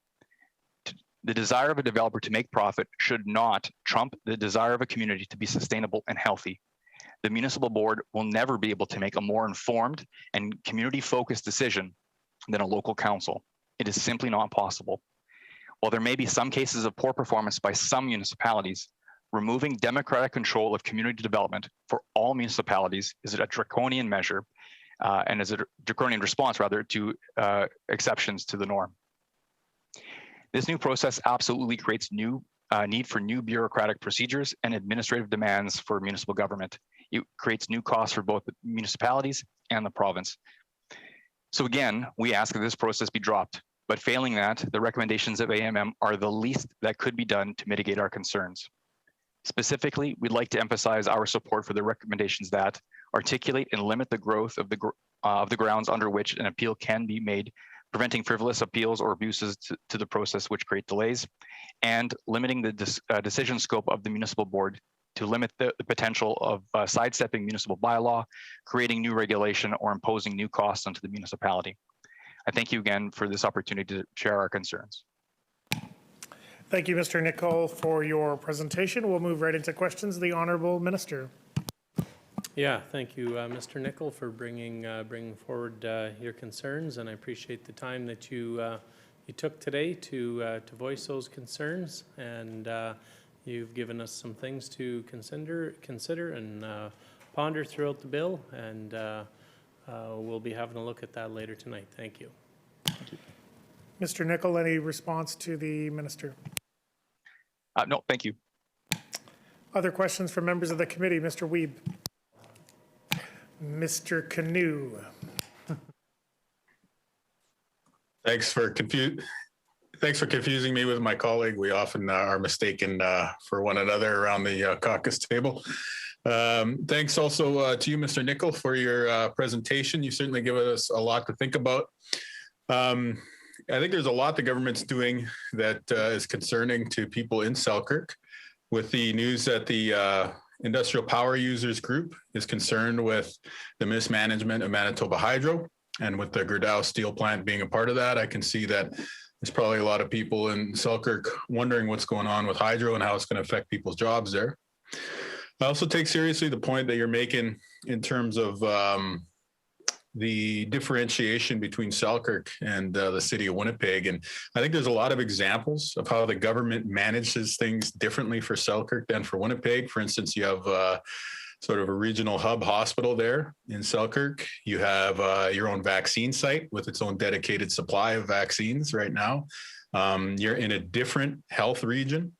The desire of a developer to make profit should not trump the desire of a community to be sustainable and healthy. the municipal board will never be able to make a more informed and community-focused decision than a local council. It is simply not possible. While there may be some cases of poor performance by some municipalities, removing democratic control of community development for all municipalities is a draconian measure and is a draconian response, rather, to exceptions to the norm. This new process absolutely creates need for new bureaucratic procedures and administrative demands for municipal government. It creates new costs for both the municipalities and the province. So again, we ask that this process be dropped, but failing that, the recommendations of AMM are the least that could be done to mitigate our concerns. Specifically, we'd like to emphasize our support for the recommendations that articulate and limit the growth of the grounds under which an appeal can be made, preventing frivolous appeals or abuses to the process which create delays, and limiting the decision scope of the municipal board to limit the potential of sidestepping municipal bylaw, creating new regulation, or imposing new costs onto the municipality. I thank you again for this opportunity to share our concerns. Thank you, Mr. Nicol, for your presentation. We'll move right into questions. The Honourable Minister. Yeah, thank you, Mr. Nicol, for bringing forward your concerns, and I appreciate the time that you took today to voice those concerns, and you've given us some things to consider and ponder throughout the bill, and we'll be having a look at that later tonight. Thank you. Mr. Nicol, any response to the Minister? No, thank you. Other questions from members of the committee? Mr. Wiebe. Mr. Canoe. Thanks for confusing me with my colleague. We often are mistaken for one another around the caucus table. Thanks also to you, Mr. Nicol, for your presentation. You certainly give us a lot to think about. I think there's a lot the government's doing that is concerning to people in Selkirk, with the news that the Industrial Power Users Group is concerned with the mismanagement of Manitoba Hydro, and with the Gerdau steel plant being a part of that. I can see that there's probably a lot of people in Selkirk wondering what's going on with hydro and how it's going to affect people's jobs there. I also take seriously the point that you're making in terms of the differentiation between Selkirk and the city of Winnipeg. And I think there's a lot of examples of how the government manages things differently for Selkirk than for Winnipeg. For instance, you have sort of a regional hub hospital there in Selkirk. You have your own vaccine site with its own dedicated supply of vaccines right now. You're in a different health region.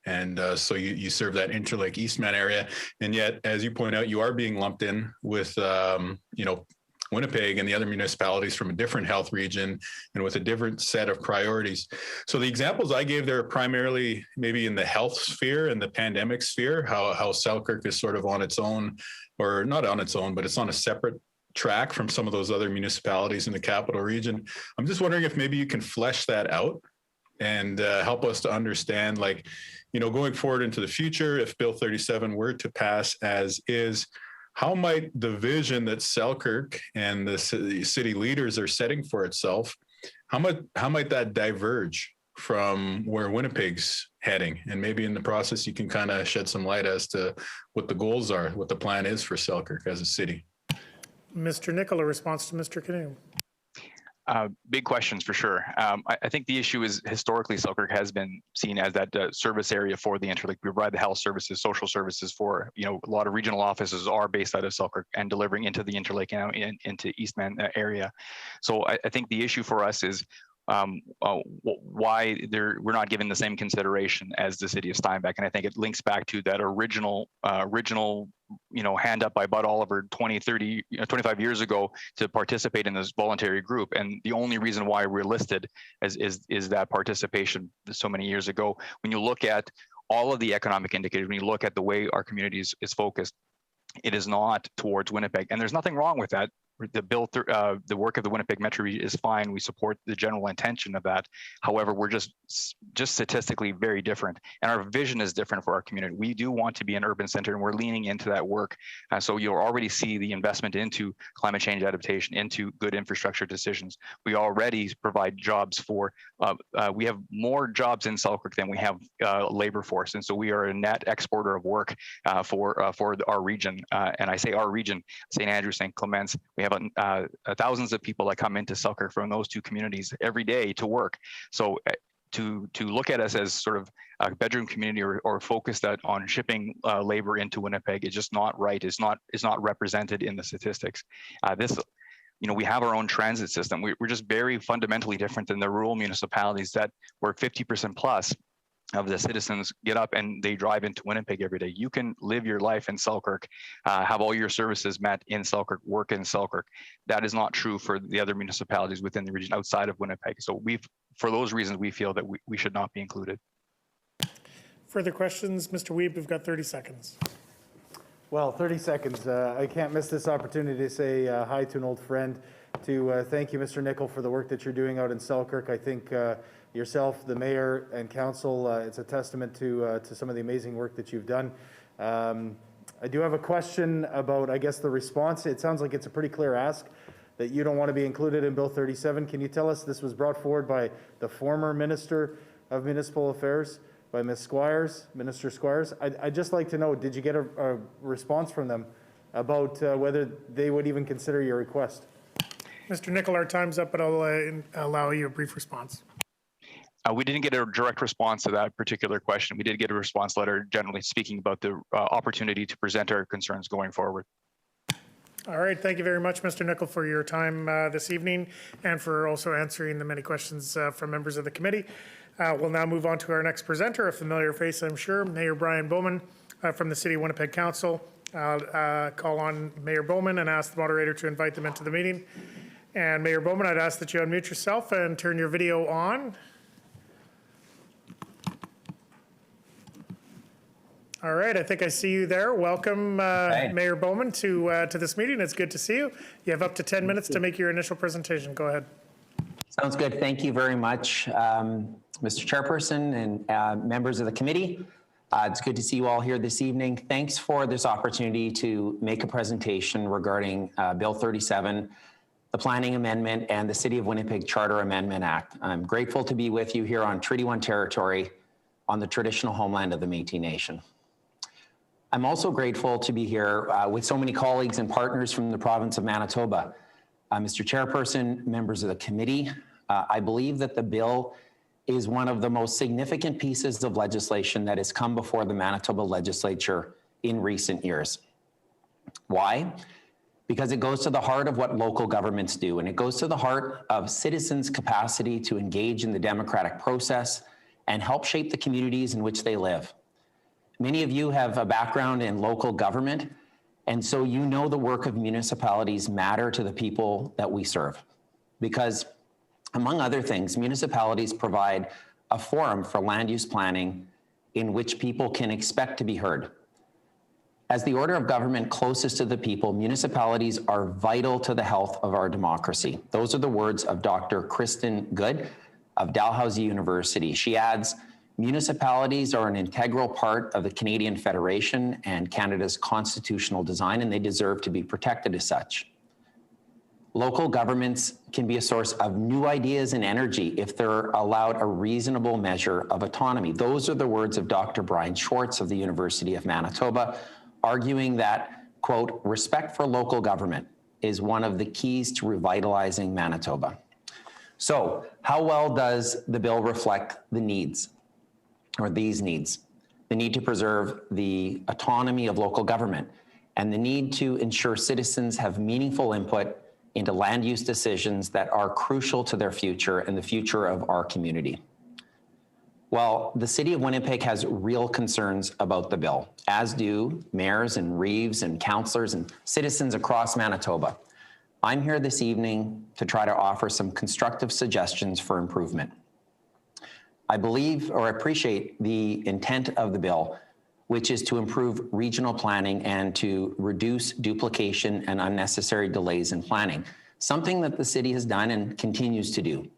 And so you serve that Interlake Eastman area. And yet, as you point out, you are being lumped in with, Winnipeg and the other municipalities from a different health region and with a different set of priorities. So the examples I gave there are primarily maybe in the health sphere and the pandemic sphere, how Selkirk is sort of on its own, or not on its own, but it's on a separate track from some of those other municipalities in the capital region. I'm just wondering if maybe you can flesh that out and help us to understand, like, going forward into the future, if Bill 37 were to pass as is, how might the vision that Selkirk and the city leaders are setting for itself, how might that diverge from where Winnipeg's heading? And maybe in the process, you can kind of shed some light as to what the goals are, what the plan is for Selkirk as a city. Mr. Nicol, a response to Mr. Canoe. Big questions for sure. I think the issue is historically Selkirk has been seen as that service area for the Interlake. We provide the health services, social services for, a lot of regional offices are based out of Selkirk and delivering into the Interlake and into Eastman area. So I think the issue for us is why we're not given the same consideration as the city of Steinbach. And I think it links back to that original hand up by Bud Oliver 20, 30, 25 years ago to participate in this voluntary group. And the only reason why we're listed is that participation so many years ago. When you look at all of the economic indicators, when you look at the way our community is focused, it is not towards Winnipeg. And there's nothing wrong with that. the bill, the work of the Winnipeg Metro region is fine. We support the general intention of that. However, we're just statistically very different, and our vision is different for our community. We do want to be an urban center, and we're leaning into that work. So you'll already see the investment into climate change adaptation, into good infrastructure decisions. We already provide jobs for, we have more jobs in Selkirk than we have labor force, and so we are a net exporter of work for our region. And I say our region, St. Andrew, St. Clements. We have thousands of people that come into Selkirk from those two communities every day to work. So to look at us as sort of a bedroom community or focus that on shipping labor into Winnipeg is just not right. Is not represented in the statistics. We have our own transit system. We're just very fundamentally different than the rural municipalities that were 50% plus of the citizens get up and they drive into Winnipeg every day. You can live your life in Selkirk, have all your services met in Selkirk, work in Selkirk. That is not true for the other municipalities within the region outside of Winnipeg. So for those reasons, we feel that we should not be included. Further questions? Mr. Wiebe, we've got 30 seconds. Well, 30 seconds. I can't miss this opportunity to say hi to an old friend, to thank you, Mr. Nicol, for the work that you're doing out in Selkirk. I think yourself, the mayor and council, it's a testament to some of the amazing work that you've done. I do have a question about, I guess, the response. It sounds like it's a pretty clear ask that you don't want to be included in Bill 37. Can you tell us, this was brought forward by the former Minister of Municipal Affairs, by Ms. Squires, Minister Squires. I'd just like to know, did you get a response from them about whether they would even consider your request? Mr. Nicol, our time's up, but I'll allow you a brief response. We didn't get a direct response to that particular question. We did get a response letter, generally speaking, about the opportunity to present our concerns going forward. All right, thank you very much, Mr. Nicol, for your time this evening and for also answering the many questions from members of the committee. We'll now move on to our next presenter, a familiar face, I'm sure, Mayor Brian Bowman from the City of Winnipeg Council. I'll call on Mayor Bowman and ask the moderator to invite them into the meeting. And Mayor Bowman, I'd ask that you unmute yourself and turn your video on. All right, I think I see you there. Welcome, Mayor Bowman, to this meeting. It's good to see you. You have up to 10 minutes to make your initial presentation. Go ahead. Sounds good. Thank you very much, Mr. Chairperson and members of the committee. It's good to see you all here this evening. Thanks for this opportunity to make a presentation regarding Bill 37, the Planning Amendment, and the City of Winnipeg Charter Amendment Act. I'm grateful to be with you here on Treaty 1 territory on the traditional homeland of the Métis Nation. I'm also grateful to be here with so many colleagues and partners from the province of Manitoba. Mr. Chairperson, members of the committee, I believe that the bill is one of the most significant pieces of legislation that has come before the Manitoba legislature in recent years. Why? Because it goes to the heart of what local governments do, and it goes to the heart of citizens' capacity to engage in the democratic process and help shape the communities in which they live. Many of you have a background in local government, and so you know the work of municipalities matter to the people that we serve. Because, among other things, municipalities provide a forum for land use planning in which people can expect to be heard. As the order of government closest to the people, municipalities are vital to the health of our democracy. Those are the words of Dr. Kristen Good of Dalhousie University. She adds, municipalities are an integral part of the Canadian Federation and Canada's constitutional design, and they deserve to be protected as such. Local governments can be a source of new ideas and energy if they're allowed a reasonable measure of autonomy. Those are the words of Dr. Brian Schwartz of the University of Manitoba, arguing that, quote, respect for local government is one of the keys to revitalizing Manitoba. So how well does the bill reflect the needs, or these needs? The need to preserve the autonomy of local government and the need to ensure citizens have meaningful input into land use decisions that are crucial to their future and the future of our community. Well, the City of Winnipeg has real concerns about the bill, as do mayors and reeves and councillors and citizens across Manitoba. I'm here this evening to try to offer some constructive suggestions for improvement. I believe or appreciate the intent of the bill, which is to improve regional planning and to reduce duplication and unnecessary delays in planning, something that the city has done and continues to do.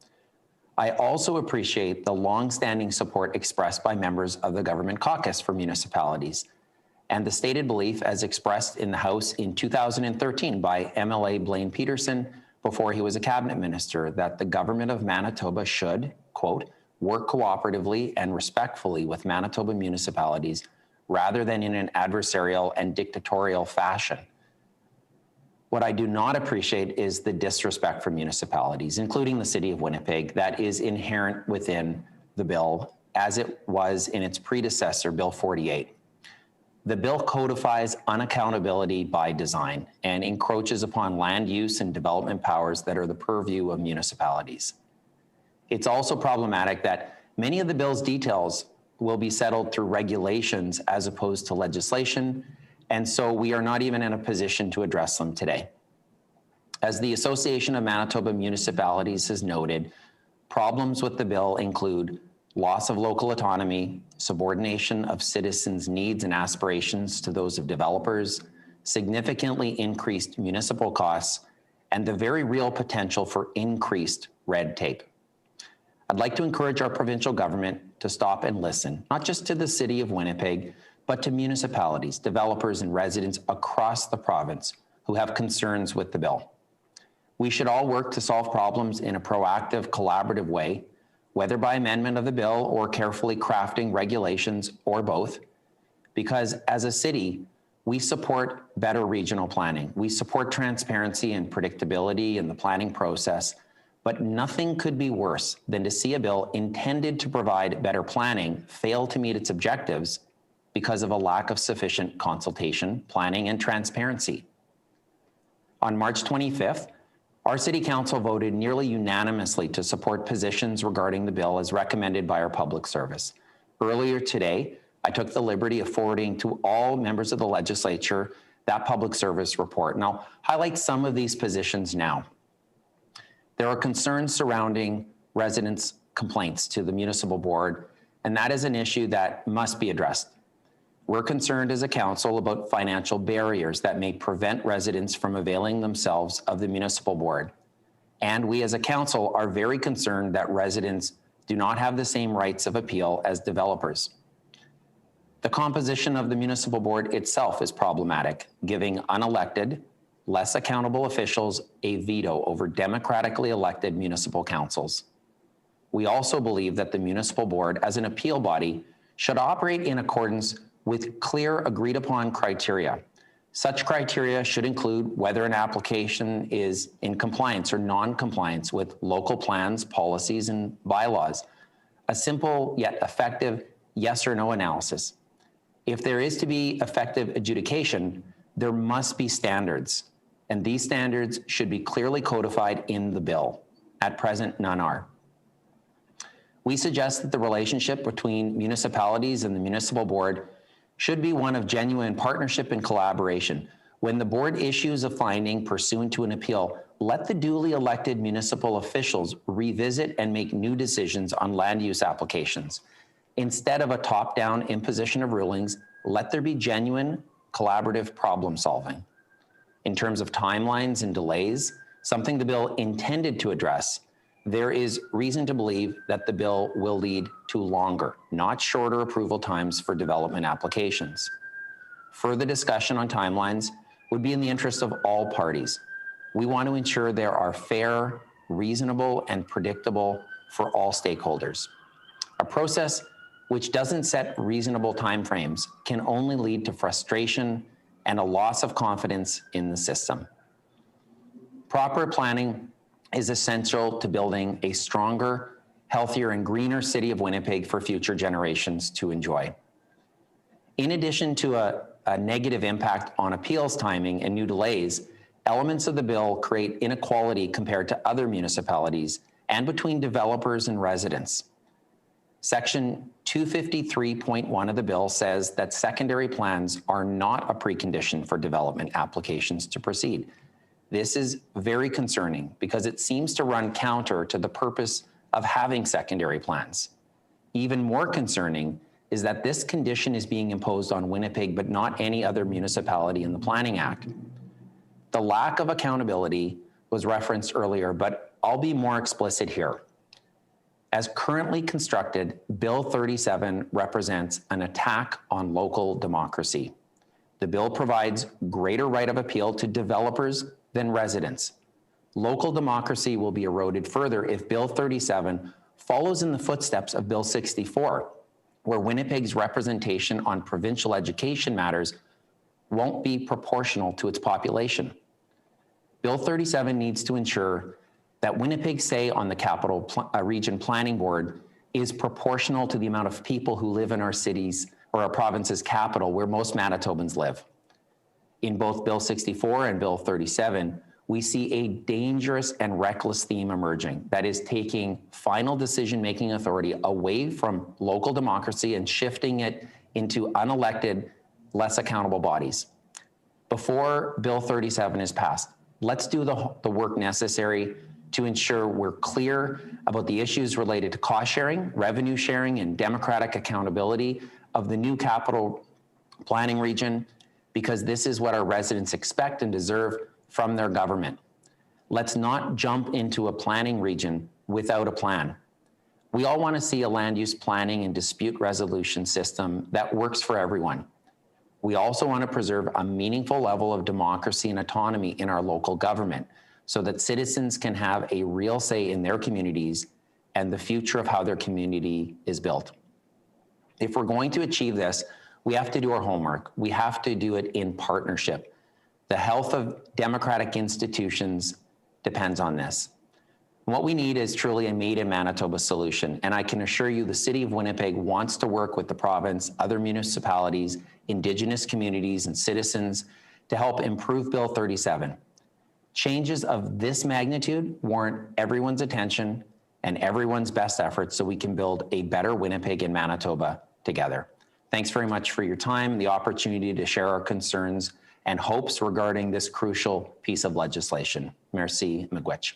I also appreciate the long-standing support expressed by members of the Government Caucus for Municipalities and the stated belief as expressed in the House in 2013 by MLA Blaine Peterson before he was a cabinet minister that the government of Manitoba should, quote, work cooperatively and respectfully with Manitoba municipalities rather than in an adversarial and dictatorial fashion. What I do not appreciate is the disrespect for municipalities, including the city of Winnipeg, that is inherent within the bill as it was in its predecessor, Bill 48. The bill codifies unaccountability by design and encroaches upon land use and development powers that are the purview of municipalities. It's also problematic that many of the bill's details will be settled through regulations as opposed to legislation, and so we are not even in a position to address them today. As the Association of Manitoba Municipalities has noted, problems with the bill include loss of local autonomy, subordination of citizens' needs and aspirations to those of developers, significantly increased municipal costs, and the very real potential for increased red tape. I'd like to encourage our provincial government to stop and listen, not just to the city of Winnipeg, but to municipalities, developers, and residents across the province who have concerns with the bill. We should all work to solve problems in a proactive, collaborative way, whether by amendment of the bill or carefully crafting regulations or both, because as a city, we support better regional planning. We support transparency and predictability in the planning process, but nothing could be worse than to see a bill intended to provide better planning fail to meet its objectives because of a lack of sufficient consultation, planning, and transparency. On March 25th, our City Council voted nearly unanimously to support positions regarding the bill as recommended by our public service. Earlier today, I took the liberty of forwarding to all members of the legislature that public service report, and I'll highlight some of these positions now. There are concerns surrounding residents' complaints to the municipal board, and that is an issue that must be addressed. We're concerned as a council about financial barriers that may prevent residents from availing themselves of the municipal board. And we as a council are very concerned that residents do not have the same rights of appeal as developers. The composition of the municipal board itself is problematic, giving unelected, less accountable officials a veto over democratically elected municipal councils. We also believe that the municipal board as an appeal body should operate in accordance with clear agreed upon criteria. Such criteria should include whether an application is in compliance or non-compliance with local plans, policies, and bylaws. A simple yet effective yes or no analysis. If there is to be effective adjudication, there must be standards, and these standards should be clearly codified in the bill. At present, none are. We suggest that the relationship between municipalities and the municipal board should be one of genuine partnership and collaboration. When the board issues a finding pursuant to an appeal, let the duly elected municipal officials revisit and make new decisions on land use applications. Instead of a top-down imposition of rulings, let there be genuine collaborative problem solving. In terms of timelines and delays, something the bill intended to address, there is reason to believe that the bill will lead to longer, not shorter approval times for development applications. Further discussion on timelines would be in the interest of all parties. We want to ensure there are fair, reasonable, and predictable for all stakeholders. A process which doesn't set reasonable timeframes can only lead to frustration and a loss of confidence in the system. Proper planning is essential to building a stronger, healthier, and greener city of Winnipeg for future generations to enjoy. In addition to a negative impact on appeals timing and new delays, elements of the bill create inequality compared to other municipalities and between developers and residents. Section 253.1 of the bill says that secondary plans are not a precondition for development applications to proceed. This is very concerning because it seems to run counter to the purpose of having secondary plans. Even more concerning, is that this condition is being imposed on Winnipeg, but not any other municipality in the Planning Act. The lack of accountability was referenced earlier, but I'll be more explicit here. As currently constructed, Bill 37 represents an attack on local democracy. The bill provides greater right of appeal to developers than residents. Local democracy will be eroded further if Bill 37 follows in the footsteps of Bill 64, where Winnipeg's representation on provincial education matters won't be proportional to its population. Bill 37 needs to ensure that Winnipeg's say on the Capital Region Planning Board is proportional to the amount of people who live in our cities or our province's capital, where most Manitobans live. In both Bill 64 and Bill 37, we see a dangerous and reckless theme emerging that is taking final decision-making authority away from local democracy and shifting it into unelected, less accountable bodies. Before Bill 37 is passed, let's do the work necessary to ensure we're clear about the issues related to cost sharing, revenue sharing, and democratic accountability of the new capital planning region, because this is what our residents expect and deserve from their government. Let's not jump into a planning region without a plan. We all want to see a land use planning and dispute resolution system that works for everyone. We also want to preserve a meaningful level of democracy and autonomy in our local government so that citizens can have a real say in their communities and the future of how their community is built. If we're going to achieve this, we have to do our homework. We have to do it in partnership. The health of democratic institutions depends on this. What we need is truly a made in Manitoba solution. And I can assure you the City of Winnipeg wants to work with the province, other municipalities, Indigenous communities, and citizens to help improve Bill 37. Changes of this magnitude warrant everyone's attention and everyone's best efforts so we can build a better Winnipeg and Manitoba together. Thanks very much for your time and the opportunity to share our concerns and hopes regarding this crucial piece of legislation. Merci, miigwech.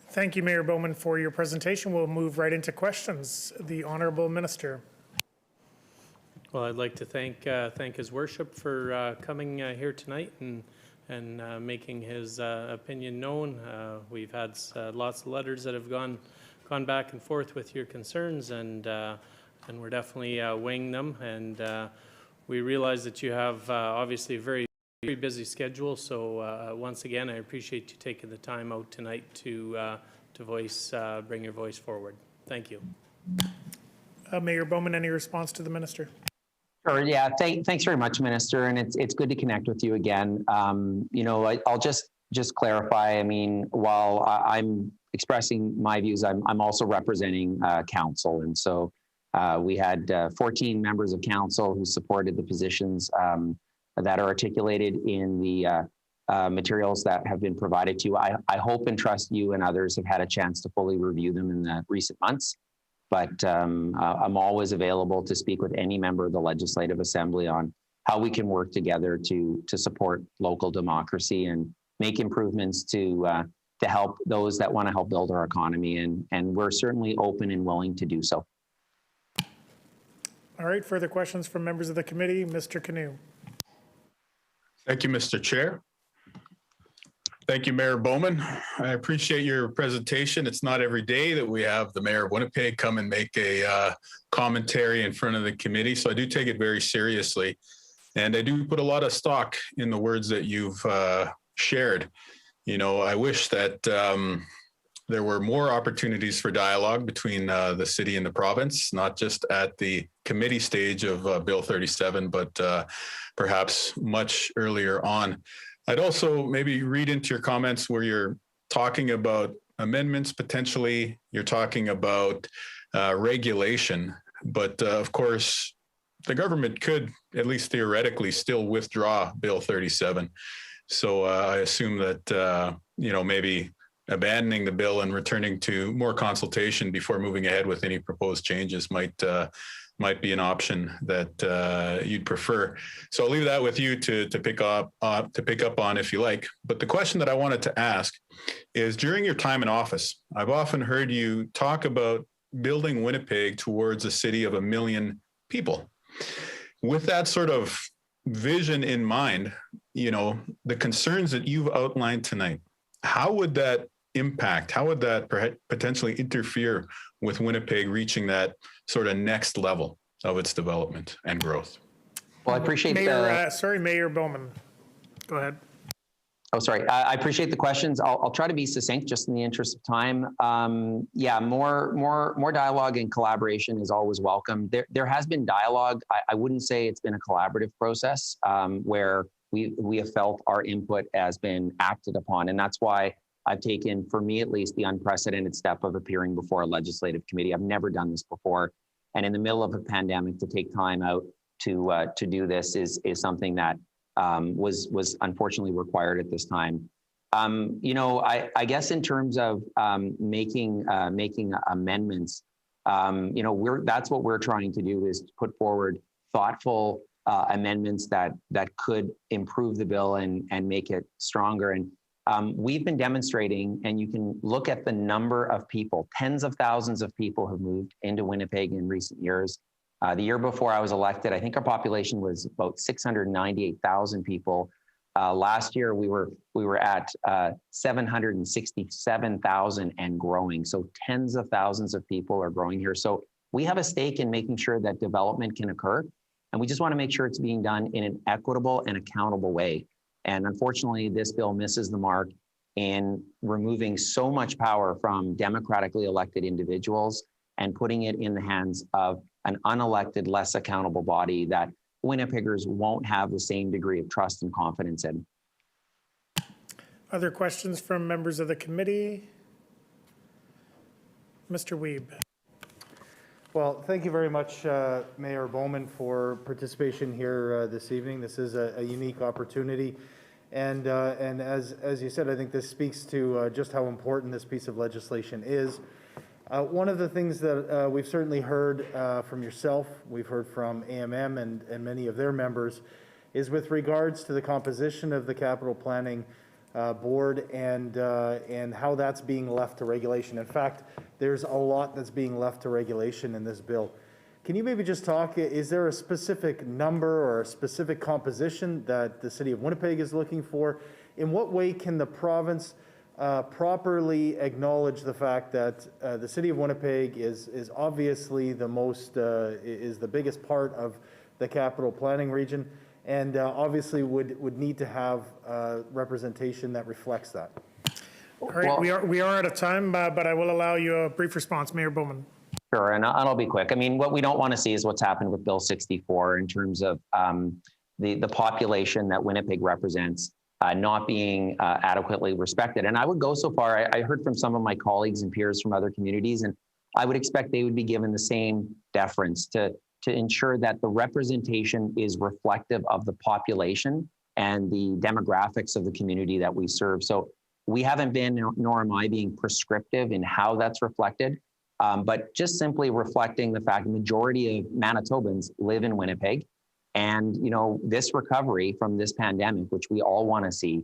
Thank you, Mayor Bowman, for your presentation. We'll move right into questions. The Honourable Minister. Well, I'd like to thank His Worship for coming here tonight and making his opinion known. We've had lots of letters that have gone back and forth with your concerns, and we're definitely weighing them. And we realize that you have obviously a very busy schedule. So once again, I appreciate you taking the time out tonight to bring your voice forward. Thank you. Mayor Bowman, any response to the minister? Sure. Yeah. Thanks very much, Minister. And it's good to connect with you again. You know, I'll just clarify. I mean, while I'm expressing my views, I'm also representing council, and so we had 14 members of council who supported the positions that are articulated in the materials that have been provided to you. I hope and trust you and others have had a chance to fully review them in the recent months. But I'm always available to speak with any member of the Legislative Assembly on how we can work together to support local democracy and make improvements to help those that want to help build our economy. And we're certainly open and willing to do so. All right, further questions from members of the committee. Mr. Canoe. Thank you, Mr. Chair. Thank you, Mayor Bowman. I appreciate your presentation. It's not every day that we have the Mayor of Winnipeg come and make a commentary in front of the committee, so I do take it very seriously. And I do put a lot of stock in the words that you've shared. You know, I wish that there were more opportunities for dialogue between the city and the province, not just at the committee stage of Bill 37, but perhaps much earlier on. I'd also maybe read into your comments where you're talking about amendments, potentially you're talking about regulation, but of course, the government could, at least theoretically, still withdraw Bill 37. So I assume that, you know, maybe abandoning the bill and returning to more consultation before moving ahead with any proposed changes might be an option that you'd prefer. So I'll leave that with you to pick up on if you like. But the question that I wanted to ask is, during your time in office, I've often heard you talk about building Winnipeg towards a city of 1 million people. With that sort of vision in mind, you know, the concerns that you've outlined tonight, how would that impact, how would that potentially interfere with Winnipeg reaching that sort of next level of its development and growth? Well, I appreciate Mayor Bowman. Go ahead. Oh, sorry. I appreciate the questions. I'll try to be succinct just in the interest of time. Yeah, more dialogue and collaboration is always welcome. There has been dialogue. I wouldn't say it's been a collaborative process where we have felt our input has been acted upon. And that's why I've taken, for me at least, the unprecedented step of appearing before a legislative committee. I've never done this before. And in the middle of a pandemic, to take time out to do this is something that was unfortunately required at this time. You know, I guess in terms of making amendments, you know, that's what we're trying to do, is put forward thoughtful amendments that could improve the bill and make it stronger. And we've been demonstrating, and you can look at the number of people, tens of thousands of people have moved into Winnipeg in recent years. The year before I was elected, I think our population was about 698,000 people. Last year, we were at 767,000 and growing. So tens of thousands of people are growing here. So we have a stake in making sure that development can occur. And we just want to make sure it's being done in an equitable and accountable way. And unfortunately, this bill misses the mark in removing so much power from democratically elected individuals and putting it in the hands of an unelected, less accountable body that Winnipeggers won't have the same degree of trust and confidence in. Other questions from members of the committee? Mr. Wiebe. Well, thank you very much, Mayor Bowman, for participation here this evening. This is a unique opportunity. And as you said, I think this speaks to just how important this piece of legislation is. One of the things that we've certainly heard from yourself, we've heard from AMM and many of their members, is with regards to the composition of the capital planning board and how that's being left to regulation. In fact, there's a lot that's being left to regulation in this bill. Can you maybe just talk, is there a specific number or a specific composition that the City of Winnipeg is looking for? In what way can the province properly acknowledge the fact that the City of Winnipeg is obviously the biggest part of the capital planning region, and obviously would need to have representation that reflects that? All right, we are out of time, but I will allow you a brief response, Mayor Bowman. Sure, and I'll be quick. I mean, what we don't want to see is what's happened with Bill 64 in terms of the population that Winnipeg represents not being adequately respected. And I would go so far, I heard from some of my colleagues and peers from other communities, and I would expect they would be given the same deference to ensure that the representation is reflective of the population and the demographics of the community that we serve. So we haven't been, nor am I, being prescriptive in how that's reflected, but just simply reflecting the fact the majority of Manitobans live in Winnipeg. And, you know, this recovery from this pandemic, which we all want to see,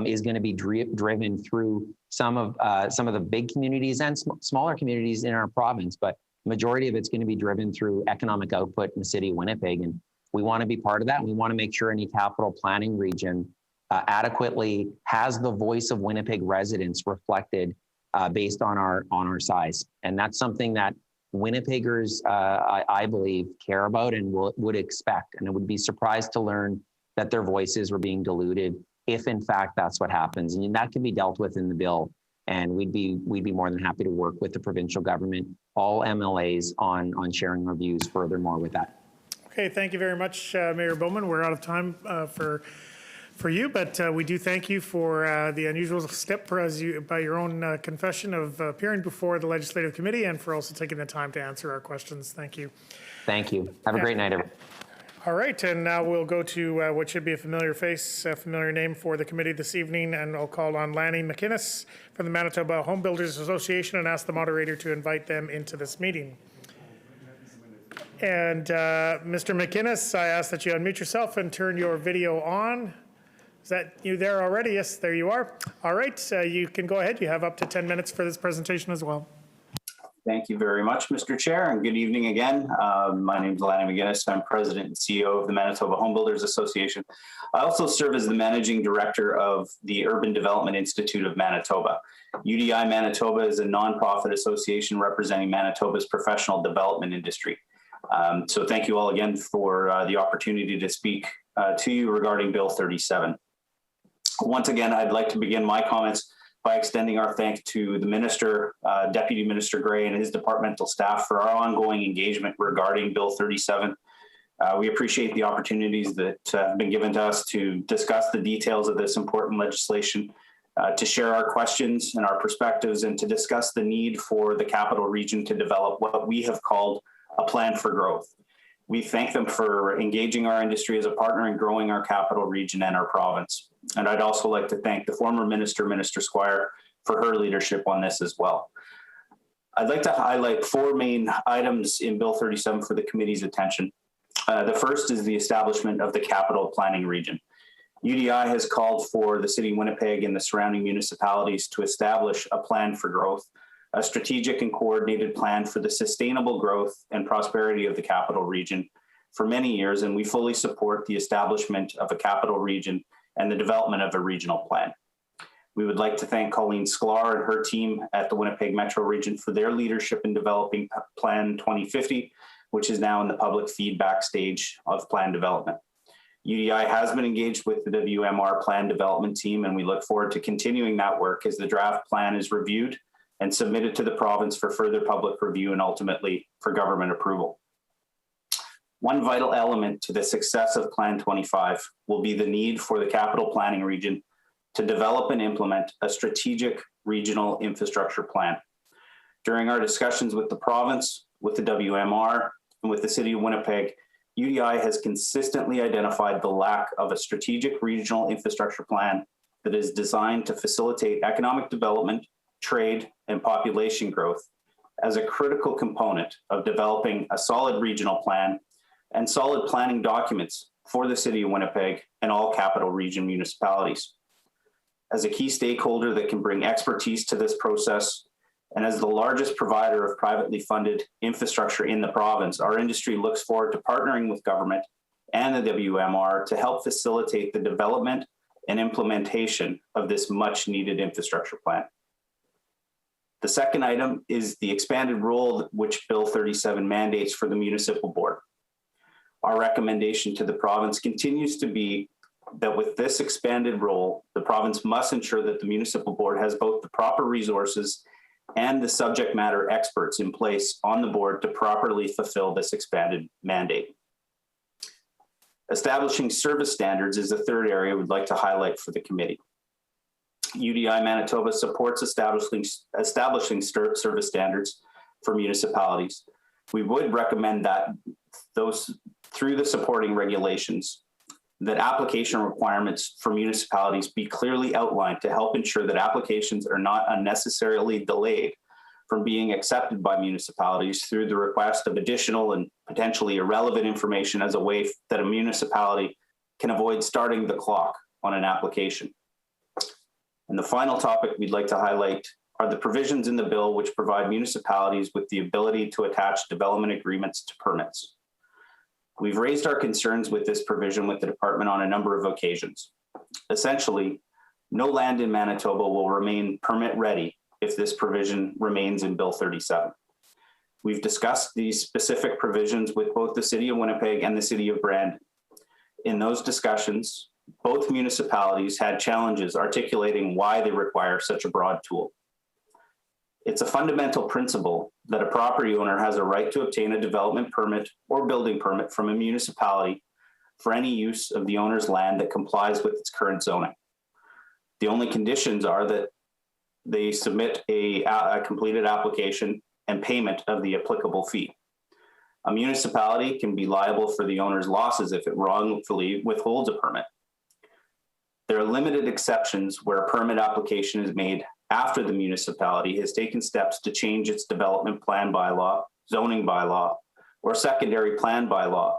is going to be driven through some of the big communities and smaller communities in our province. But majority of it's going to be driven through economic output in the city of Winnipeg. And we want to be part of that. We want to make sure any capital planning region adequately has the voice of Winnipeg residents reflected based on our size. And that's something that Winnipeggers, I believe, care about and would expect. And I would be surprised to learn that their voices were being diluted if, in fact, that's what happens. And that can be dealt with in the bill. And we'd be more than happy to work with the provincial government, all MLAs, on sharing our views furthermore with that. Okay, thank you very much, Mayor Bowman. We're out of time for you, but we do thank you for the unusual step by your own confession of appearing before the Legislative Committee, and for also taking the time to answer our questions. Thank you. Thank you. Have a great night, everyone. All right, and now we'll go to what should be a familiar face, a familiar name for the committee this evening, and I'll call on Lanny Mcinnis from the Manitoba Home Builders Association and ask the moderator to invite them into this meeting. And Mr. Mcinnis, I ask that you unmute yourself and turn your video on. Is that you there already? Yes, there you are. All right, you can go ahead. You have up to 10 minutes for this presentation as well. Thank you very much, Mr. Chair, and good evening again. My name is Lanny Mcinnis. I'm President and CEO of the Manitoba Home Builders Association. I also serve as the Managing Director of the Urban Development Institute of Manitoba. UDI Manitoba is a nonprofit association representing Manitoba's professional development industry. So thank you all again for the opportunity to speak to you regarding Bill 37. Once again, I'd like to begin my comments by extending our thanks to the Minister, Deputy Minister Gray and his departmental staff for our ongoing engagement regarding Bill 37. We appreciate the opportunities that have been given to us to discuss the details of this important legislation, to share our questions and our perspectives, and to discuss the need for the capital region to develop what we have called a plan for growth. We thank them for engaging our industry as a partner in growing our capital region and our province. And I'd also like to thank the former Minister, Minister Squire, for her leadership on this as well. I'd like to highlight four main items in Bill 37 for the committee's attention. The first is the establishment of the capital planning region. UDI has called for the City of Winnipeg and the surrounding municipalities to establish a plan for growth, a strategic and coordinated plan for the sustainable growth and prosperity of the capital region for many years, and we fully support the establishment of a capital region and the development of a regional plan. We would like to thank Colleen Sklar and her team at the Winnipeg Metro Region for their leadership in developing Plan 2050, which is now in the public feedback stage of plan development. UDI has been engaged with the WMR plan development team, and we look forward to continuing that work as the draft plan is reviewed and submitted to the province for further public review and ultimately for government approval. One vital element to the success of Plan 25 will be the need for the capital planning region to develop and implement a strategic regional infrastructure plan. During our discussions with the province, with the WMR, and with the City of Winnipeg, UDI has consistently identified the lack of a strategic regional infrastructure plan that is designed to facilitate economic development, trade, and population growth as a critical component of developing a solid regional plan and solid planning documents for the City of Winnipeg and all capital region municipalities. As a key stakeholder that can bring expertise to this process, and as the largest provider of privately funded infrastructure in the province, our industry looks forward to partnering with government and the WMR to help facilitate the development and implementation of this much needed infrastructure plan. The second item is the expanded role which Bill 37 mandates for the municipal board. Our recommendation to the province continues to be that with this expanded role, the province must ensure that the municipal board has both the proper resources and the subject matter experts in place on the board to properly fulfill this expanded mandate. Establishing service standards is the third area we'd like to highlight for the committee. UDI Manitoba supports establishing service standards for municipalities. We would recommend that those through the supporting regulations, that application requirements for municipalities be clearly outlined to help ensure that applications are not unnecessarily delayed from being accepted by municipalities through the request of additional and potentially irrelevant information as a way that a municipality can avoid starting the clock on an application. And the final topic we'd like to highlight are the provisions in the bill which provide municipalities with the ability to attach development agreements to permits. We've raised our concerns with this provision with the department on a number of occasions. Essentially, no land in Manitoba will remain permit ready if this provision remains in Bill 37. We've discussed these specific provisions with both the City of Winnipeg and the City of Brandon. In those discussions, both municipalities had challenges articulating why they require such a broad tool. It's a fundamental principle that a property owner has a right to obtain a development permit or building permit from a municipality for any use of the owner's land that complies with its current zoning. The only conditions are that they submit a completed application and payment of the applicable fee. A municipality can be liable for the owner's losses if it wrongfully withholds a permit. There are limited exceptions where a permit application is made after the municipality has taken steps to change its development plan bylaw, zoning bylaw, or secondary plan bylaw,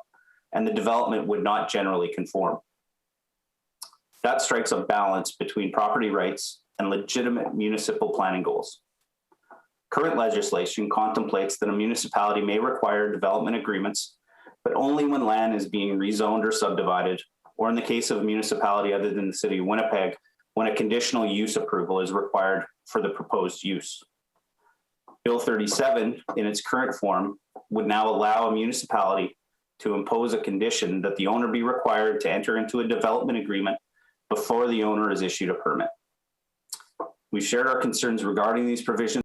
and the development would not generally conform. That strikes a balance between property rights and legitimate municipal planning goals. Current legislation contemplates that a municipality may require development agreements, but only when land is being rezoned or subdivided, or in the case of a municipality other than the city of Winnipeg, when a conditional use approval is required for the proposed use. Bill 37, in its current form, would now allow a municipality to impose a condition that the owner be required to enter into a development agreement before the owner is issued a permit. We shared our concerns regarding these provisions.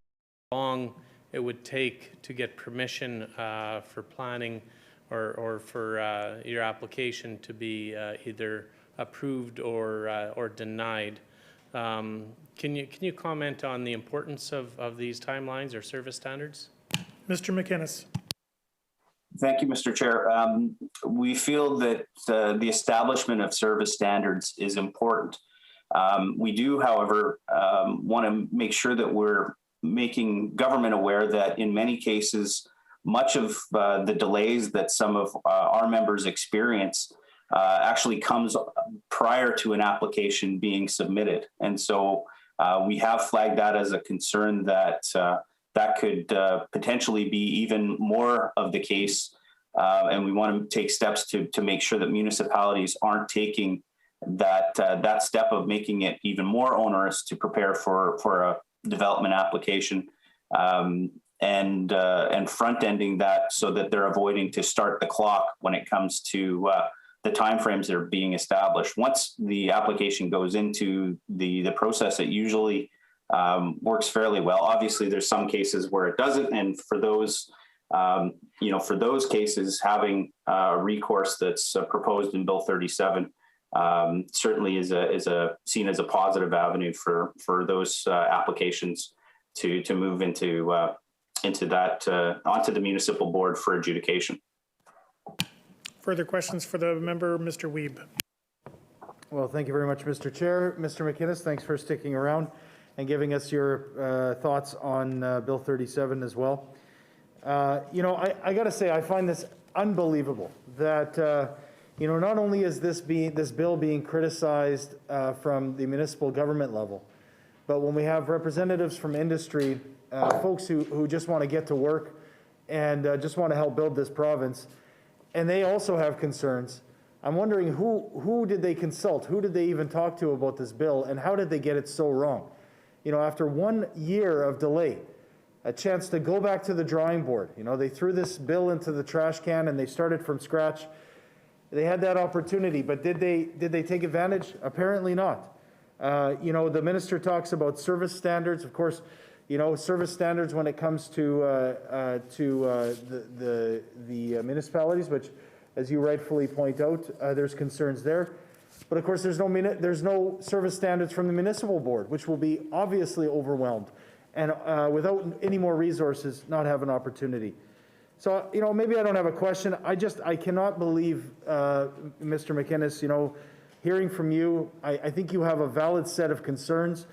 How long it would take to get permission for planning or for your application to be either approved or denied. Can you comment on the importance of these timelines or service standards? Mr. Mcinnis. Thank you, Mr. Chair. We feel that the establishment of service standards is important. We do, however, want to make sure that we're making government aware that in many cases, much of the delays that some of our members experience actually comes prior to an application being submitted. And so we have flagged that as a concern that that could potentially be even more of the case. And we want to take steps to make sure that municipalities aren't taking that step of making it even more onerous to prepare for a development application and front-ending that so that they're avoiding to start the clock when it comes to the timeframes that are being established. Once the application goes into the process, it usually works fairly well. Obviously, there's some cases where it doesn't, and for those, for those cases, having recourse that's proposed in Bill 37 certainly is seen as a positive avenue for those applications to move into that onto the municipal board for adjudication. Further questions for the member, Mr. Wiebe. Well, thank you very much, Mr. Chair. Mr. Mcinnis, thanks for sticking around and giving us your thoughts on Bill 37 as well. I got to say, I find this unbelievable that, not only is this bill being criticized from the municipal government level, but when we have representatives from industry, folks who just want to get to work and just want to help build this province, and they also have concerns. I'm wondering who did they consult? Who did they even talk to about this bill, and how did they get it so wrong? After 1 year of delay, a chance to go back to the drawing board. They threw this bill into the trash can and they started from scratch. They had that opportunity, but did they take advantage? Apparently not. The minister talks about service standards. Of course, service standards when it comes to the municipalities, which, as you rightfully point out, there's concerns there. But of course, there's no service standards from the municipal board, which will be obviously overwhelmed, and without any more resources, not have an opportunity. So, maybe I don't have a question. I cannot believe, Mr. Mcinnis, hearing from you, I think you have a valid set of concerns.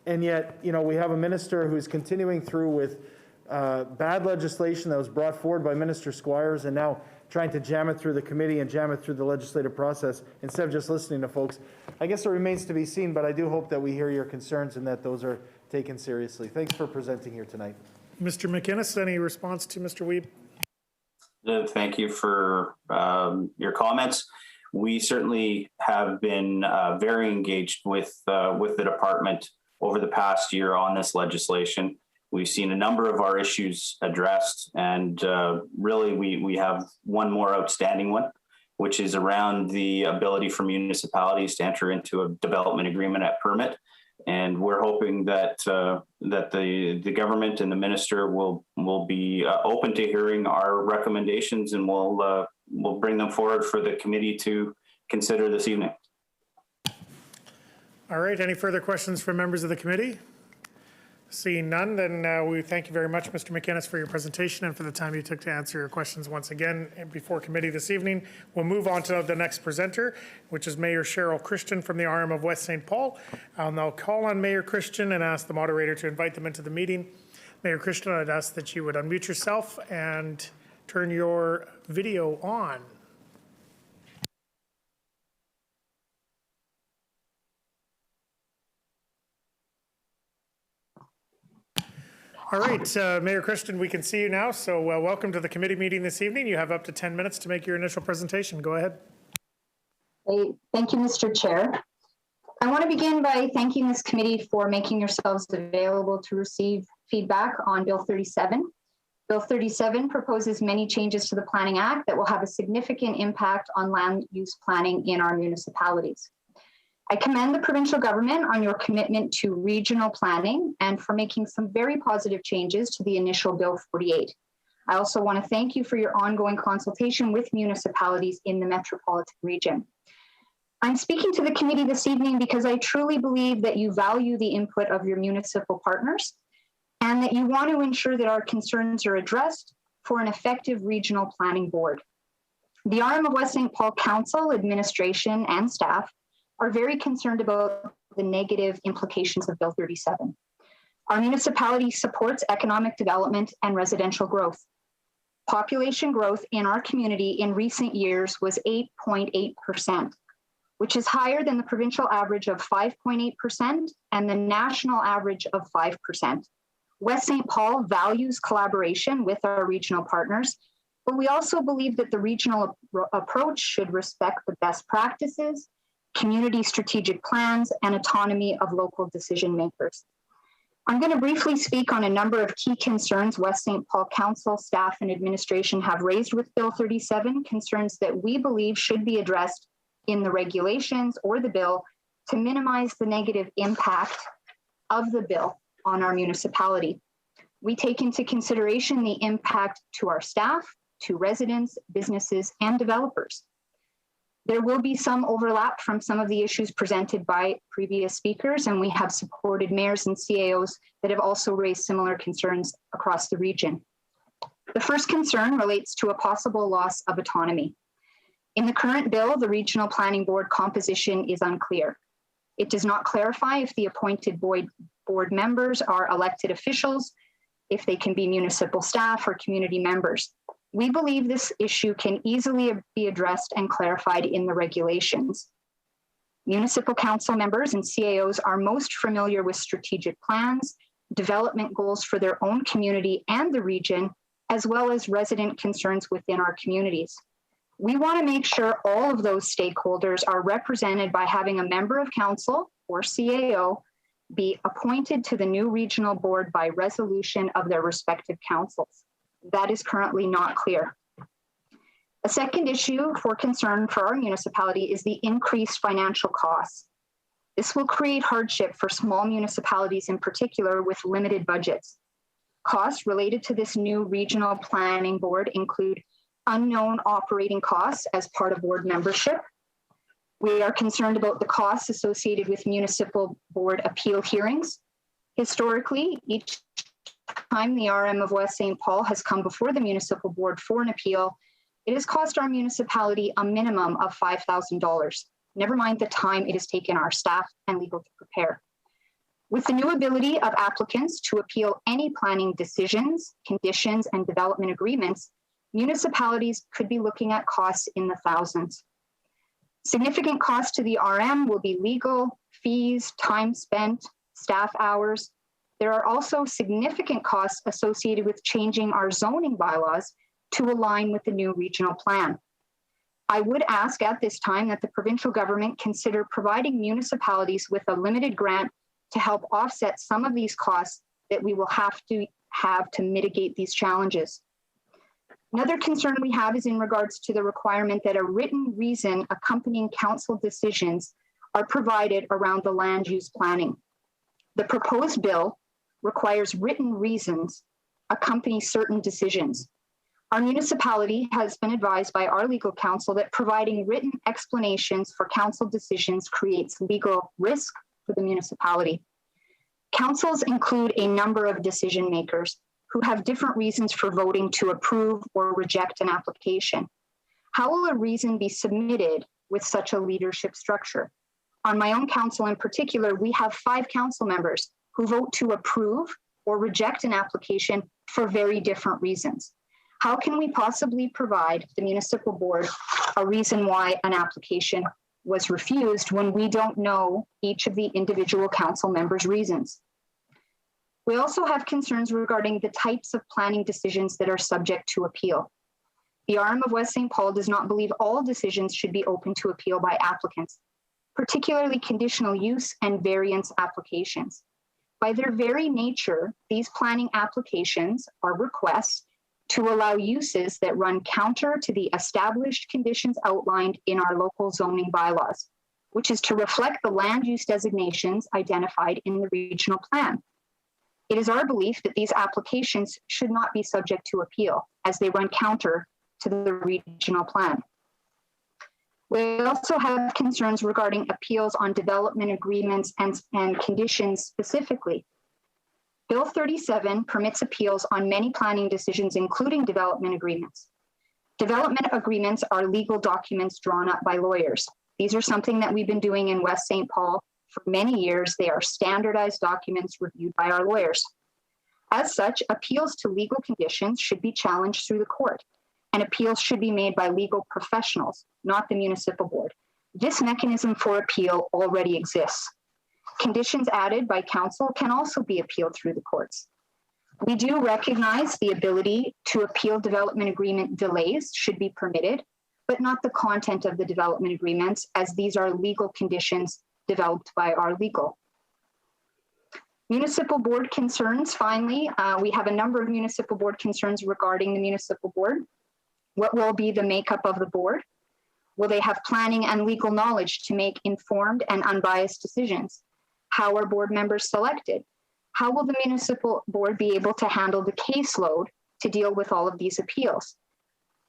And yet, we have a minister who's continuing through with bad legislation that was brought forward by Minister Squires and now trying to jam it through the committee and jam it through the legislative process instead of just listening to folks. I guess it remains to be seen, but I do hope that we hear your concerns and that those are taken seriously. Thanks for presenting here tonight. Mr. Mcinnis, any response to Mr. Wiebe? Thank you for your comments. We certainly have been very engaged with the department over the past year on this legislation. We've seen a number of our issues addressed, and really we have one more outstanding one, which is around the ability for municipalities to enter into a development agreement at permit. And we're hoping that the government and the minister will be open to hearing our recommendations, and we'll bring them forward for the committee to consider this evening. All right, any further questions from members of the committee? Seeing none, then we thank you very much, Mr. Mcinnis, for your presentation and for the time you took to answer your questions once again before committee this evening. We'll move on to the next presenter, which is Mayor Cheryl Christian from the RM of West St. Paul. I'll now call on Mayor Christian and ask the moderator to invite them into the meeting. Mayor Christian, I'd ask that you would unmute yourself and turn your video on. All right, Mayor Christian, we can see you now. So welcome to the committee meeting this evening. You have up to 10 minutes to make your initial presentation. Go ahead. Great. Thank you, Mr. Chair. I want to begin by thanking this committee for making yourselves available to receive feedback on Bill 37. Bill 37 proposes many changes to the Planning Act that will have a significant impact on land use planning in our municipalities. I commend the provincial government on your commitment to regional planning and for making some very positive changes to the initial Bill 48. I also want to thank you for your ongoing consultation with municipalities in the metropolitan region. I'm speaking to the committee this evening because I truly believe that you value the input of your municipal partners and that you want to ensure that our concerns are addressed for an effective regional planning board. The RM of West St. Paul Council, administration, and staff are very concerned about the negative implications of Bill 37. Our municipality supports economic development and residential growth. Population growth in our community in recent years was 8.8%. which is higher than the provincial average of 5.8% and the national average of 5%. West St. Paul values collaboration with our regional partners, but we also believe that the regional approach should respect the best practices, community strategic plans, and autonomy of local decision makers. I'm going to briefly speak on a number of key concerns West St. Paul Council, staff, and administration have raised with Bill 37, concerns that we believe should be addressed in the regulations or the bill to minimize the negative impact of the bill on our municipality. We take into consideration the impact to our staff, to residents, businesses, and developers. There will be some overlap from some of the issues presented by previous speakers, and we have supported mayors and CAOs that have also raised similar concerns across the region. The first concern relates to a possible loss of autonomy. In the current bill, the Regional Planning Board composition is unclear. It does not clarify if the appointed board members are elected officials, if they can be municipal staff or community members. We believe this issue can easily be addressed and clarified in the regulations. Municipal council members and CAOs are most familiar with strategic plans, development goals for their own community and the region, as well as resident concerns within our communities. We want to make sure all of those stakeholders are represented by having a member of council or CAO be appointed to the new regional board by resolution of their respective councils. That is currently not clear. A second issue for concern for our municipality is the increased financial costs. This will create hardship for small municipalities in particular with limited budgets. Costs related to this new regional planning board include unknown operating costs as part of board membership. We are concerned about the costs associated with municipal board appeal hearings. Historically, each time the RM of West St. Paul has come before the municipal board for an appeal, it has cost our municipality a minimum of $5,000. Never mind the time it has taken our staff and legal to prepare. With the new ability of applicants to appeal any planning decisions, conditions, and development agreements, municipalities could be looking at costs in the thousands. Significant costs to the RM will be legal, fees, time spent, staff hours. There are also significant costs associated with changing our zoning bylaws to align with the new regional plan. I would ask at this time that the provincial government consider providing municipalities with a limited grant to help offset some of these costs that we will have to mitigate these challenges. Another concern we have is in regards to the requirement that a written reason accompanying council decisions are provided around the land use planning. The proposed bill requires written reasons accompany certain decisions. Our municipality has been advised by our legal counsel that providing written explanations for council decisions creates legal risk for the municipality. Councils include a number of decision makers who have different reasons for voting to approve or reject an application. How will a reason be submitted with such a leadership structure? On my own council in particular, we have 5 council members who vote to approve or reject an application for very different reasons. How can we possibly provide the municipal board a reason why an application was refused when we don't know each of the individual council members' reasons? We also have concerns regarding the types of planning decisions that are subject to appeal. The RM of West St. Paul does not believe all decisions should be open to appeal by applicants, particularly conditional use and variance applications. By their very nature, these planning applications are requests to allow uses that run counter to the established conditions outlined in our local zoning bylaws, which is to reflect the land use designations identified in the regional plan. It is our belief that these applications should not be subject to appeal as they run counter to the regional plan. We also have concerns regarding appeals on development agreements and conditions specifically. Bill 37 permits appeals on many planning decisions, including development agreements. Development agreements are legal documents drawn up by lawyers. These are something that we've been doing in West St. Paul for many years. They are standardized documents reviewed by our lawyers. As such, appeals to legal conditions should be challenged through the court, and appeals should be made by legal professionals, not the municipal board. This mechanism for appeal already exists. Conditions added by council can also be appealed through the courts. We do recognize the ability to appeal development agreement delays should be permitted, but not the content of the development agreements, as these are legal conditions developed by our legal. Municipal board concerns, finally, we have a number of municipal board concerns regarding the municipal board. What will be the makeup of the board? Will they have planning and legal knowledge to make informed and unbiased decisions? How are board members selected? How will the municipal board be able to handle the caseload to deal with all of these appeals?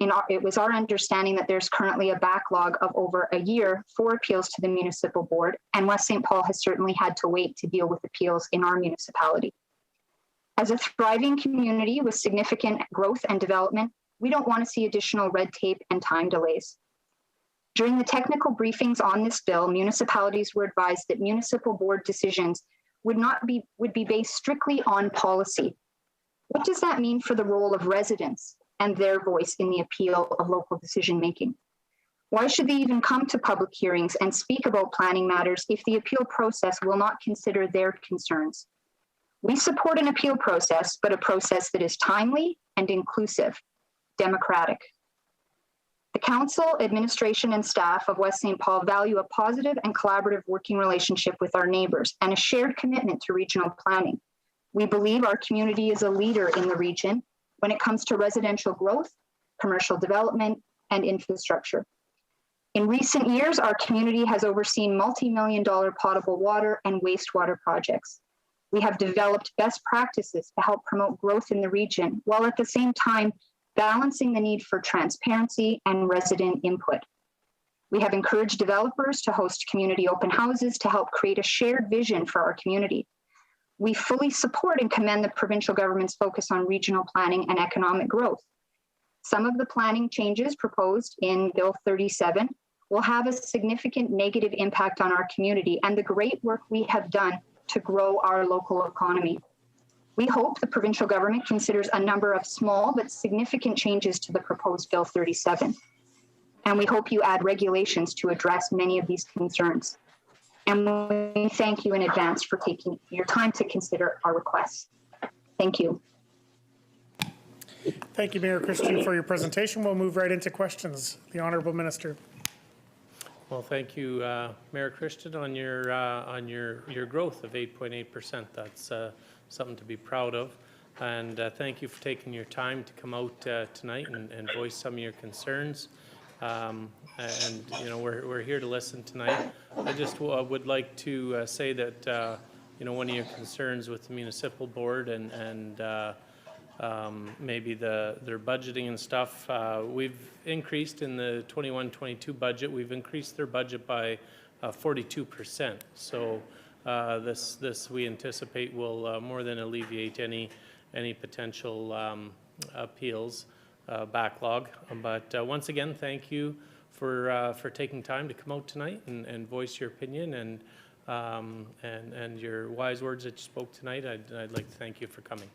It was our understanding that there's currently a backlog of over a year for appeals to the municipal board, and West St. Paul has certainly had to wait to deal with appeals in our municipality. As a thriving community with significant growth and development, we don't want to see additional red tape and time delays. During the technical briefings on this bill, municipalities were advised that municipal board decisions would be based strictly on policy. What does that mean for the role of residents and their voice in the appeal of local decision making? Why should they even come to public hearings and speak about planning matters if the appeal process will not consider their concerns? We support an appeal process, but a process that is timely and inclusive, democratic. The council, administration, and staff of West St. Paul value a positive and collaborative working relationship with our neighbors and a shared commitment to regional planning. We believe our community is a leader in the region when it comes to residential growth, commercial development, and infrastructure. In recent years, our community has overseen multi-million-dollar potable water and wastewater projects. We have developed best practices to help promote growth in the region, while at the same time balancing the need for transparency and resident input. We have encouraged developers to host community open houses to help create a shared vision for our community. We fully support and commend the provincial government's focus on regional planning and economic growth. Some of the planning changes proposed in Bill 37 will have a significant negative impact on our community and the great work we have done to grow our local economy. We hope the provincial government considers a number of small but significant changes to the proposed Bill 37. And we hope you add regulations to address many of these concerns. And we thank you in advance for taking your time to consider our requests. Thank you. Thank you, Mayor Christian, for your presentation. We'll move right into questions. The Honourable Minister. Well, thank you, Mayor Christian, on your growth of 8.8%. That's something to be proud of. And thank you for taking your time to come out tonight and voice some of your concerns. And you know, we're here to listen tonight. I just would like to say that you know, one of your concerns with the municipal board and maybe their budgeting and stuff, we've increased in the 21-22 budget. We've increased their budget by 42%. So this we anticipate will more than alleviate any potential appeals backlog. But once again, thank you for taking time to come out tonight and voice your opinion and your wise words that you spoke tonight. I'd like to thank you for coming.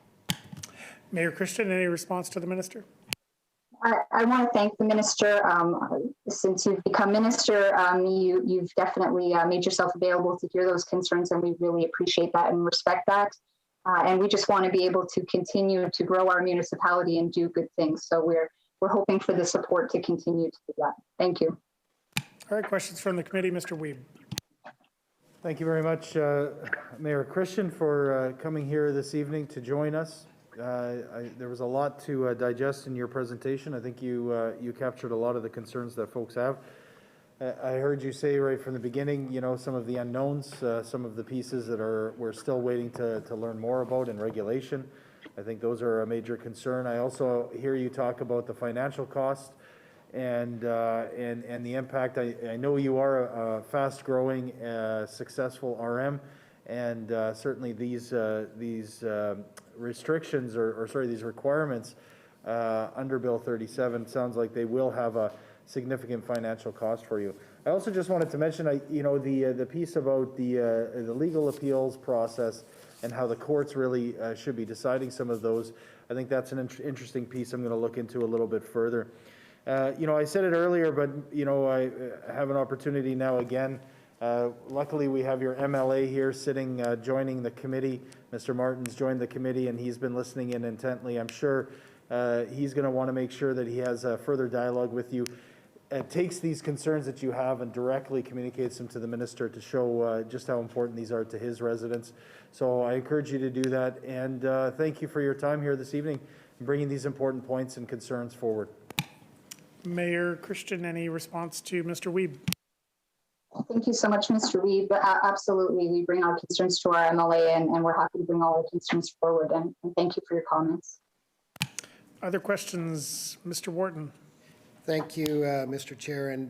Mayor Christian, any response to the minister? I want to thank the minister. Since you've become minister, you've definitely made yourself available to hear those concerns, and we really appreciate that and respect that. And we just want to be able to continue to grow our municipality and do good things. So we're hoping for the support to continue to do that. Thank you. All right, questions from the committee, Mr. Wiebe. Thank you very much, Mayor Christian, for coming here this evening to join us. There was a lot to digest in your presentation. I think you captured a lot of the concerns that folks have. I heard you say right from the beginning, you know, some of the unknowns, some of the pieces that we're still waiting to learn more about in regulation. I think those are a major concern. I also hear you talk about the financial cost and the impact. I know you are a fast-growing, successful RM, and certainly these restrictions these requirements under Bill 37 sounds like they will have a significant financial cost for you. I also just wanted to mention, the piece about the legal appeals process and how the courts really should be deciding some of those. I think that's an interesting piece I'm going to look into a little bit further. I said it earlier, but I have an opportunity now again. Luckily, we have your MLA here sitting, joining the committee. Mr. Martin's joined the committee, and he's been listening in intently. I'm sure he's going to want to make sure that he has further dialogue with you. Takes these concerns that you have and directly communicates them to the minister to show just how important these are to his residents. So I encourage you to do that, and thank you for your time here this evening and bringing these important points and concerns forward. Mayor Christian, any response to Mr. Wiebe? Thank you so much, Mr. Wiebe. Absolutely, we bring our concerns to our MLA, and we're happy to bring all our concerns forward, and thank you for your comments. Other questions, Mr. Wharton? Thank you, Mr. Chair, and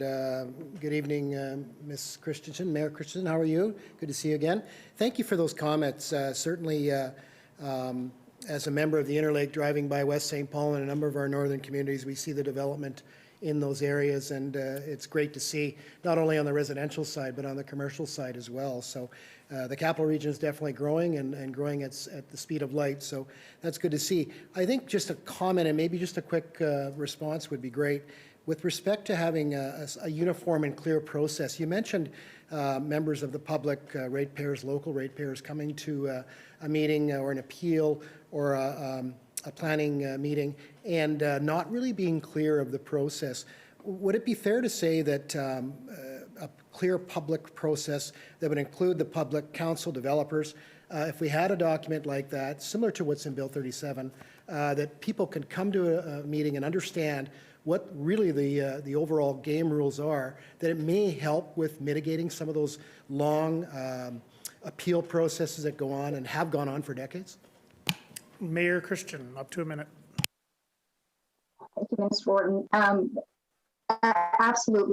good evening, Ms. Christensen, Mayor Christensen. How are you? Good to see you again. Thank you for those comments. Certainly, as a member of the Interlake, driving by West St. Paul and a number of our northern communities, we see the development in those areas, and it's great to see, not only on the residential side, but on the commercial side as well. So the capital region is definitely growing and growing at the speed of light, so that's good to see. I think just a comment and maybe just a quick response would be great. With respect to having a uniform and clear process, you mentioned members of the public, ratepayers, local ratepayers, coming to a meeting or an appeal or a planning meeting and not really being clear of the process. Would it be fair to say that a clear public process that would include the public, council, developers, if we had a document like that, similar to what's in Bill 37, that people can come to a meeting and understand what really the overall game rules are, that it may help with mitigating some of those long appeal processes that go on and have gone on for decades? Mayor Christian, up to a minute. Thank you, Mr. Wharton. Absolutely.